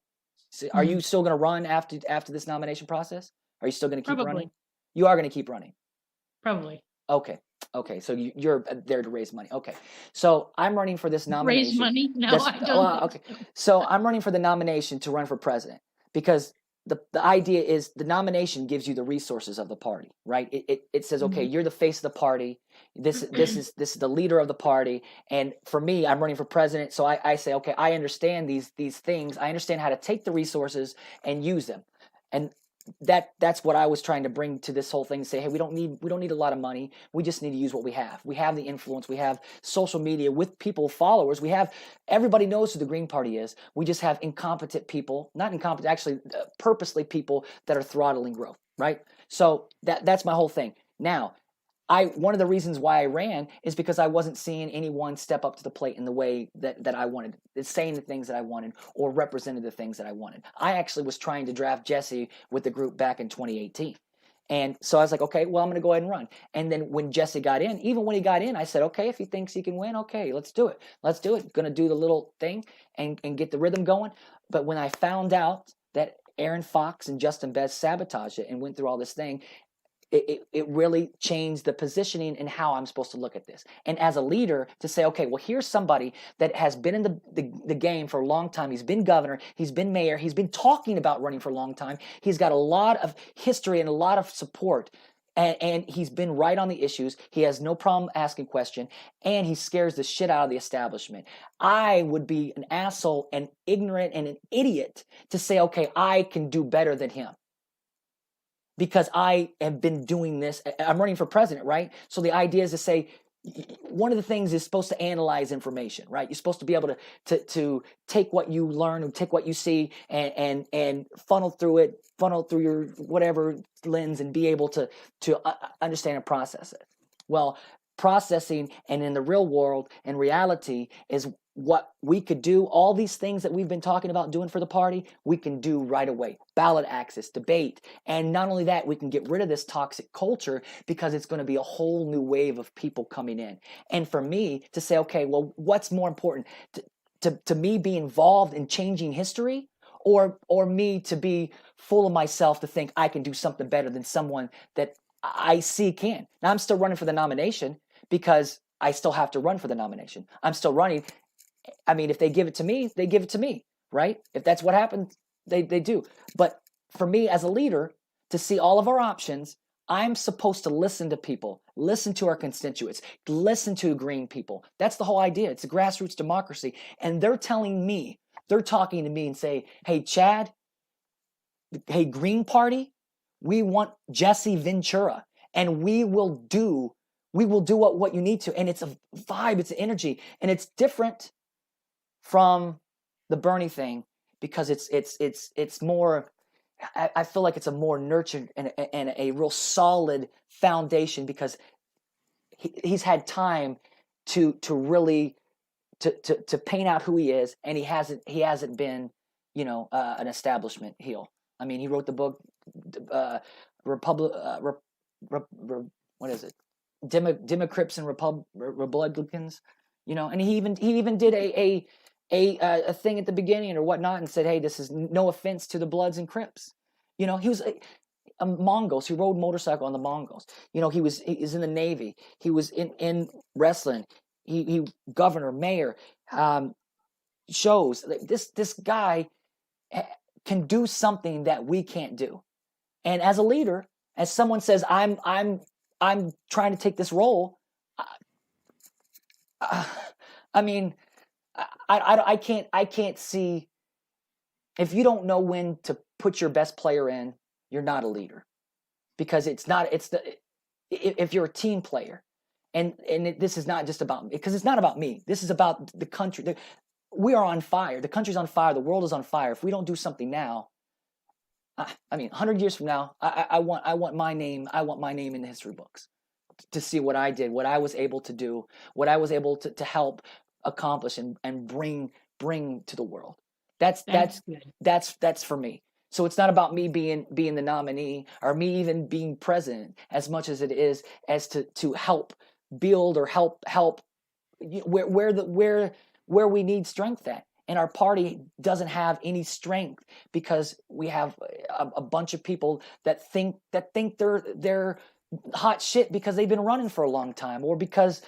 So are you still going to run after this nomination process? Are you still going to keep running? You are going to keep running. Probably. Okay. So you're there to raise money. Okay. So I'm running for this nomination. Raise money? No, I don't. Okay. So I'm running for the nomination to run for president because the idea is the nomination gives you the resources of the party, right? It says, okay, you're the face of the party. This is the leader of the party. And for me, I'm running for president. So I say, okay, I understand these things. I understand how to take the resources and use them. And that's what I was trying to bring to this whole thing. Say, hey, we don't need a lot of money. We just need to use what we have. We have the influence. We have social media with people, followers. Everybody knows who the Green Party is. We just have incompetent people, not incompetent, actually purposely people that are throttling growth, right? So that's my whole thing. Now, one of the reasons why I ran is because I wasn't seeing anyone step up to the plate in the way that I wanted, saying the things that I wanted or represented the things that I wanted. I actually was trying to draft Jesse with the group back in 2018. And so I was like, okay, well, I'm going to go ahead and run. And then when Jesse got in, even when he got in, I said, okay, if he thinks he can win, okay, let's do it. Let's do it. Going to do the little thing and get the rhythm going. But when I found out that Aaron Fox and Justin Bez sabotaged it and went through all this thing, it really changed the positioning and how I'm supposed to look at this. And as a leader, to say, okay, well, here's somebody that has been in the game for a long time. He's been governor. He's been mayor. He's been talking about running for a long time. He's got a lot of history and a lot of support. And he's been right on the issues. He has no problem asking questions. And he scares the shit out of the establishment. I would be an asshole and ignorant and an idiot to say, okay, I can do better than him. Because I have been doing this. I'm running for president, right? So the idea is to say, one of the things is supposed to analyze information, right? You're supposed to be able to take what you learn and take what you see and funnel through your whatever lens and be able to understand and process it. Well, processing and in the real world and reality is what we could do. All these things that we've been talking about doing for the party, we can do right away. Ballot access, debate. And not only that, we can get rid of this toxic culture because it's going to be a whole new wave of people coming in. And for me to say, okay, well, what's more important? To me be involved in changing history or me to be full of myself to think I can do something better than someone that I see can. Now, I'm still running for the nomination because I still have to run for the nomination. I'm still running. I mean, if they give it to me, they give it to me, right? If that's what happens, they do. But for me as a leader, to see all of our options, I'm supposed to listen to people, listen to our constituents, listen to green people. That's the whole idea. It's a grassroots democracy. And they're telling me, they're talking to me and say, hey, Chad, hey, Green Party, we want Jesse Ventura, and we will do what you need to. And it's a vibe, it's an energy, and it's different from the Bernie thing because it's more. I feel like it's a more nurtured and a real solid foundation because he's had time to really to paint out who he is, and he hasn't been an establishment heel. I mean, he wrote the book what is it? Democrats and Republicans, and he even did a thing at the beginning or whatnot and said, hey, this is no offense to the Bloods and Crips. He was a Mongols. He rode motorcycle on the Mongols. He was in the Navy. He was in wrestling. He governor, mayor, shows. This guy can do something that we can't do. And as a leader, as someone says, I'm trying to take this role. I mean, I can't see. If you don't know when to put your best player in, you're not a leader, because if you're a team player, and this is not just about me, because it's not about me. This is about the country. We are on fire. The country's on fire. The world is on fire. If we don't do something now, 100 years from now, I want my name. I want my name in the history books. to see what I did, what I was able to do, what I was able to help accomplish and bring to the world. That's for me. So it's not about me being the nominee or me even being president as much as it is as to help build or help where we need strength at. And our party doesn't have any strength because we have a bunch of people that think they're hot shit because they've been running for a long time, or because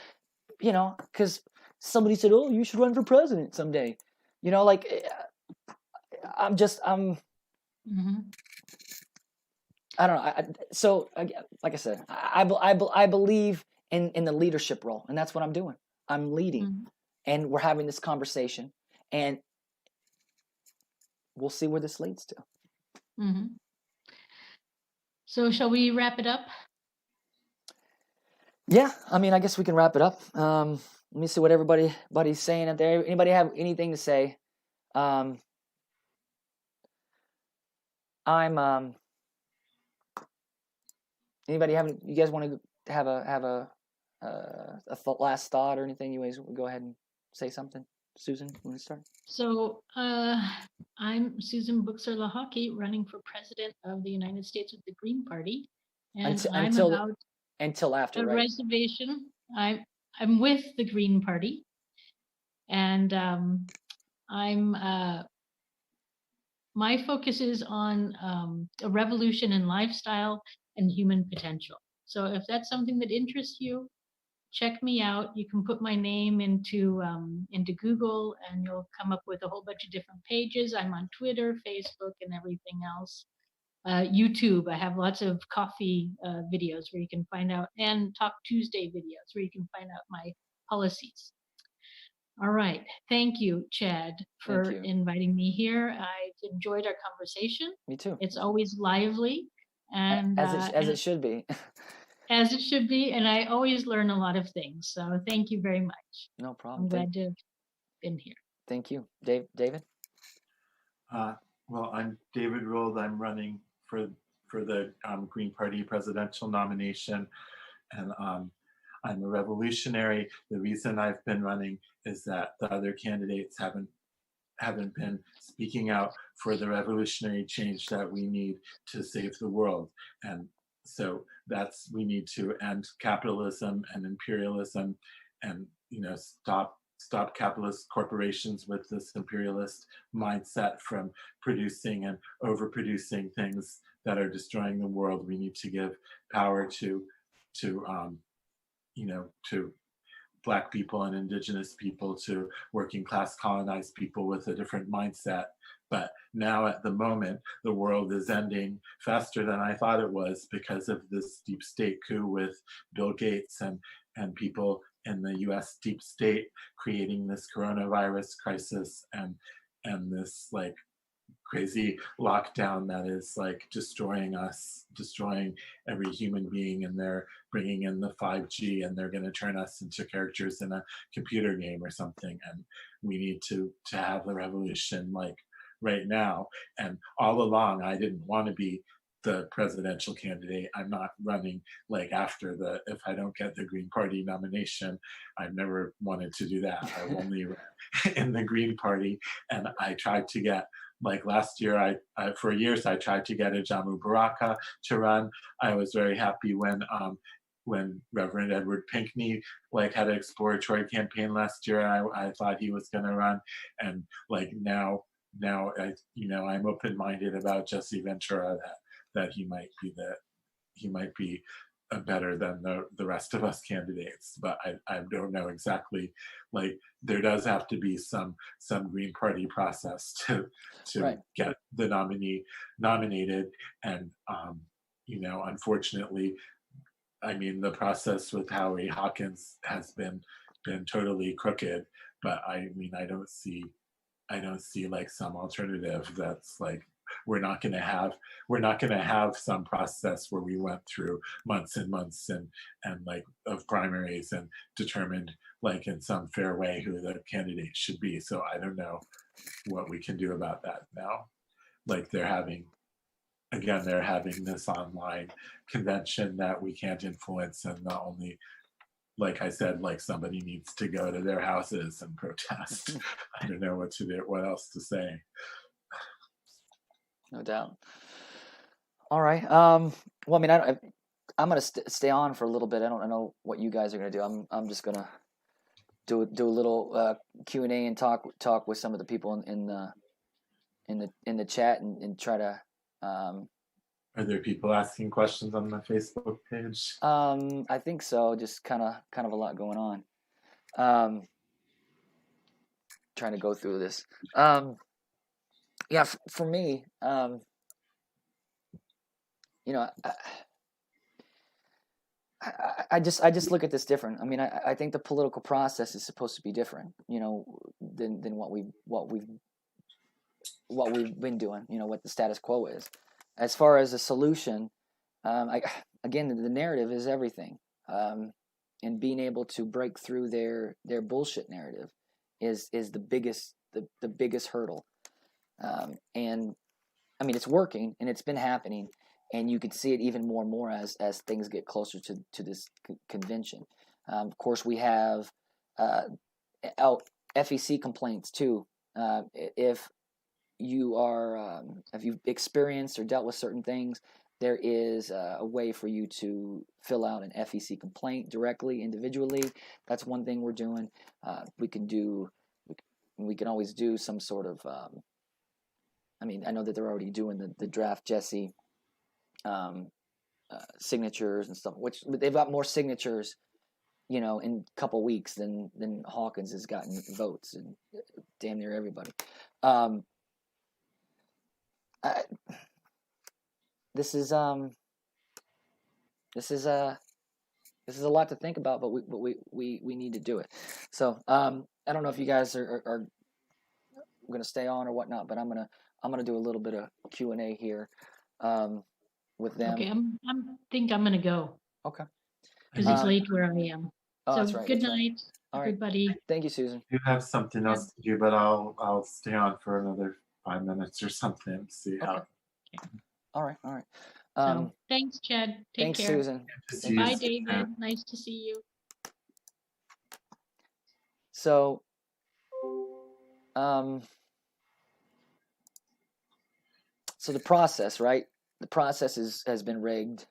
somebody said, "Oh, you should run for president someday." Mm-hmm. I don't know. So like I said, I believe in the leadership role, and that's what I'm doing. I'm leading, Mm-hmm. and we're having this conversation, and we'll see where this leads to. Mm-hmm. So shall we wrap it up? Yeah, I mean, I guess we can wrap it up. Let me see what everybody's saying out there. Anybody have anything to say? Anybody have? You guys want to have a last thought or anything? You guys go ahead and say something. Susan, you want to start? So I'm Susan Buxer-Lahaki, running for president of the United States with the Green Party, and I'm about until after, a right? reservation. I'm with the Green Party, and my focus is on a revolution in lifestyle and human potential. So if that's something that interests you, check me out. You can put my name into Google, and you'll come up with a whole bunch of different pages. I'm on Twitter, Facebook, and everything else. YouTube, I have lots of coffee videos where you can find out, and Talk Tuesday videos where you can find out my policies. All right. Thank you, Chad, for inviting me here. I've enjoyed our conversation. Me too. It's always lively, and as it should be. As it should be, and I always learn a lot of things. So thank you very much. No problem. I'm glad to have been here. Thank you. David? Well, I'm David Rold. I'm running for the Green Party presidential nomination, and I'm a revolutionary. The reason I've been running is that the other candidates haven't been speaking out for the revolutionary change that we need to save the world. And so we need to end capitalism and imperialism, and stop capitalist corporations with this imperialist mindset from producing and overproducing things that are destroying the world. We need to give power to Black people and indigenous people, to working class colonized people with a different mindset. But now at the moment, the world is ending faster than I thought it was because of this deep state coup with Bill Gates and people in the US deep state creating this coronavirus crisis and this like crazy lockdown that is like destroying us, destroying every human being, and they're bringing in the 5G and they're going to turn us into characters in a computer game or something. And we need to have the revolution like right now. And all along, I didn't want to be the presidential candidate. I'm not running like after if I don't get the Green Party nomination. I've never wanted to do that. I've only ran in the Green Party, and I tried to get, like last year, I for years I tried to get Ajamu Baraka to run. I was very happy when Reverend Edward Pinkney like had an exploratory campaign last year. I thought he was going to run, and like now I'm open-minded about Jesse Ventura that he might be better than the rest of us candidates. But I don't know exactly. Like there does have to be some Green Party process to right. get the nominee nominated, and unfortunately, I mean the process with Howie Hawkins has been totally crooked. But I mean I don't see like some alternative that's like we're not going to have some process where we went through months and months and like of primaries and determined like in some fair way who the candidate should be. So I don't know what we can do about that now. Like they're having again, they're having this online convention that we can't influence, and not only, like I said, like somebody needs to go to their houses and protest. I don't know what else to say. No doubt. All right. Well, I mean, I'm going to stay on for a little bit. I don't know what you guys are going to do. I'm just going to do a little Q&A and talk with some of the people in the chat and try to. Are there people asking questions on the Facebook page? I think so. Just kind of a lot going on. Trying to go through this. Yeah, for me, you know, I just look at this different. I mean, I think the political process is supposed to be different, you know, than what we've been doing. You know, what the status quo is. As far as a solution, again, the narrative is everything, and being able to break through their bullshit narrative is the biggest hurdle. And I mean, it's working and it's been happening, and you can see it even more and more as things get closer to this convention. Of course, we have FEC complaints too. If you've experienced or dealt with certain things, there is a way for you to fill out an FEC complaint directly, individually. That's one thing we're doing. We can always do some sort of. I mean, I know that they're already doing the draft Jesse signatures and stuff, which they've got more signatures, you know, in a couple weeks than Hawkins has gotten votes, and damn near everybody. This is a lot to think about, but we need to do it. So I don't know if you guys are going to stay on or whatnot, but I'm gonna do a little bit of Q&A here with them. Okay, think I'm gonna go. Okay. Because it's late where I am. Oh, so that's right. Good night, everybody. Right. Thank you, Susan. You have something else to do, but I'll stay on for another 5 minutes or something. See how. Okay. All right. So, thanks, Chad. Take thanks, care. Susan. Bye, David. Nice to see you. So, so the process, right? The process has been rigged,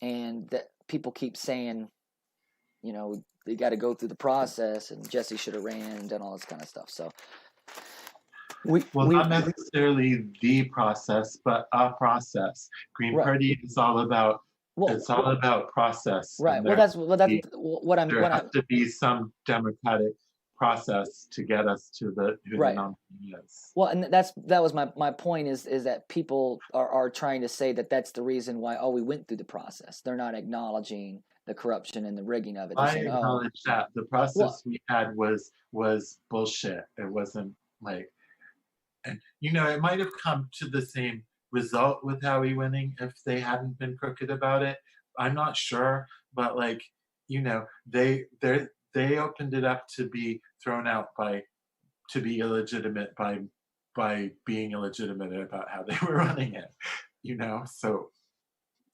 and that people keep saying, you know, they got to go through the process, and Jesse should have ran and done all this kind of stuff. So, not necessarily the process, but a process. Green Party is all about. It's all about process. Right. Well, that's what I'm. There has to be some democratic process to get us to who the nominee is. Well, and that was my point is that people are trying to say that that's the reason why we went through the process. They're not acknowledging the corruption and the rigging of it. I acknowledge that the process we had was bullshit. It wasn't like, and you know, it might have come to the same result with Howie winning if they hadn't been crooked about it. I'm not sure, but like, you know, they opened it up to be thrown out to be illegitimate by being illegitimate about how they were running it, you know. So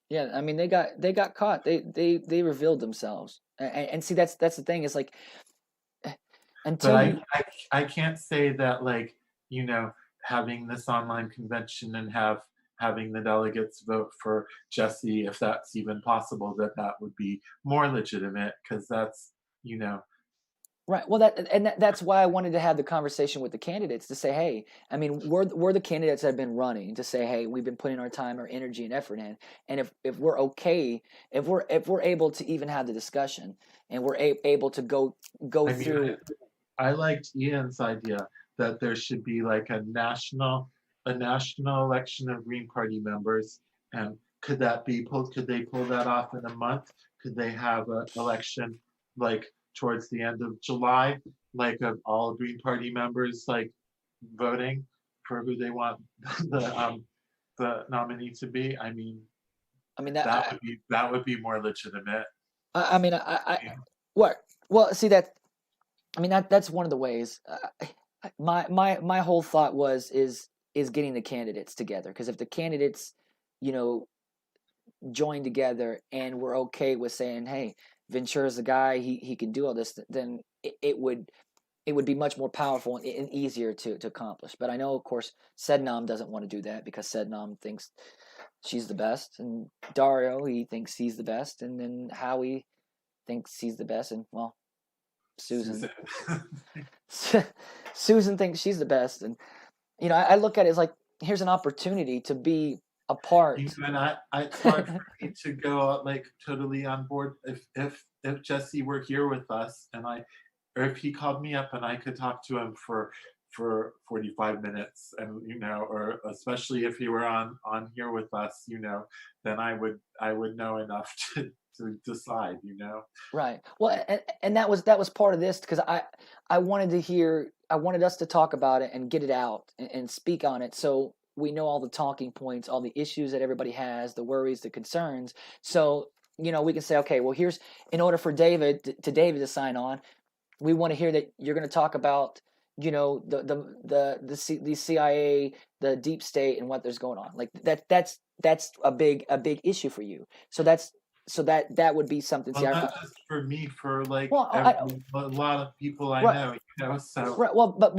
yeah, I mean, they got caught. They revealed themselves, and see, that's the thing. Is like until. But I can't say that, like, you know, having this online convention and having the delegates vote for Jesse, if that's even possible, that would be more legitimate, because that's, you know. Right. Well, that's why I wanted to have the conversation with the candidates to say, hey, I mean, we're the candidates that have been running, to say, hey, we've been putting our time, our energy, and effort in, and if we're okay, if we're able to even have the discussion, and we're able to go through. I liked Ian's idea that there should be like a national election of Green Party members, and could they pull that off in a month? Could they have an election like towards the end of July, like of all Green Party members, like voting for who they want the nominee to be? I mean that would be more legitimate. Well, see that. I mean that's one of the ways. My whole thought is is getting the candidates together. Because if the candidates, join together and we're okay with saying, hey, Ventura's the guy, he can do all this, then it would be much more powerful and easier to accomplish. But I know, of course, Sednam doesn't want to do that because Sednam thinks she's the best, and Dario, he thinks he's the best, and then Howie thinks he's the best, and well, Susan Susan thinks she's the best. And I look at it as like, here's an opportunity to be a part. And it's hard for me to go like totally on board if Jesse were here with us or if he called me up and I could talk to him for 45 minutes, and or especially if he were on here with us, then I would know enough to decide, Right. Well, and that was part of this, because I wanted us to talk about it and get it out and speak on it, so we know all the talking points, all the issues that everybody has, the worries, the concerns. So we can say, okay, well, here's, in order for David to sign on, we want to hear that you're going to talk about the CIA, the deep state, and what there's going on. Like that's a big issue for you. So that would be something. Well, not just for me, for like a lot of people I know. So right. Well, but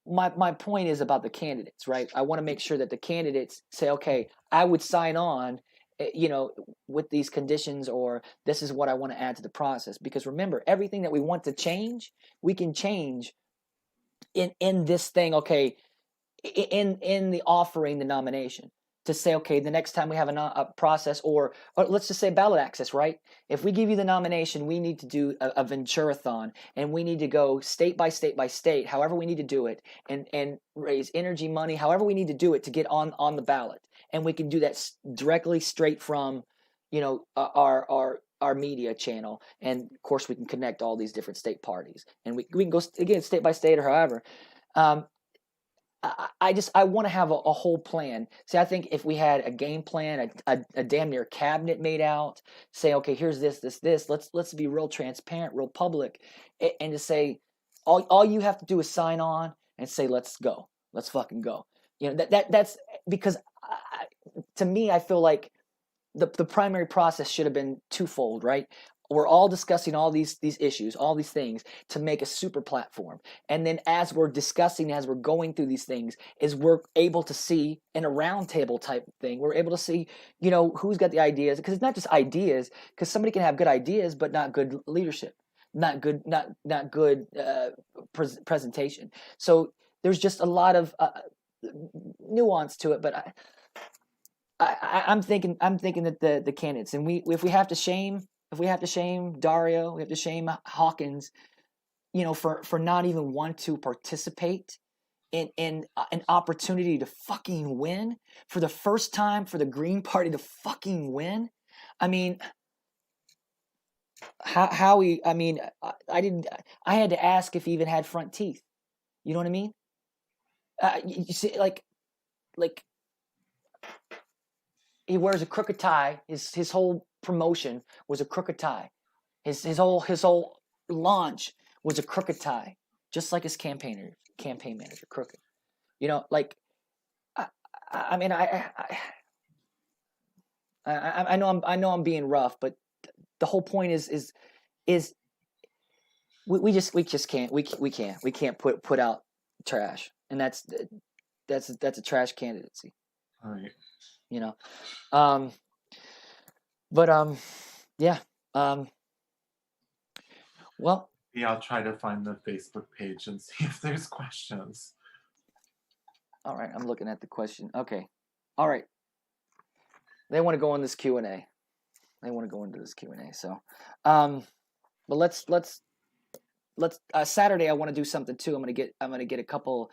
my point is about the candidates, right? I want to make sure that the candidates say, okay, I would sign on, with these conditions, or this is what I want to add to the process. Because remember, everything that we want to change, we can change in this thing, okay, in the offering the nomination, to say, okay, the next time we have a process, or let's just say ballot access, right? If we give you the nomination, we need to do a Venturathon, and we need to go state by state by state, however we need to do it, and raise energy money, however we need to do it to get on the ballot. And we can do that directly straight from, our media channel. And of course, we can connect all these different state parties, and we can go again state by state or however. I want to have a whole plan. See, I think if we had a game plan, a damn near cabinet made out, say, okay, here's this. Let's be real transparent, real public, and to say, all you have to do is sign on and say, let's go, let's fucking go. That's because to me, I feel like the primary process should have been twofold, right? We're all discussing all these issues, all these things, to make a super platform. And then as we're discussing, as we're going through these things, is we're able to see in a roundtable type thing, we're able to see, who's got the ideas. Because it's not just ideas, because somebody can have good ideas, but not good leadership, not good presentation. So there's just a lot of nuance to it. But I'm thinking that the candidates, and if we have to shame Dario, we have to shame Hawkins, for not even want to participate in an opportunity to fucking win for the first time, for the Green Party to fucking win. I mean, I had to ask if he even had front teeth. You know what I mean? You see, like he wears a crooked tie. His whole promotion was a crooked tie. His whole launch was a crooked tie, just like his campaign manager, crooked. I know I'm being rough, but the whole point is we just can't put out trash, and that's a trash candidacy. all right. Yeah. Well, Yeah, I'll try to find the Facebook page and see if there's questions. All right, I'm looking at the question. Okay. All right. They want to go in this Q&A. They want to go into this Q&A. So, but let's Saturday I want to do something too. I'm going to get a couple.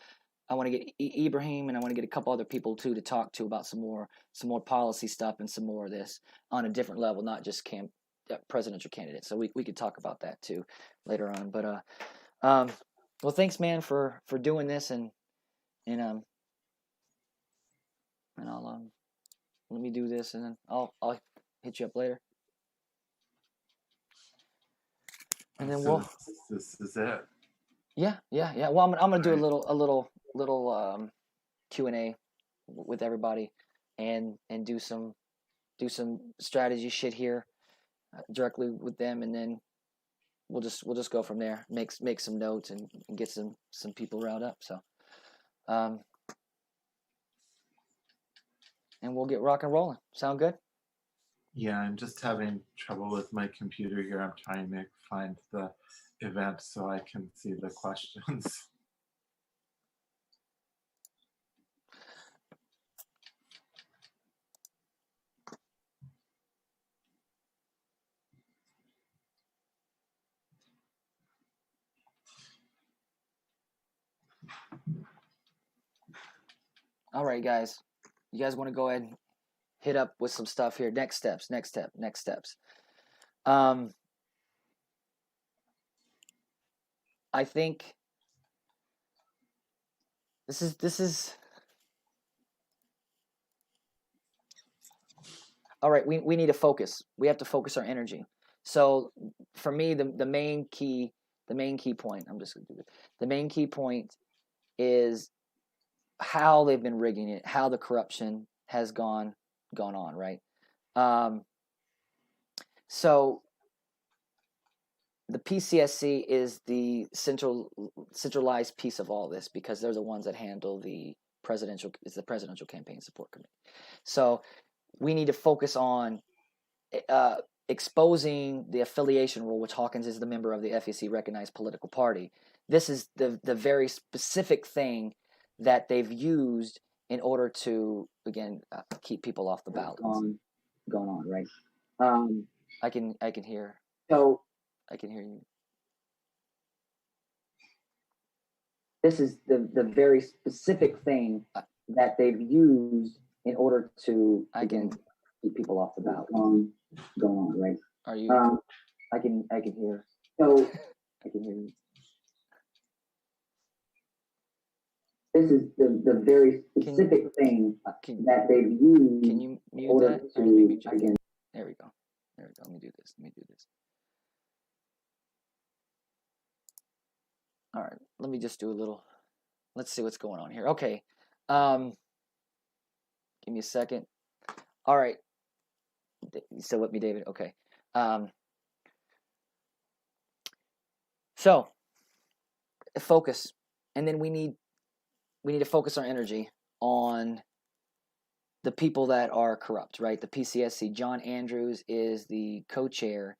I want to get Ibrahim, and I want to get a couple other people too to talk to about some more policy stuff and some more of this on a different level, not just presidential candidates. So we could talk about that too later on. But well, thanks, man, for doing this, and I'll let me do this, and then I'll hit you up later, and then this is it. Yeah. Well, I'm gonna do a little Q&A with everybody, and do some strategy shit here directly with them, and then we'll just go from there. Make some notes and get some people riled up. So, and we'll get rock and rolling. Sound good? Yeah, I'm just having trouble with my computer here. I'm trying to find the event so I can see the questions. All right, guys. You guys want to go ahead and hit up with some stuff here? Next steps. I think this is all right. We need to focus. We have to focus our energy. So for me, the main key point. I'm just going to do this. The main key point is how they've been rigging it, how the corruption has gone on, right? So the PCSC is the centralized piece of all this, because they're the ones that handle the presidential campaign support committee. So we need to focus on exposing the affiliation rule, which Hawkins is the member of the FEC recognized political party. This is the very specific thing that they've used in order to, again, keep people off the ballot. Going on, right? I can hear. So I can hear you. This is the very specific thing that they've used in order to, again, keep people off the ballot. Going on, right? Are you? I can hear. So I can hear you. This is the very specific thing that they've used. Can you mute that? Again, there we go. Let me do this. All right. Let me just do a little. Let's see what's going on here. Okay. Give me a second. All right. You still with me, David? Okay. So focus, and then we need to focus our energy on the people that are corrupt, right? The PCSC. John Andrews is the co-chair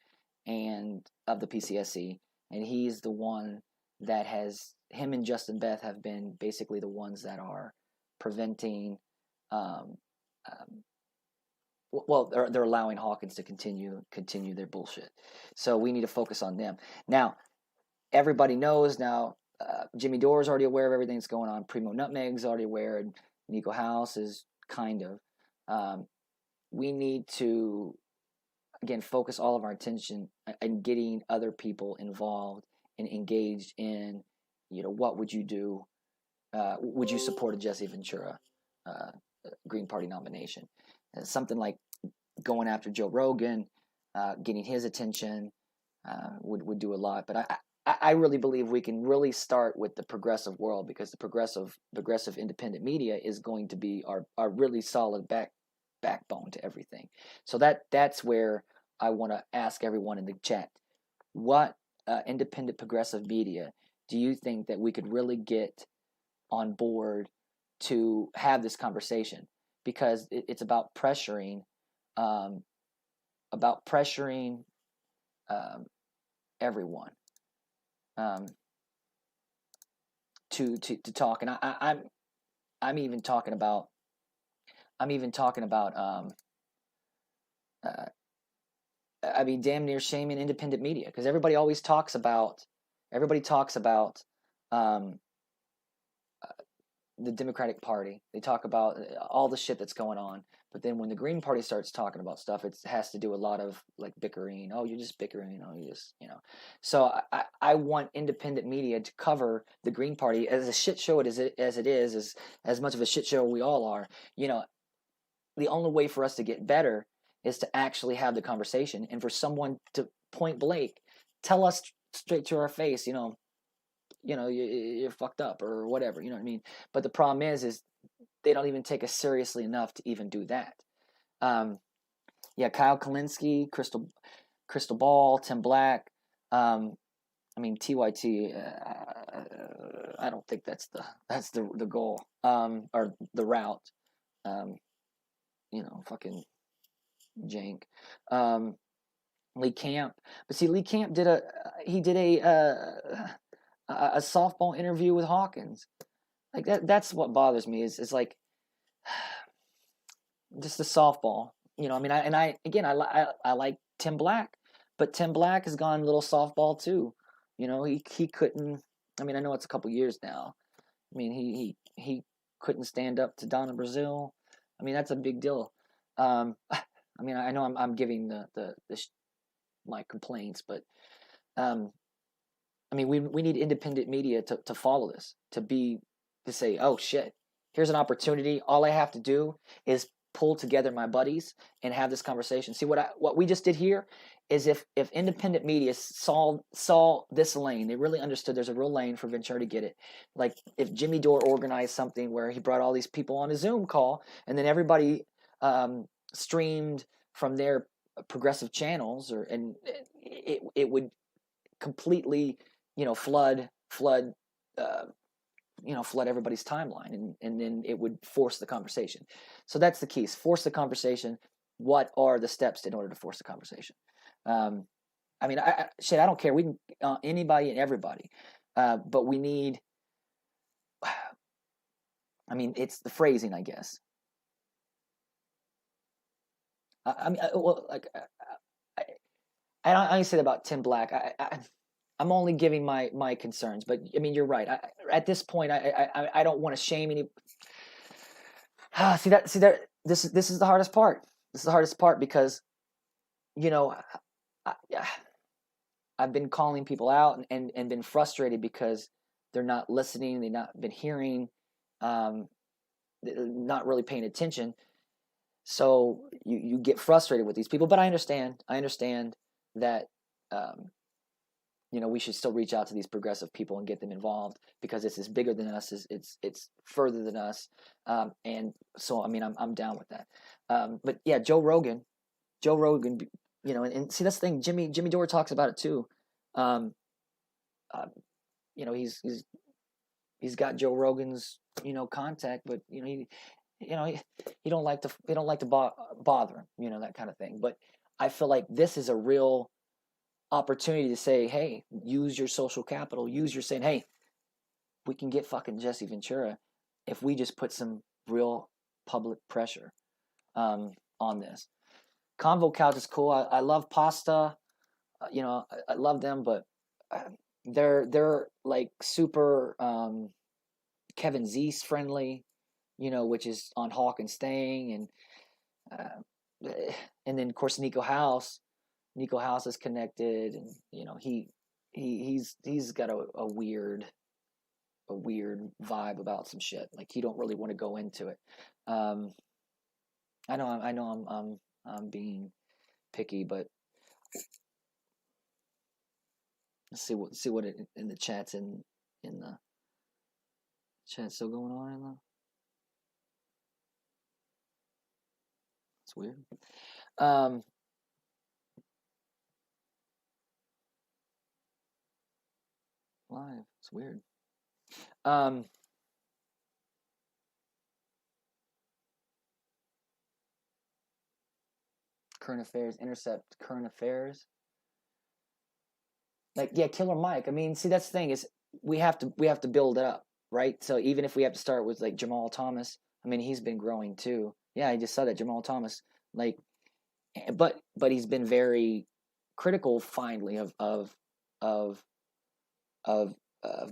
of the PCSC, and he's the one that him and Justin Beth have been basically the ones that are preventing. Well, they're allowing Hawkins to continue their bullshit. So we need to focus on them. Now, everybody knows now. Jimmy Dore is already aware of everything that's going on. Primo Nutmeg's already aware, and Nico House is kind of. We need to, again, focus all of our attention on getting other people involved and engaged in, what would you do? Would you support a Jesse Ventura Green Party nomination? Something like going after Joe Rogan, getting his attention would do a lot. But I really believe we can really start with the progressive world, because the progressive independent media is going to be our really solid backbone to everything. So that's where I want to ask everyone in the chat, what independent progressive media do you think that we could really get on board to have this conversation? Because it's about pressuring everyone to talk. And I'm even talking about damn near shaming independent media, because everybody talks about the Democratic Party. They talk about all the shit that's going on, but then when the Green Party starts talking about stuff, it has to do a lot of like bickering. Oh, you're just bickering. Oh, you just, So I want independent media to cover the Green Party as a shit show as it is, as much of a shit show we all are. The only way for us to get better is to actually have the conversation, and for someone to point blank tell us straight to our face, you're fucked up or whatever, you know what I mean? But the problem is they don't even take us seriously enough to even do that. Kyle Kalinske, Crystal Ball, Tim Black. TYT. I don't think that's the goal or the route. Fucking jank. Lee Camp, but see, Lee Camp did a softball interview with Hawkins. Like that's what bothers me is like just the softball. I like Tim Black, but Tim Black has gone a little softball too. He couldn't. I know it's a couple years now. He couldn't stand up to Donna Brazil. That's a big deal. I know I'm giving my complaints, but we need independent media to follow this, to say, oh shit, here's an opportunity. All I have to do is pull together my buddies and have this conversation. See what we just did here is if independent media saw this lane, they really understood there's a real lane for Ventura to get it. Like if Jimmy Dore organized something where he brought all these people on a Zoom call and then everybody streamed from their progressive channels, and it would completely flood everybody's timeline, and then it would force the conversation. So that's the key: is force the conversation. What are the steps in order to force the conversation? I don't care. We can anybody and everybody, but we need. It's the phrasing, I guess. I don't say that about Tim Black. I'm only giving my concerns, but you're right. At this point, I don't want to shame any. This is the hardest part. This is the hardest part because, I've been calling people out and been frustrated because they're not listening. They've not been hearing, not really paying attention. So you get frustrated with these people, but I understand that, we should still reach out to these progressive people and get them involved because this is bigger than us. It's further than us. And so, I'm down with that. But yeah, Joe Rogan, and see, that's the thing. Jimmy Dore talks about it too. He's got Joe Rogan's, contact, but, he don't like to bother him, that kind of thing. But I feel like this is a real opportunity to say, hey, use your social capital, saying, hey, we can get fucking Jesse Ventura if we just put some real public pressure on this. Convo Couch is cool. I love Pasta. I love them, but they're like super Kevin Zeese friendly, which is on Hawkins staying, and then of course Nico House is connected, and he's got a weird vibe about some shit. Like he don't really want to go into it. I know I'm being picky, but let's see what it in the chats in the chat still going on in the. It's weird. Live. It's weird. Current affairs, intercept current affairs. Like, yeah, Killer Mike. See, that's the thing is we have to build it up, right? So even if we have to start with like Jamal Thomas, he's been growing too. Yeah, I just saw that Jamal Thomas, but he's been very critical finally of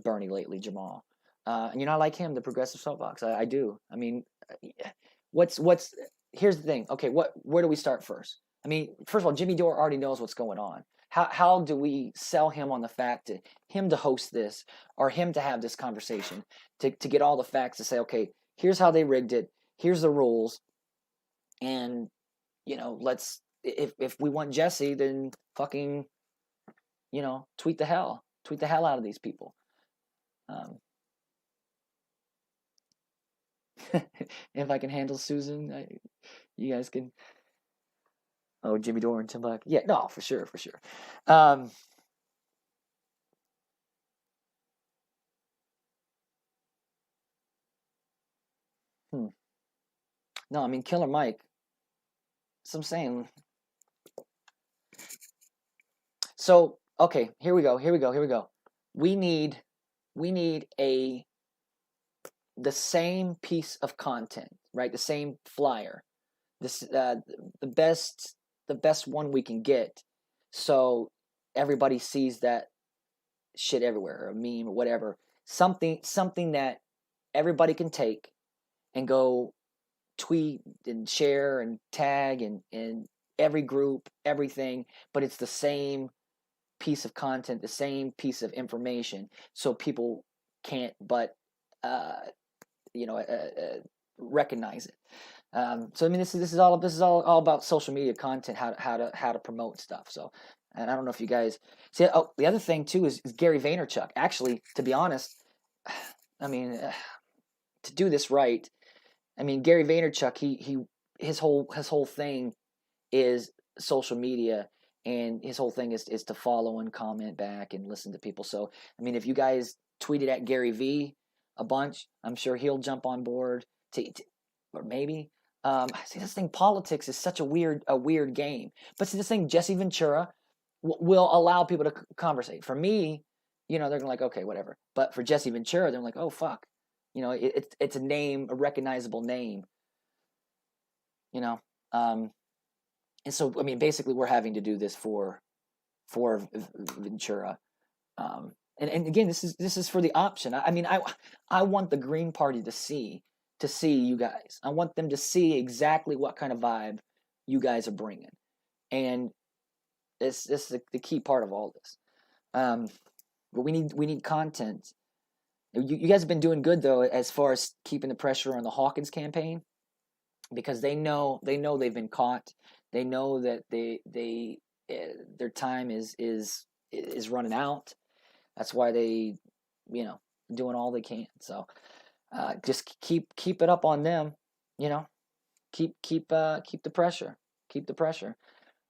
Bernie lately, Jamal. And I like him, the progressive soapbox. I do. Here's the thing. Okay, where do we start first? First of all, Jimmy Dore already knows what's going on. How do we sell him on the fact to him to host this or him to have this conversation to get all the facts to say, okay, here's how they rigged it, here's the rules, and let's if we want Jesse, then fucking tweet the hell out of these people. If I can handle Susan, you guys can. Oh, Jimmy Dore and Tim Black. Yeah, no, for sure, for sure. No, I mean Killer Mike. So I'm saying. So okay, here we go. We need the same piece of content, right? The same flyer, the best one we can get, so everybody sees that shit everywhere, or a meme or whatever, something that everybody can take and go tweet and share and tag and every group, everything, but it's the same piece of content, the same piece of information, so people can't but recognize it. So I mean, this is all about social media content, how to promote stuff. So, and I don't know if you guys see. Oh, the other thing too is Gary Vaynerchuk. Actually, to be honest, I mean, to do this right, I mean Gary Vaynerchuk, his whole thing is social media, and his whole thing is to follow and comment back and listen to people. So I mean, if you guys tweeted at Gary V a bunch, I'm sure he'll jump on board or maybe. See, this thing, politics is such a weird game. But see, this thing, Jesse Ventura will allow people to conversate. For me, they're gonna like, okay, whatever. But for Jesse Ventura, they're like, oh fuck, it's a name, a recognizable name. And so I mean, basically, we're having to do this for Ventura. And again, this is for the option. I mean, I want the Green Party to see you guys. I want them to see exactly what kind of vibe you guys are bringing, and this is the key part of all this. But we need content. You guys have been doing good though, as far as keeping the pressure on the Hawkins campaign, because they know they've been caught. They know that their time is running out. That's why they, doing all they can. So just keep it up on them. Keep the pressure. Keep the pressure.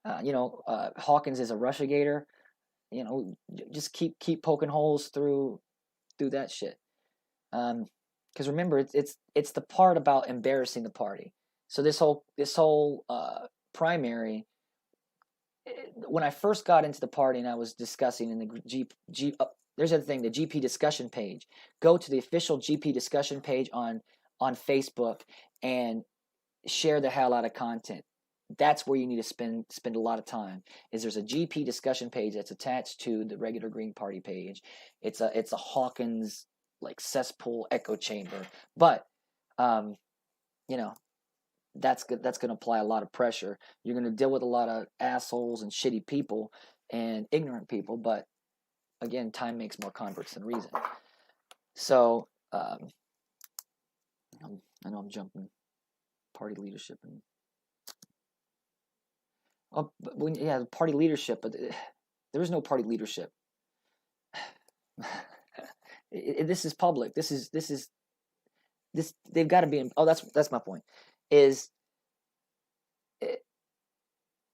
Hawkins is a Russiagator. Just keep poking holes through that shit. Because remember, it's the part about embarrassing the party. So this whole primary. When I first got into the party and I was discussing in the there's the other thing, the GP discussion page. Go to the official GP discussion page on Facebook and share the hell out of content. That's where you need to spend a lot of time. There's a GP discussion page that's attached to the regular Green Party page. It's a Hawkins like cesspool echo chamber, but that's good. That's going to apply a lot of pressure. You're going to deal with a lot of assholes and shitty people and ignorant people, but again, time makes more converts than reason. So I know I'm jumping party leadership and party leadership, but there is no party leadership. This is public. This. They've got to be in. Oh, that's my point. Is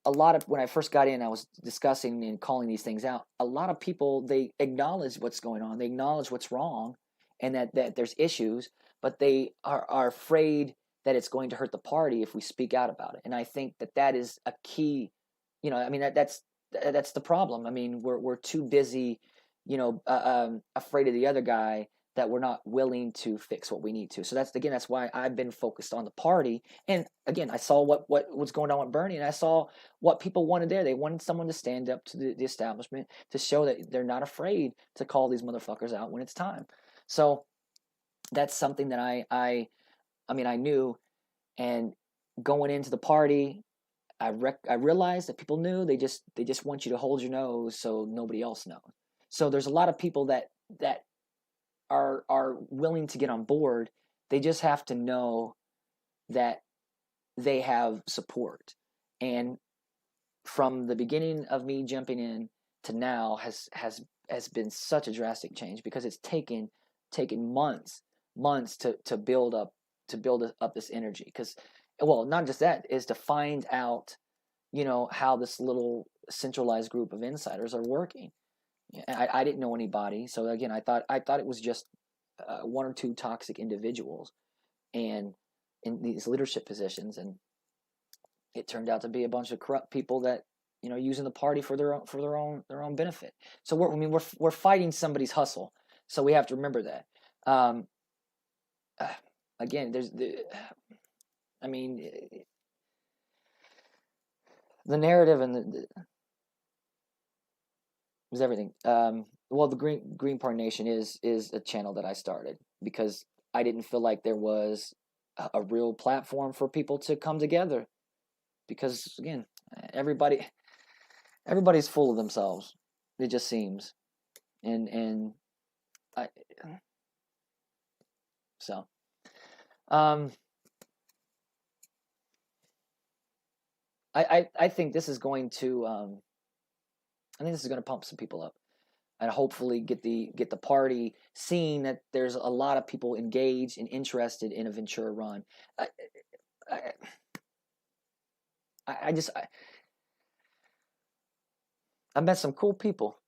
a lot of when I first got in, I was discussing and calling these things out. A lot of people, they acknowledge what's going on, they acknowledge what's wrong, and that there's issues, but they are afraid that it's going to hurt the party if we speak out about it. And I think that is a key. I mean that's the problem. I mean we're too busy, afraid of the other guy, that we're not willing to fix what we need to. So that's why I've been focused on the party. And again, I saw what was going on with Bernie, and I saw what people wanted there. They wanted someone to stand up to the establishment, to show that they're not afraid to call these motherfuckers out when it's time. So that's something that I knew, and going into the party, I realized that people knew. They just want you to hold your nose so nobody else knows. So there's a lot of people that are willing to get on board. They just have to know that they have support. And from the beginning of me jumping in to now has been such a drastic change, because it's taken taken months to build up this energy. Because, well, not just that, is to find out, how this little centralized group of insiders are working. I didn't know anybody, so again, I thought it was just one or two toxic individuals, and in these leadership positions, and it turned out to be a bunch of corrupt people that using the party for their own benefit. So we're fighting somebody's hustle, so we have to remember that. Again, the narrative and is everything. Well, the Green Party Nation is a channel that I started because I didn't feel like there was a real platform for people to come together. Because again, everybody's full of themselves. It just seems, I think this is going to pump some people up, and hopefully get the party seeing that there's a lot of people engaged and interested in a Ventura run. I met some cool people.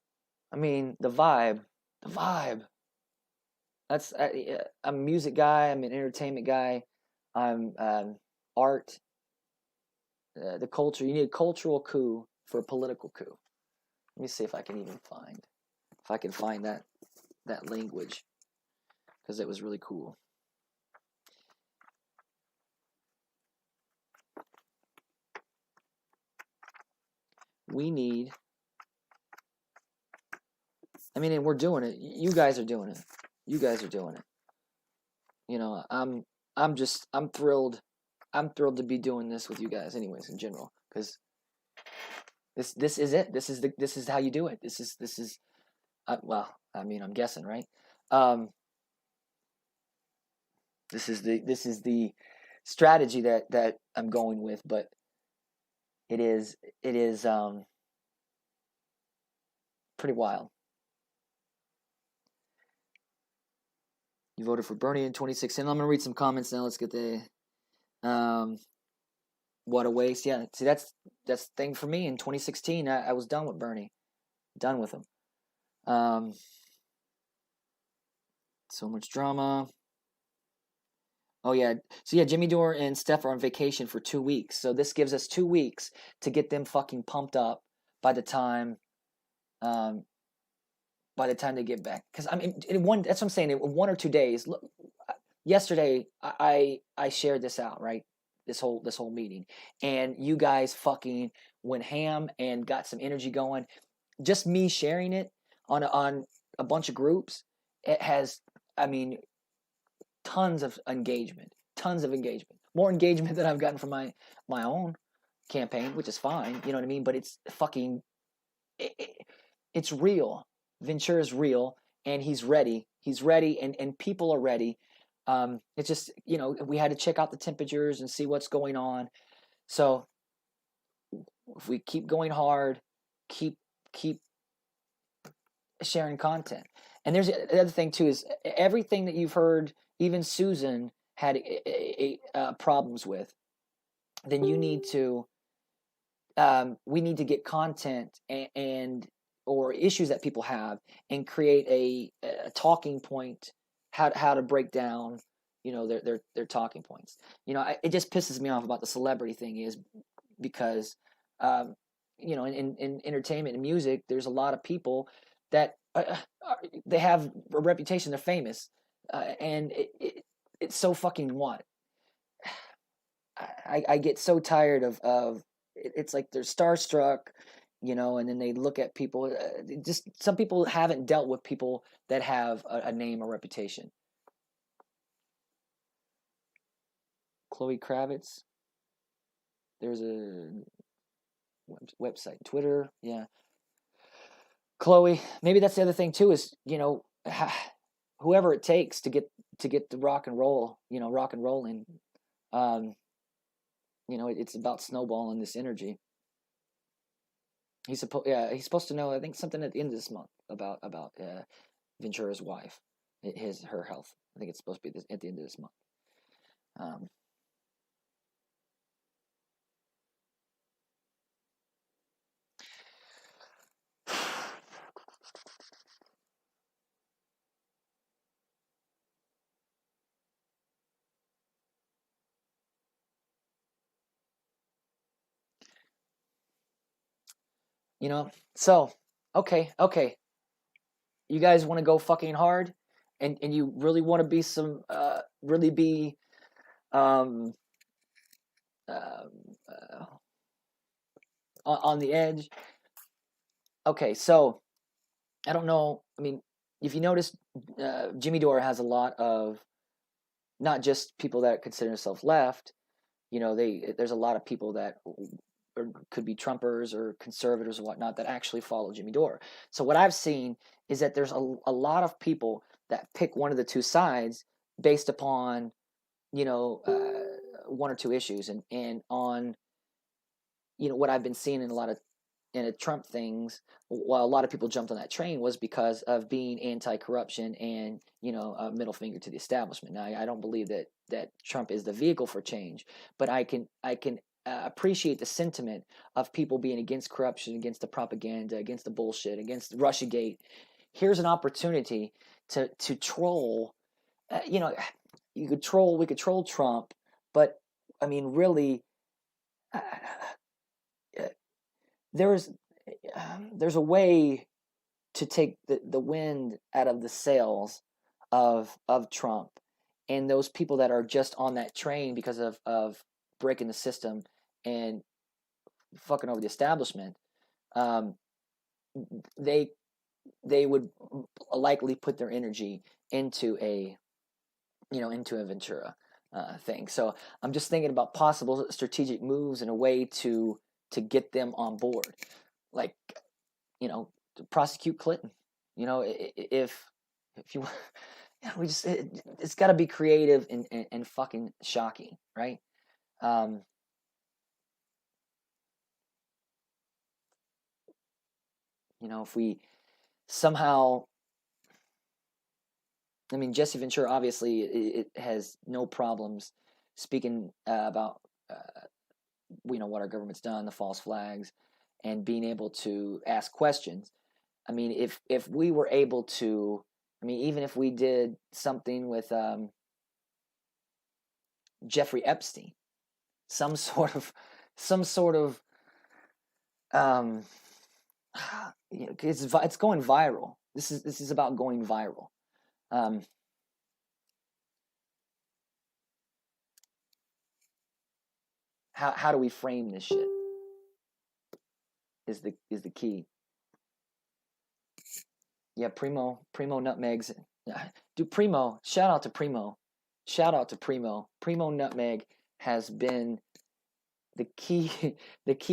The vibe. I'm a music guy. I'm an entertainment guy. I'm art. The culture. You need a cultural coup for a political coup. Let me see if I can find that language, because it was really cool. We need. And we're doing it. You guys are doing it. I'm thrilled. I'm thrilled to be doing this with you guys, anyways, in general, because this is it. This is how you do it. This is. I'm guessing, right? This is the strategy that I'm going with, but it is pretty wild. You voted for Bernie in 2016. I'm gonna read some comments now. Let's get the what a waste. Yeah, see, that's the thing for me. In 2016, I was done with Bernie, done with him. So much drama. Oh yeah, so yeah, Jimmy Dore and Steph are on vacation for 2 weeks. So this gives us 2 weeks to get them fucking pumped up by the time they get back. Because that's what I'm saying. In 1 or 2 days. Look, yesterday I shared this out, right? This whole meeting, and you guys fucking went ham and got some energy going. Just me sharing it on a bunch of groups, it has, tons of engagement, more engagement than I've gotten from my own campaign, which is fine, you know what I mean? But it's fucking, it's real. Ventura's real, and he's ready, and people are ready. It's just, we had to check out the temperatures and see what's going on. So if we keep going hard, keep sharing content. And there's the other thing too, is everything that you've heard, even Susan had problems with, then you need to, we need to get content and or issues that people have, and create a talking point, how to break down, their talking points. It just pisses me off about the celebrity thing, is because, in entertainment and music, there's a lot of people that they have a reputation, they're famous, and it's so fucking what? I get so tired of it's like they're starstruck, and then they look at people. Just some people haven't dealt with people that have a name or reputation. Chloe Kravitz. There's a website, Twitter, yeah. Chloe, maybe that's the other thing too, is whoever it takes to get the rock and roll, rolling. It's about snowballing this energy. He's supposed to know, I think, something at the end of this month about Ventura's wife, her health. I think it's supposed to be at the end of this month. You know, so okay. You guys want to go fucking hard, and you really want to be really be on the edge. Okay, so I don't know. I mean, if you notice, Jimmy Dore has a lot of not just people that consider themselves left. You know, there's a lot of people that could be Trumpers or conservatives or whatnot that actually follow Jimmy Dore. So what I've seen is that there's a lot of people that pick one of the two sides based upon, one or two issues, and on, what I've been seeing in a Trump things, while a lot of people jumped on that train, was because of being anti-corruption and, a middle finger to the establishment. Now, I don't believe that Trump is the vehicle for change, but I can appreciate the sentiment of people being against corruption, against the propaganda, against the bullshit, against Russiagate. Here's an opportunity to troll. We could troll Trump, but I mean, really, there's a way to take the wind out of the sails of Trump and those people that are just on that train because of breaking the system and fucking over the establishment. They would likely put their energy into a Ventura thing. So I'm just thinking about possible strategic moves and a way to get them on board, like, to prosecute Clinton. If you, it's got to be creative and fucking shocking, right? If we somehow, I mean, Jesse Ventura obviously it has no problems speaking about what our government's done, the false flags, and being able to ask questions. I mean, if we were able to, I mean, even if we did something with Jeffrey Epstein, some sort of it's going viral. This is about going viral. How do we frame this shit is the key. Yeah, Primo Nutmegs. Dude, Primo, shout out to Primo. Primo Nutmeg has been the key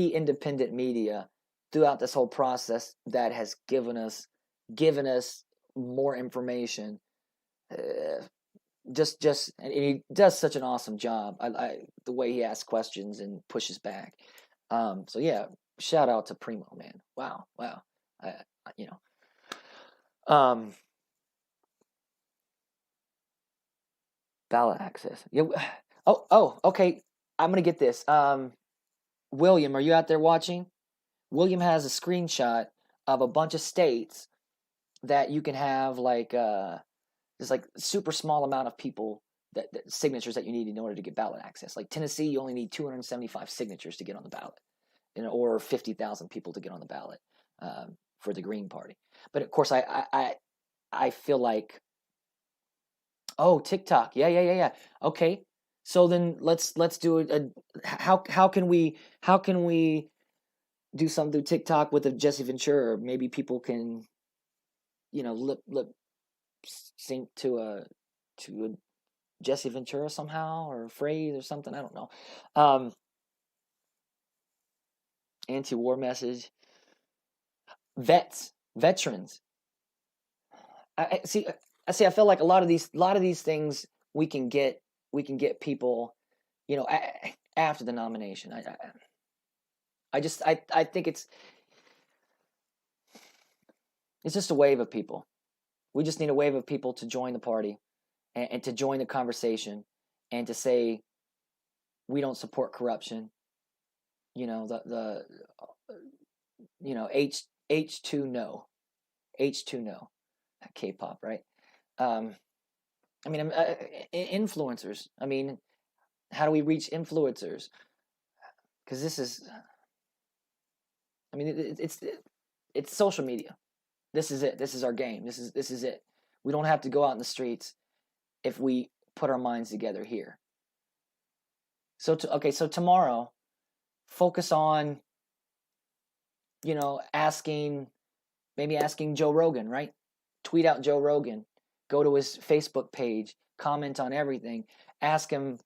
independent media throughout this whole process that has given us more information. And he does such an awesome job. I the way he asks questions and pushes back. So yeah, shout out to Primo, man. Wow. Ballot access. Yeah. Oh, okay. I'm gonna get this. William, are you out there watching? William has a screenshot of a bunch of states that you can have there's like super small amount of people that signatures that you need in order to get ballot access. Like Tennessee, you only need 275 signatures to get on the ballot, or 50,000 people to get on the ballot for the Green Party. But of course, I feel like, oh, TikTok, yeah. Okay, so then let's do it. How can we do something through TikTok with a Jesse Ventura? Maybe people can, lip sync to a Jesse Ventura somehow, or a phrase or something. I don't know. Anti-war message. Veterans. I see. I feel like a lot of these things we can get people, after the nomination. I think it's just a wave of people. We just need a wave of people to join the party and to join the conversation and to say we don't support corruption. You know, H2 no. H2 no. K-pop, right? I mean, influencers. I mean, how do we reach influencers? Because this is, I mean, it's social media. This is it. This is our game. This is it. We don't have to go out in the streets if we put our minds together here. So so tomorrow, focus on, you know, maybe asking Joe Rogan, right? Tweet out Joe Rogan. Go to his Facebook page. Comment on everything. Ask him,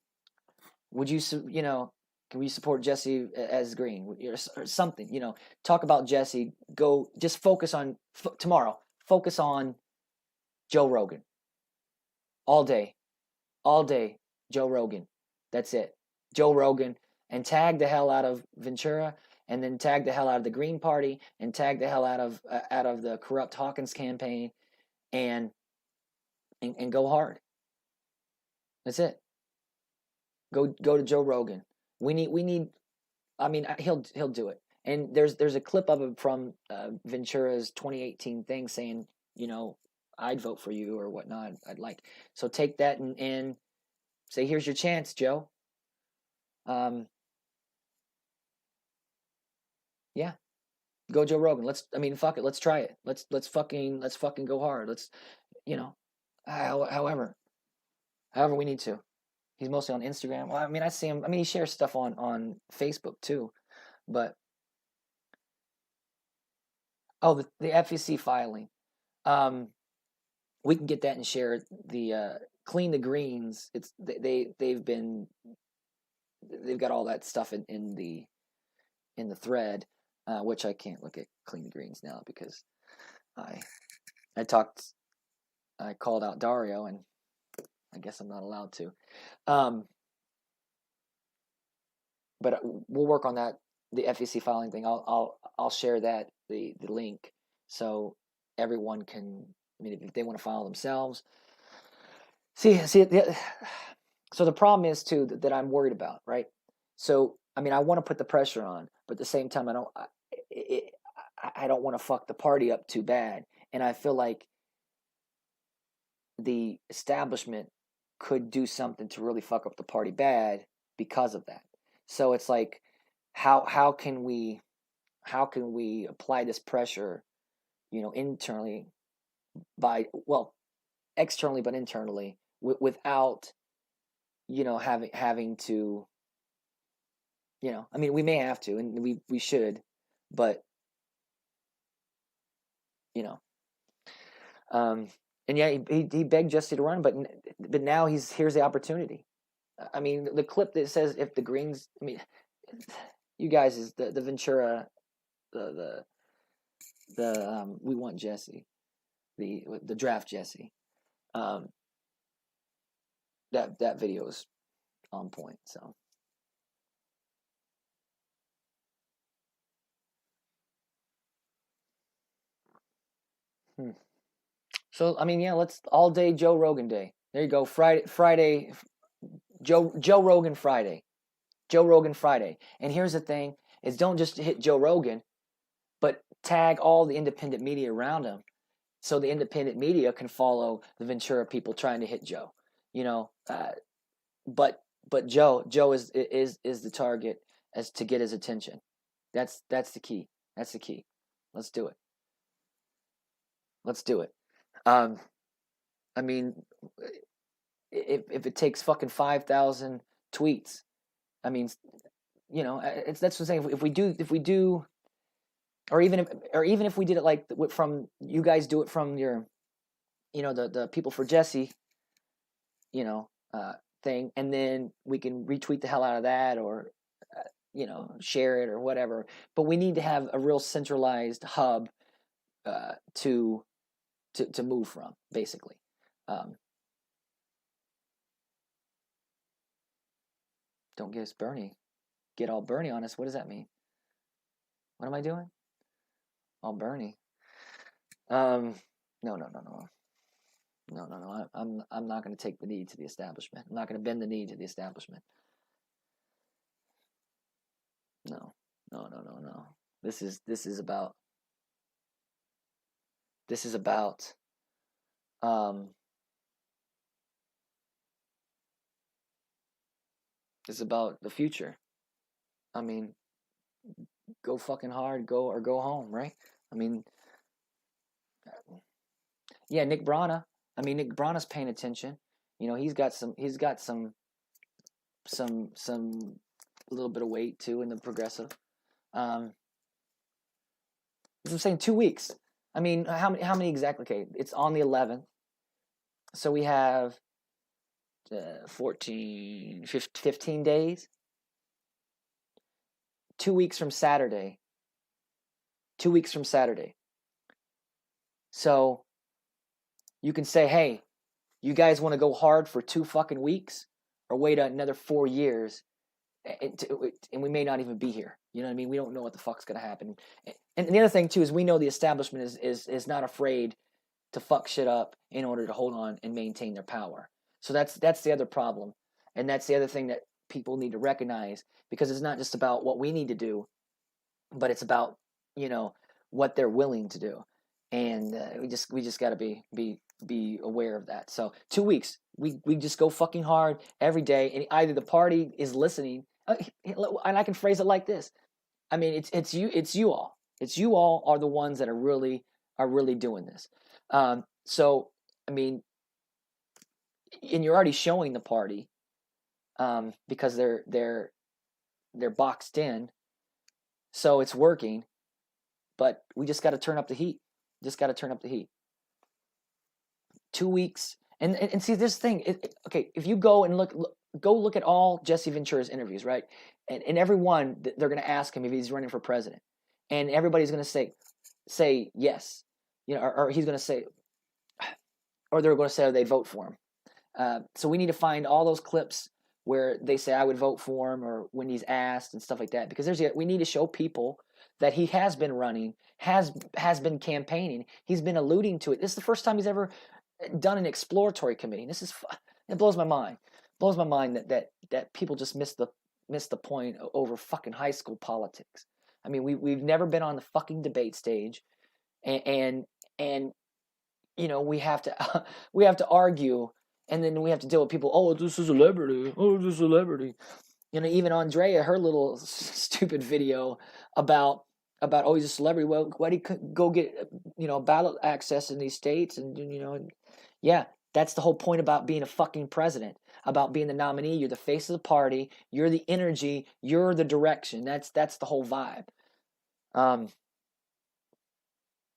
would you, you know, can we support Jesse as green or something? You know, talk about Jesse. Go, just focus on tomorrow. Focus on Joe Rogan. All day, Joe Rogan. That's it. Joe Rogan, and tag the hell out of Ventura, and then tag the hell out of the Green Party, and tag the hell out of the corrupt Hawkins campaign, and go hard. That's it. Go to Joe Rogan. We need. I mean, he'll do it. And there's a clip of it from Ventura's 2018 thing saying, you know, I'd vote for you or whatnot. I'd like. So take that and say, here's your chance, Joe. Yeah. Go Joe Rogan. Fuck it. Let's try it. Let's fucking go hard. Let's, you know, however we need to. He's mostly on Instagram. Well, I mean, I see him. I mean, he shares stuff on Facebook too, but the FEC filing. We can get that and share the clean the greens. They've got all that stuff in the thread, which I can't look at clean the greens now because I called out Dario, and I guess I'm not allowed to. But we'll work on that, the FEC filing thing. I'll share that, the link, so everyone can. I mean, if they want to file themselves. So the problem is too that I'm worried about, right? So I mean, I want to put the pressure on, but at the same time, I don't want to fuck the party up too bad, and I feel like the establishment could do something to really fuck up the party bad because of that. So it's like, how can we apply this pressure, you know, internally externally but internally without, you know, having to, you know, I mean, we may have to, and we should, but, you know, and yeah, he begged Jesse to run, but now here's the opportunity. I mean, the clip that says if the Greens, I mean, you guys is the Ventura, the we want Jesse, the draft Jesse, that video is on point. So. So I mean, yeah, let's all day Joe Rogan day. There you go. Friday, Joe Rogan Friday. Joe Rogan Friday. And here's the thing: is don't just hit Joe Rogan, but tag all the independent media around him, so the independent media can follow the Ventura people trying to hit Joe. You know, but Joe is the target as to get his attention. That's the key. That's the key. Let's do it. Let's do it. I mean, if it takes fucking 5,000 tweets, I mean, you know, that's what I'm saying. If we do, or even if we did it like from you guys do it from your, you know, the people for Jesse, you know, thing, and then we can retweet the hell out of that, or you know, share it or whatever. But we need to have a real centralized hub to move from, basically. Don't get us Bernie. Get all Bernie on us. What does that mean? What am I doing? All Bernie. No. No. I'm not going to take the knee to the establishment. I'm not going to bend the knee to the establishment. No. This is about it's about the future. I mean, go fucking hard, go home, right? I mean, yeah, Nick Brana. I mean, Nick Brana's paying attention. You know, he's got some a little bit of weight too in the progressive. I'm saying 2 weeks. I mean, how many exactly? Okay, it's on the 11th. So we have 15 days. 2 weeks from Saturday. 2 weeks from Saturday. So you can say, hey, you guys want to go hard for 2 fucking weeks or wait another 4 years and we may not even be here. You know what I mean? We don't know what the fuck's going to happen. And the other thing, too, is we know the establishment is not afraid to fuck shit up in order to hold on and maintain their power. So that's the other problem. And that's the other thing that people need to recognize, because it's not just about what we need to do, but it's about, you know, what they're willing to do. And we just got to be aware of that. So 2 weeks, we just go fucking hard every day, and either the party is listening, and I can phrase it like this. I mean, it's you all are the ones that are really doing this. So I mean, and you're already showing the party, because they're boxed in, so it's working. But we just got to turn up the heat. 2 weeks, and see this thing. Okay, if you go and look at all Jesse Ventura's interviews, right? And every one, they're going to ask him if he's running for president, and everybody's going to say yes, you know, or he's going to say, or they're going to say they vote for him. So we need to find all those clips where they say I would vote for him, or when he's asked and stuff like that, because we need to show people that he has been running, has been campaigning. He's been alluding to it. This is the first time he's ever done an exploratory committee. It blows my mind. Blows my mind that people just miss the point over fucking high school politics. I mean, we've never been on the fucking debate stage, and you know, we have to argue, and then we have to deal with people. Oh, this is a celebrity. Oh, this is a celebrity. You know, even Andrea, her little stupid video about oh, he's a celebrity. Well, why do you go get, you know, ballot access in these states? And, you know, yeah, that's the whole point about being a fucking president, about being the nominee. You're the face of the party. You're the energy. You're the direction. That's the whole vibe.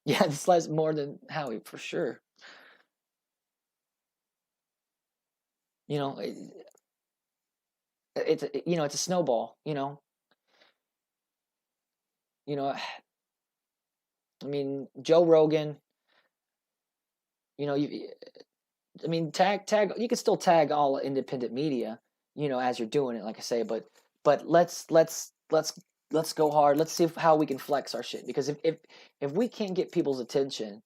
Yeah, this lasts more than Howie, for sure. You know, it's a snowball, you know. You know, I mean, Joe Rogan, you know, I mean, tag. You can still tag all independent media, you know, as you're doing it, like I say. But let's go hard. Let's see how we can flex our shit. Because if we can't get people's attention,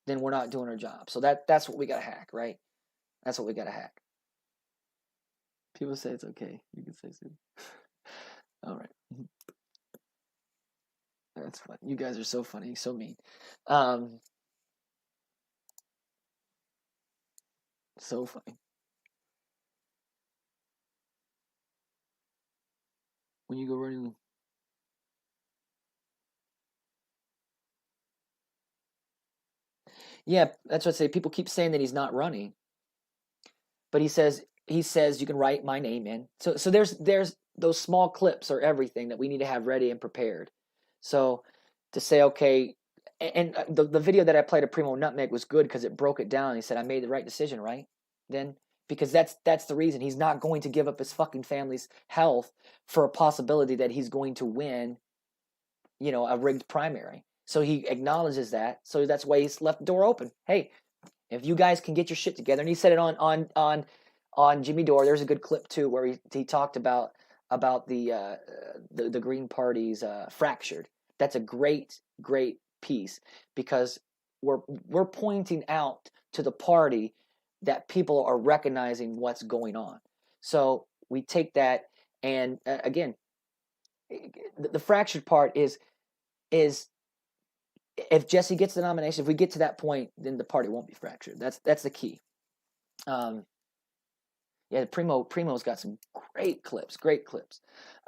then we're not doing our job. So that's what we gotta hack, right? That's what we gotta hack. People say it's okay. You can say so. All right. That's fun. You guys are so funny, so mean. So funny. When you go running. Yeah, that's what I say. People keep saying that he's not running, but he says you can write my name in. So there's those small clips or everything that we need to have ready and prepared. So to say, okay, and the video that I played of Primo Nutmeg was good because it broke it down. He said, I made the right decision, right? Then, because that's the reason. He's not going to give up his fucking family's health for a possibility that he's going to win, you know, a rigged primary. So he acknowledges that. So that's why he's left the door open. Hey, if you guys can get your shit together, and he said it on Jimmy Dore. There's a good clip too where he talked about the Green Party's fractured. That's a great piece, because we're pointing out to the party that people are recognizing what's going on. So we take that, and again, the fractured part is if Jesse gets the nomination, if we get to that point, then the party won't be fractured. That's the key. Yeah, Primo's got some great clips.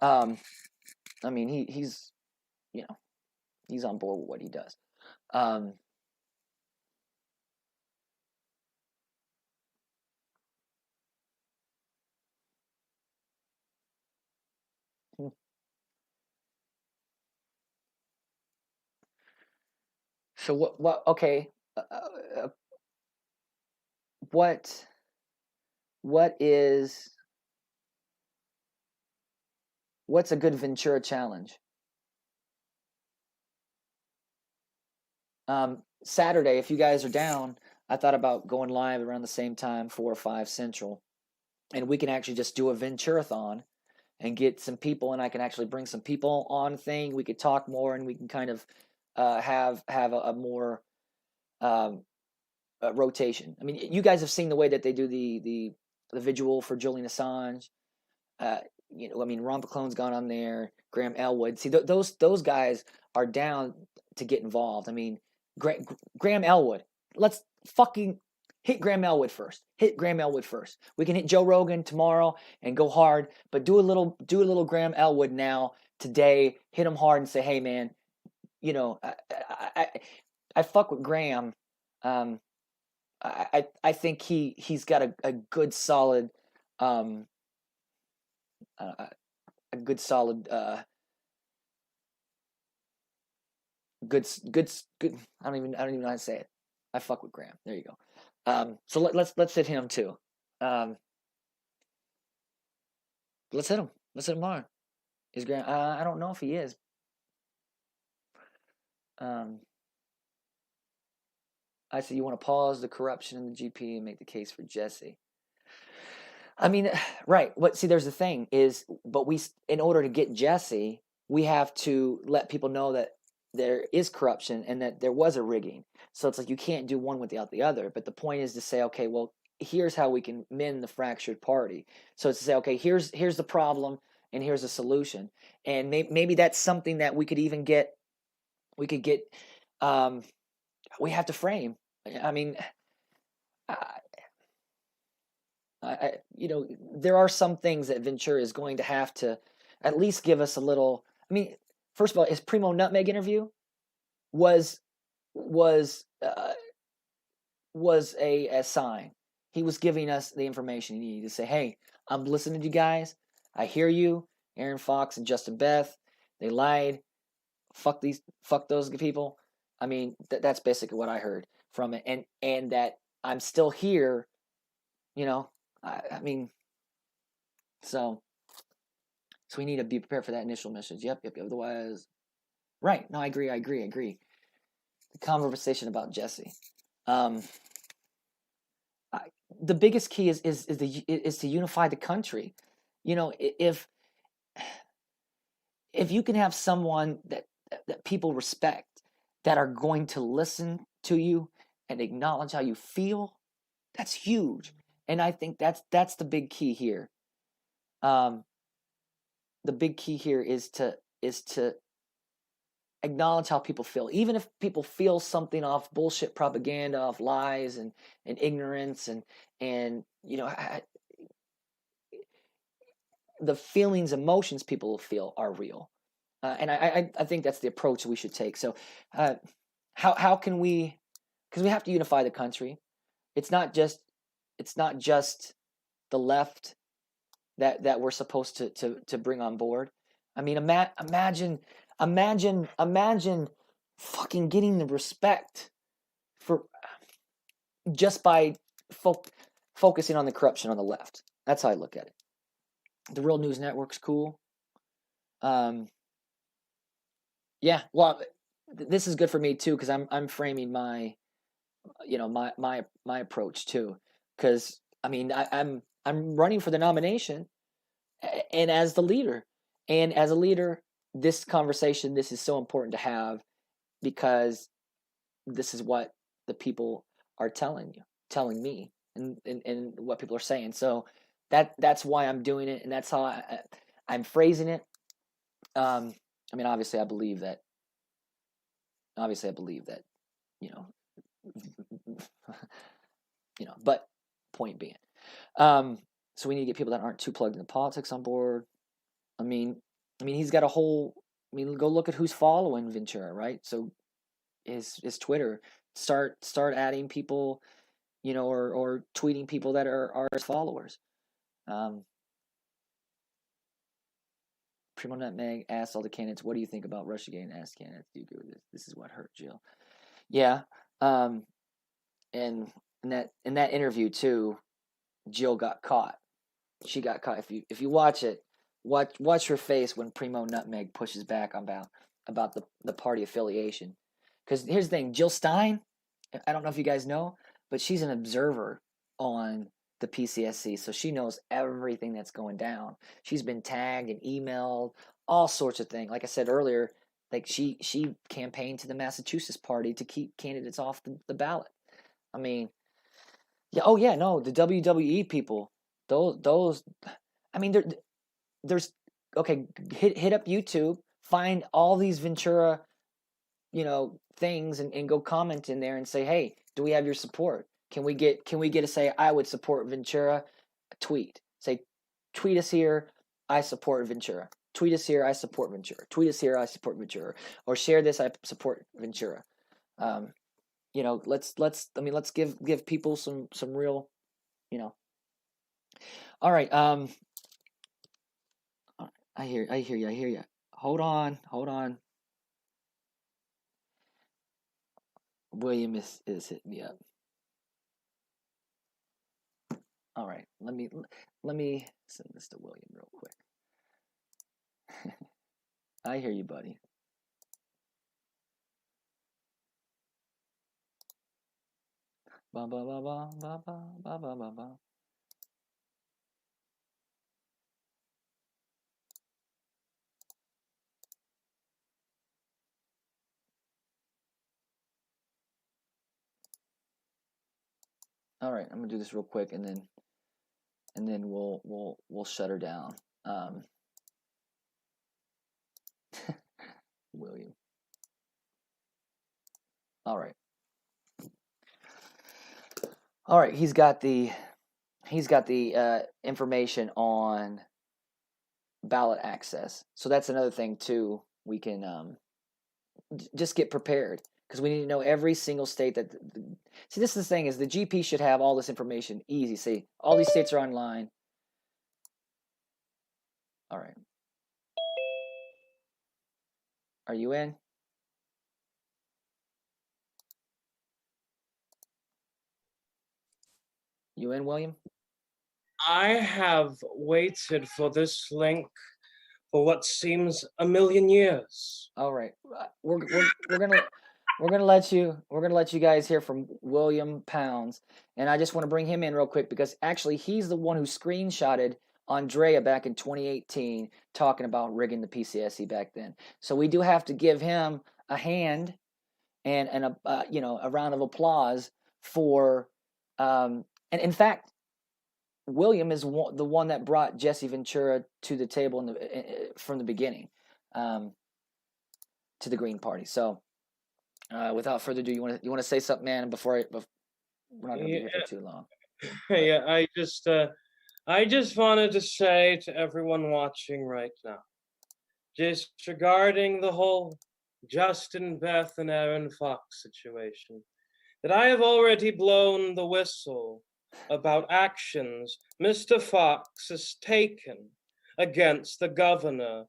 I mean, he's he's on board with what he does. So what? Okay, what's a good Ventura challenge? Saturday, if you guys are down, I thought about going live around the same time, 4 or 5 Central, and we can actually just do a Venturathon and get some people, and I can actually bring some people on thing. We could talk more, and we can kind of have a more rotation. I mean, you guys have seen the way that they do the vigil for Julian Assange. I mean, Ron Paclone's gone on there. Graham Elwood. See, those guys are down to get involved. I mean, Graham Elwood. Let's fucking hit Graham Elwood first. We can hit Joe Rogan tomorrow and go hard, but do a little Graham Elwood now today. Hit him hard and say, hey man, I fuck with Graham. I think he's got a good solid good. I don't even know how to say it. I fuck with Graham. There you go. So let's hit him too. Let's hit him. Let's hit him hard. Is Graham? I don't know if he is. I say you want to pause the corruption in the GP and make the case for Jesse. I mean, right. There's the thing is, but in order to get Jesse, we have to let people know that there is corruption and that there was a rigging. So it's like you can't do one without the other. But the point is to say, okay, well, here's how we can mend the fractured party. So it's to say, okay, here's the problem and here's a solution. And maybe that's something that we could even get. We could get. We have to frame. I mean, there are some things that Ventura is going to have to at least give us a little. I mean, first of all, his Primo Nutmeg interview was a sign. He was giving us the information he needed to say, hey, I'm listening to you guys. I hear you. Aaron Fox and Justin Beth, they lied. Fuck those people. I mean, that's basically what I heard from it. And that I'm still here, I mean, so we need to be prepared for that initial message. Yep. Otherwise, right. No, I agree. The conversation about Jesse. The biggest key is to unify the country. If you can have someone that people respect, that are going to listen to you and acknowledge how you feel, that's huge. And I think that's the big key here. The big key here is to acknowledge how people feel, even if people feel something off bullshit propaganda, off lies and ignorance and the feelings, emotions people feel are real. And I think that's the approach we should take. So how can we, because we have to unify the country. It's not just the left that we're supposed to bring on board. I mean, imagine fucking getting the respect for just by focusing on the corruption on the left. That's how I look at it. The Real News Network's cool. Yeah, well, this is good for me too because I'm framing my approach too. Because I mean, I'm running for the nomination, and as the leader, this conversation, this is so important to have because this is what the people are telling me, and what people are saying. So that's why I'm doing it, and that's how I'm phrasing it. I mean, obviously, I believe that. You know, But point being, so we need to get people that aren't too plugged into politics on board. I mean, he's got a whole. I mean, go look at who's following Ventura, right? So his Twitter, start adding people, or tweeting people that are his followers. Primo Nutmeg asked all the candidates, "What do you think about Russiagate?" And asked candidates, "Do you agree with this? This is what hurt Jill." Yeah, and in that interview too, Jill got caught. She got caught. If you watch it, watch her face when Primo Nutmeg pushes back about the party affiliation. Because here's the thing, Jill Stein, I don't know if you guys know, but she's an observer on the PCSC, so she knows everything that's going down. She's been tagged and emailed, all sorts of things. Like I said earlier, like she campaigned to the Massachusetts party to keep candidates off the ballot. I mean, yeah, oh yeah, no, the WWE people, those I mean, there's okay, hit up YouTube, find all these Ventura, things, and go comment in there and say, hey, do we have your support? Can we get a say, I would support Ventura? Tweet. Say, tweet us here, I support Ventura. Tweet us here, I support Ventura. Tweet us here, I support Ventura. Or share this, I support Ventura. Let's give people some real, All right. I hear you. Hold on. William is hitting me up. All right. Let me send this to William real quick. I hear you, buddy. Ba ba ba ba ba ba ba ba ba. All right, I'm gonna do this real quick, and then we'll shut her down. William. All right. He's got the information on ballot access. So that's another thing too. We can just get prepared, because we need to know every single state that. See, this is the thing, is the GP should have all this information easy. See, all these states are online. All right. Are you in? You in, William? I have waited for this link for what seems a million years. All right, we're gonna let you guys hear from William Pounds, and I just want to bring him in real quick, because actually he's the one who screenshotted Andrea back in 2018 talking about rigging the PCSC back then. So we do have to give him a hand and a round of applause for and in fact, William is the one that brought Jesse Ventura to the table from the beginning, to the Green Party. So, without further ado, you want to say something, man? Before we're not going to be here for too long. Yeah, I just wanted to say to everyone watching right now, disregarding the whole Justin, Beth, and Aaron Fox situation, that I have already blown the whistle about actions Mr. Fox has taken against the governor.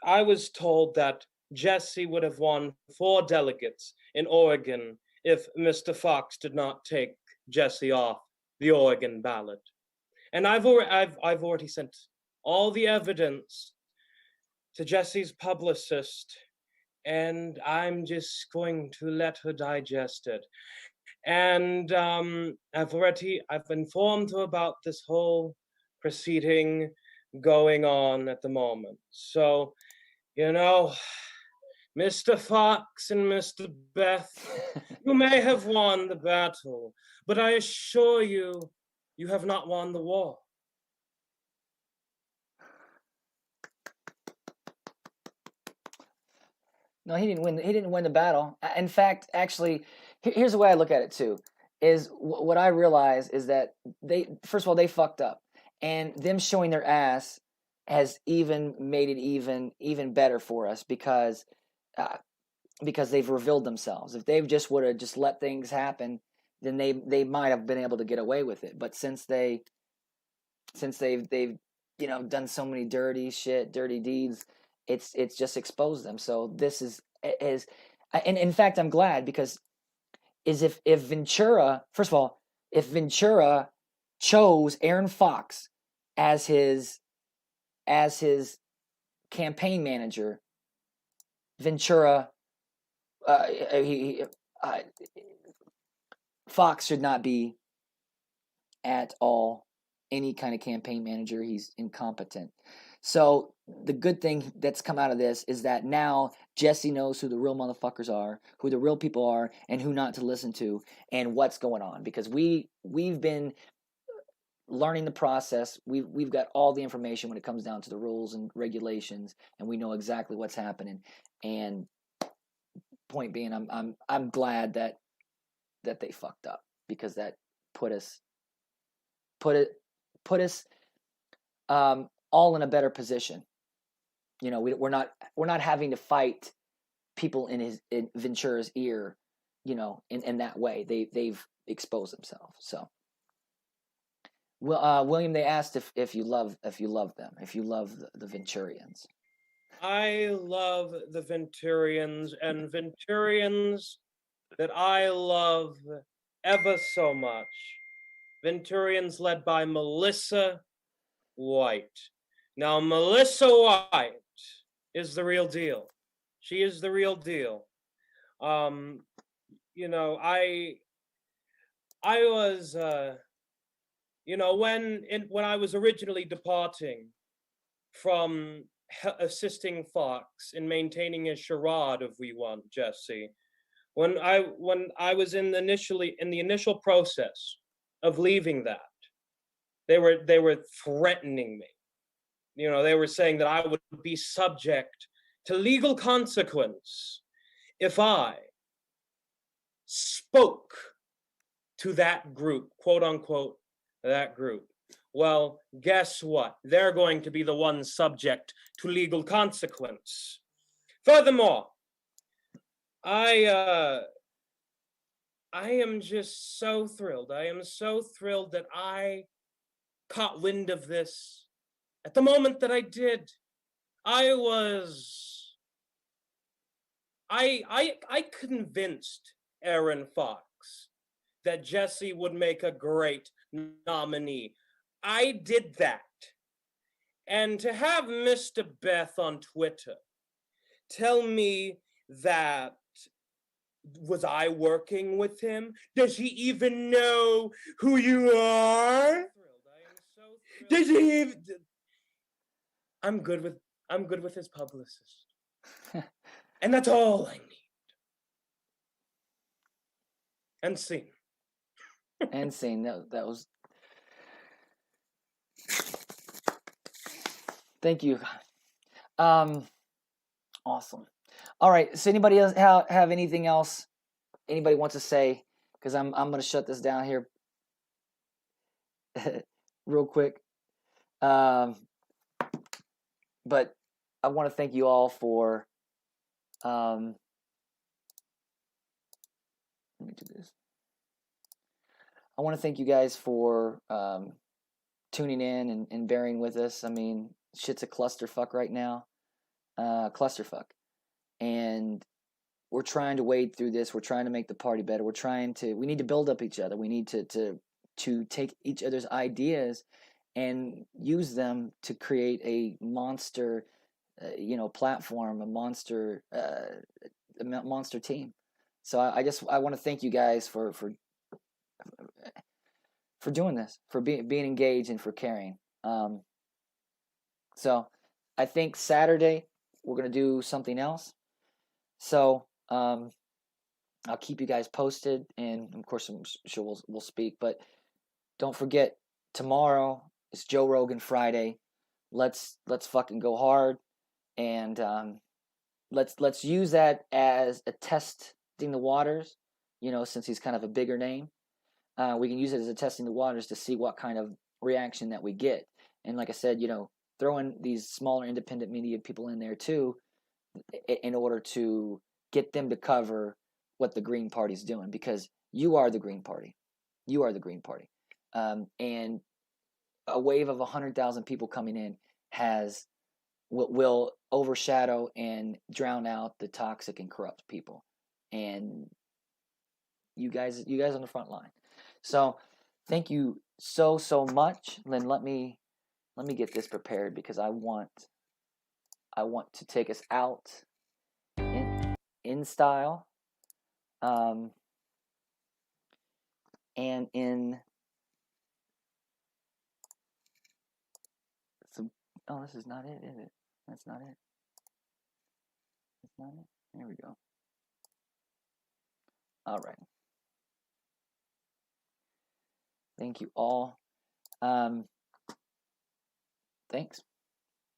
I was told that Jesse would have won 4 delegates in Oregon if Mr. Fox did not take Jesse off the Oregon ballot. And I've already sent all the evidence to Jesse's publicist, and I'm just going to let her digest it. And I've informed her about this whole proceeding going on at the moment. So, Mr. Fox and Mr. Beth, you may have won the battle, but I assure you, you have not won the war. No, he didn't win. He didn't win the battle. In fact, actually, here's the way I look at it too. Is what I realize is that they, first of all, they fucked up, and them showing their ass has even made it even better for us because they've revealed themselves. If they just would have just let things happen, then they might have been able to get away with it. But since they've done so many dirty deeds, it's just exposed them. So this is and in fact I'm glad, because if Ventura, first of all, if Ventura chose Aaron Fox as his campaign manager, Ventura Fox should not be at all any kind of campaign manager. He's incompetent. So the good thing that's come out of this is that now Jesse knows who the real motherfuckers are, who the real people are, and who not to listen to, and what's going on. Because we've been learning the process. We've got all the information when it comes down to the rules and regulations, and we know exactly what's happening. And point being, I'm glad that they fucked up, because that put us all in a better position. We're not having to fight people in Ventura's ear, in that way. They've exposed themselves. So, William, they asked if you love them, if you love the Venturians. I love the Venturians, and Venturians that I love ever so much. Venturians led by Melissa White. Now, Melissa White is the real deal. She is the real deal. I was, when I was originally departing from assisting Fox in maintaining a charade of We Want Jesse, when I was in the initial process of leaving that, they were threatening me. They were saying that I would be subject to legal consequence if I spoke to that group, quote unquote, that group. Well, guess what? They're going to be the ones subject to legal consequence. Furthermore, I am just so thrilled. I am so thrilled that I caught wind of this at the moment that I did. I convinced Aaron Fox that Jesse would make a great nominee. I did that. And to have Mr. Beth on Twitter tell me that, was I working with him? Does he even know who you are? Does he even... I'm good with his publicist. And that's all I need. And scene. And scene. That was... Thank you. Awesome. All right. So anybody else have anything else anybody wants to say? Because I'm going to shut this down here real quick. But I want to thank you all for, let me do this. I want to thank you guys for tuning in and bearing with us. I mean, shit's a clusterfuck right now. Clusterfuck. And we're trying to wade through this. We're trying to make the party better. We need to build up each other. We need to take each other's ideas and use them to create a monster, platform, a monster team. So I want to thank you guys for doing this, for being engaged and for caring. So I think Saturday we're gonna do something else. So I'll keep you guys posted, and of course I'm sure we'll speak. But don't forget, tomorrow is Joe Rogan Friday. Let's fucking go hard, and let's use that as a testing the waters. You know, since he's kind of a bigger name, we can use it as a testing the waters to see what kind of reaction that we get. And like I said, you know, throwing these smaller independent media people in there too, in order to get them to cover what the Green Party's doing, because you are the Green Party. You are the Green Party. And a wave of 100,000 people coming in will overshadow and drown out the toxic and corrupt people. And you guys on the front line. So thank you so much. Then let me get this prepared, because I want to take us out in style, and in some. Oh, this is not it, is it? That's not it. That's not it. There we go. All right. Thank you all. Thanks.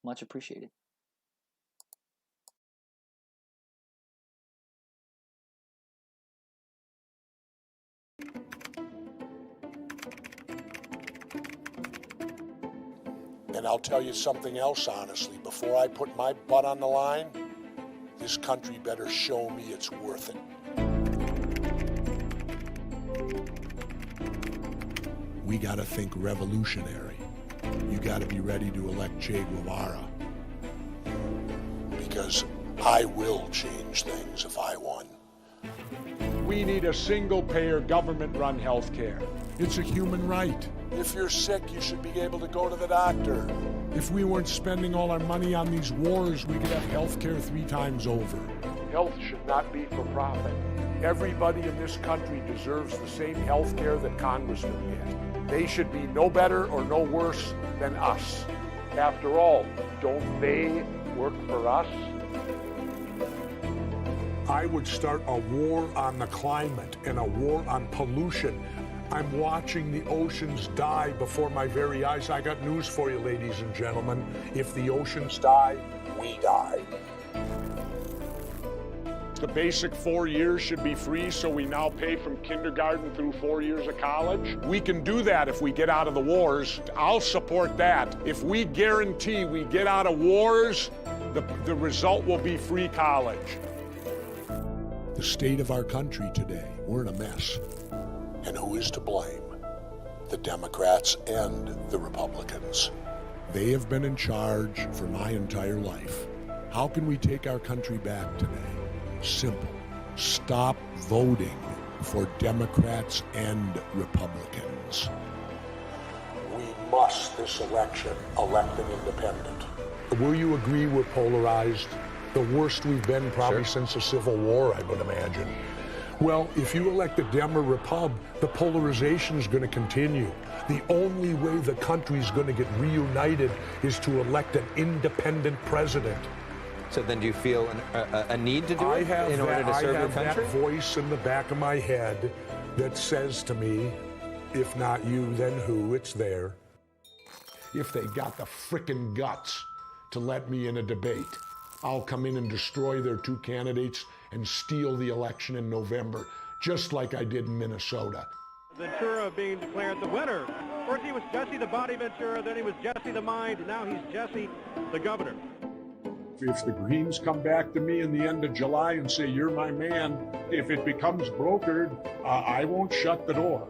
Much appreciated. And I'll tell you something else honestly. Before I put my butt on the line, this country better show me it's worth it. We gotta think revolutionary. You gotta be ready to elect Che Guevara. Because I will change things if I won. We need a single-payer, government-run health care. It's a human right. If you're sick, you should be able to go to the doctor. If we weren't spending all our money on these wars, we could have health care 3 times over. Health should not be for profit. Everybody in this country deserves the same health care that congressmen get. They should be no better or no worse than us. After all, don't they work for us? I would start a war on the climate and a war on pollution. I'm watching the oceans die before my very eyes. I got news for you, ladies and gentlemen. If the oceans die, we die. The basic 4 years should be free, so we now pay from kindergarten through 4 years of college. We can do that if we get out of the wars. I'll support that. If we guarantee we get out of wars, the result will be free college. The state of our country today, we're in a mess. And who is to blame? The Democrats and the Republicans. They have been in charge for my entire life. How can we take our country back today? Simple. Stop voting for Democrats and Republicans. We must, this election, elect an independent. Will you agree we're polarized? The worst we've been probably since the Civil War, I would imagine. Well, if you elect a Dem or Repub, the polarization is going to continue. The only way the country's going to get reunited is to elect an independent president. So then do you feel a need to do it in order to serve your country? I have that voice in the back of my head that says to me, if not you, then who? It's there. If they got the frickin' guts to let me in a debate, I'll come in and destroy their 2 candidates and steal the election in November, just like I did in Minnesota. Ventura being declared the winner. First he was Jesse the Body Ventura, then he was Jesse the Mind, and now he's Jesse the Governor. If the Greens come back to me in the end of July and say, you're my man, if it becomes brokered, I won't shut the door.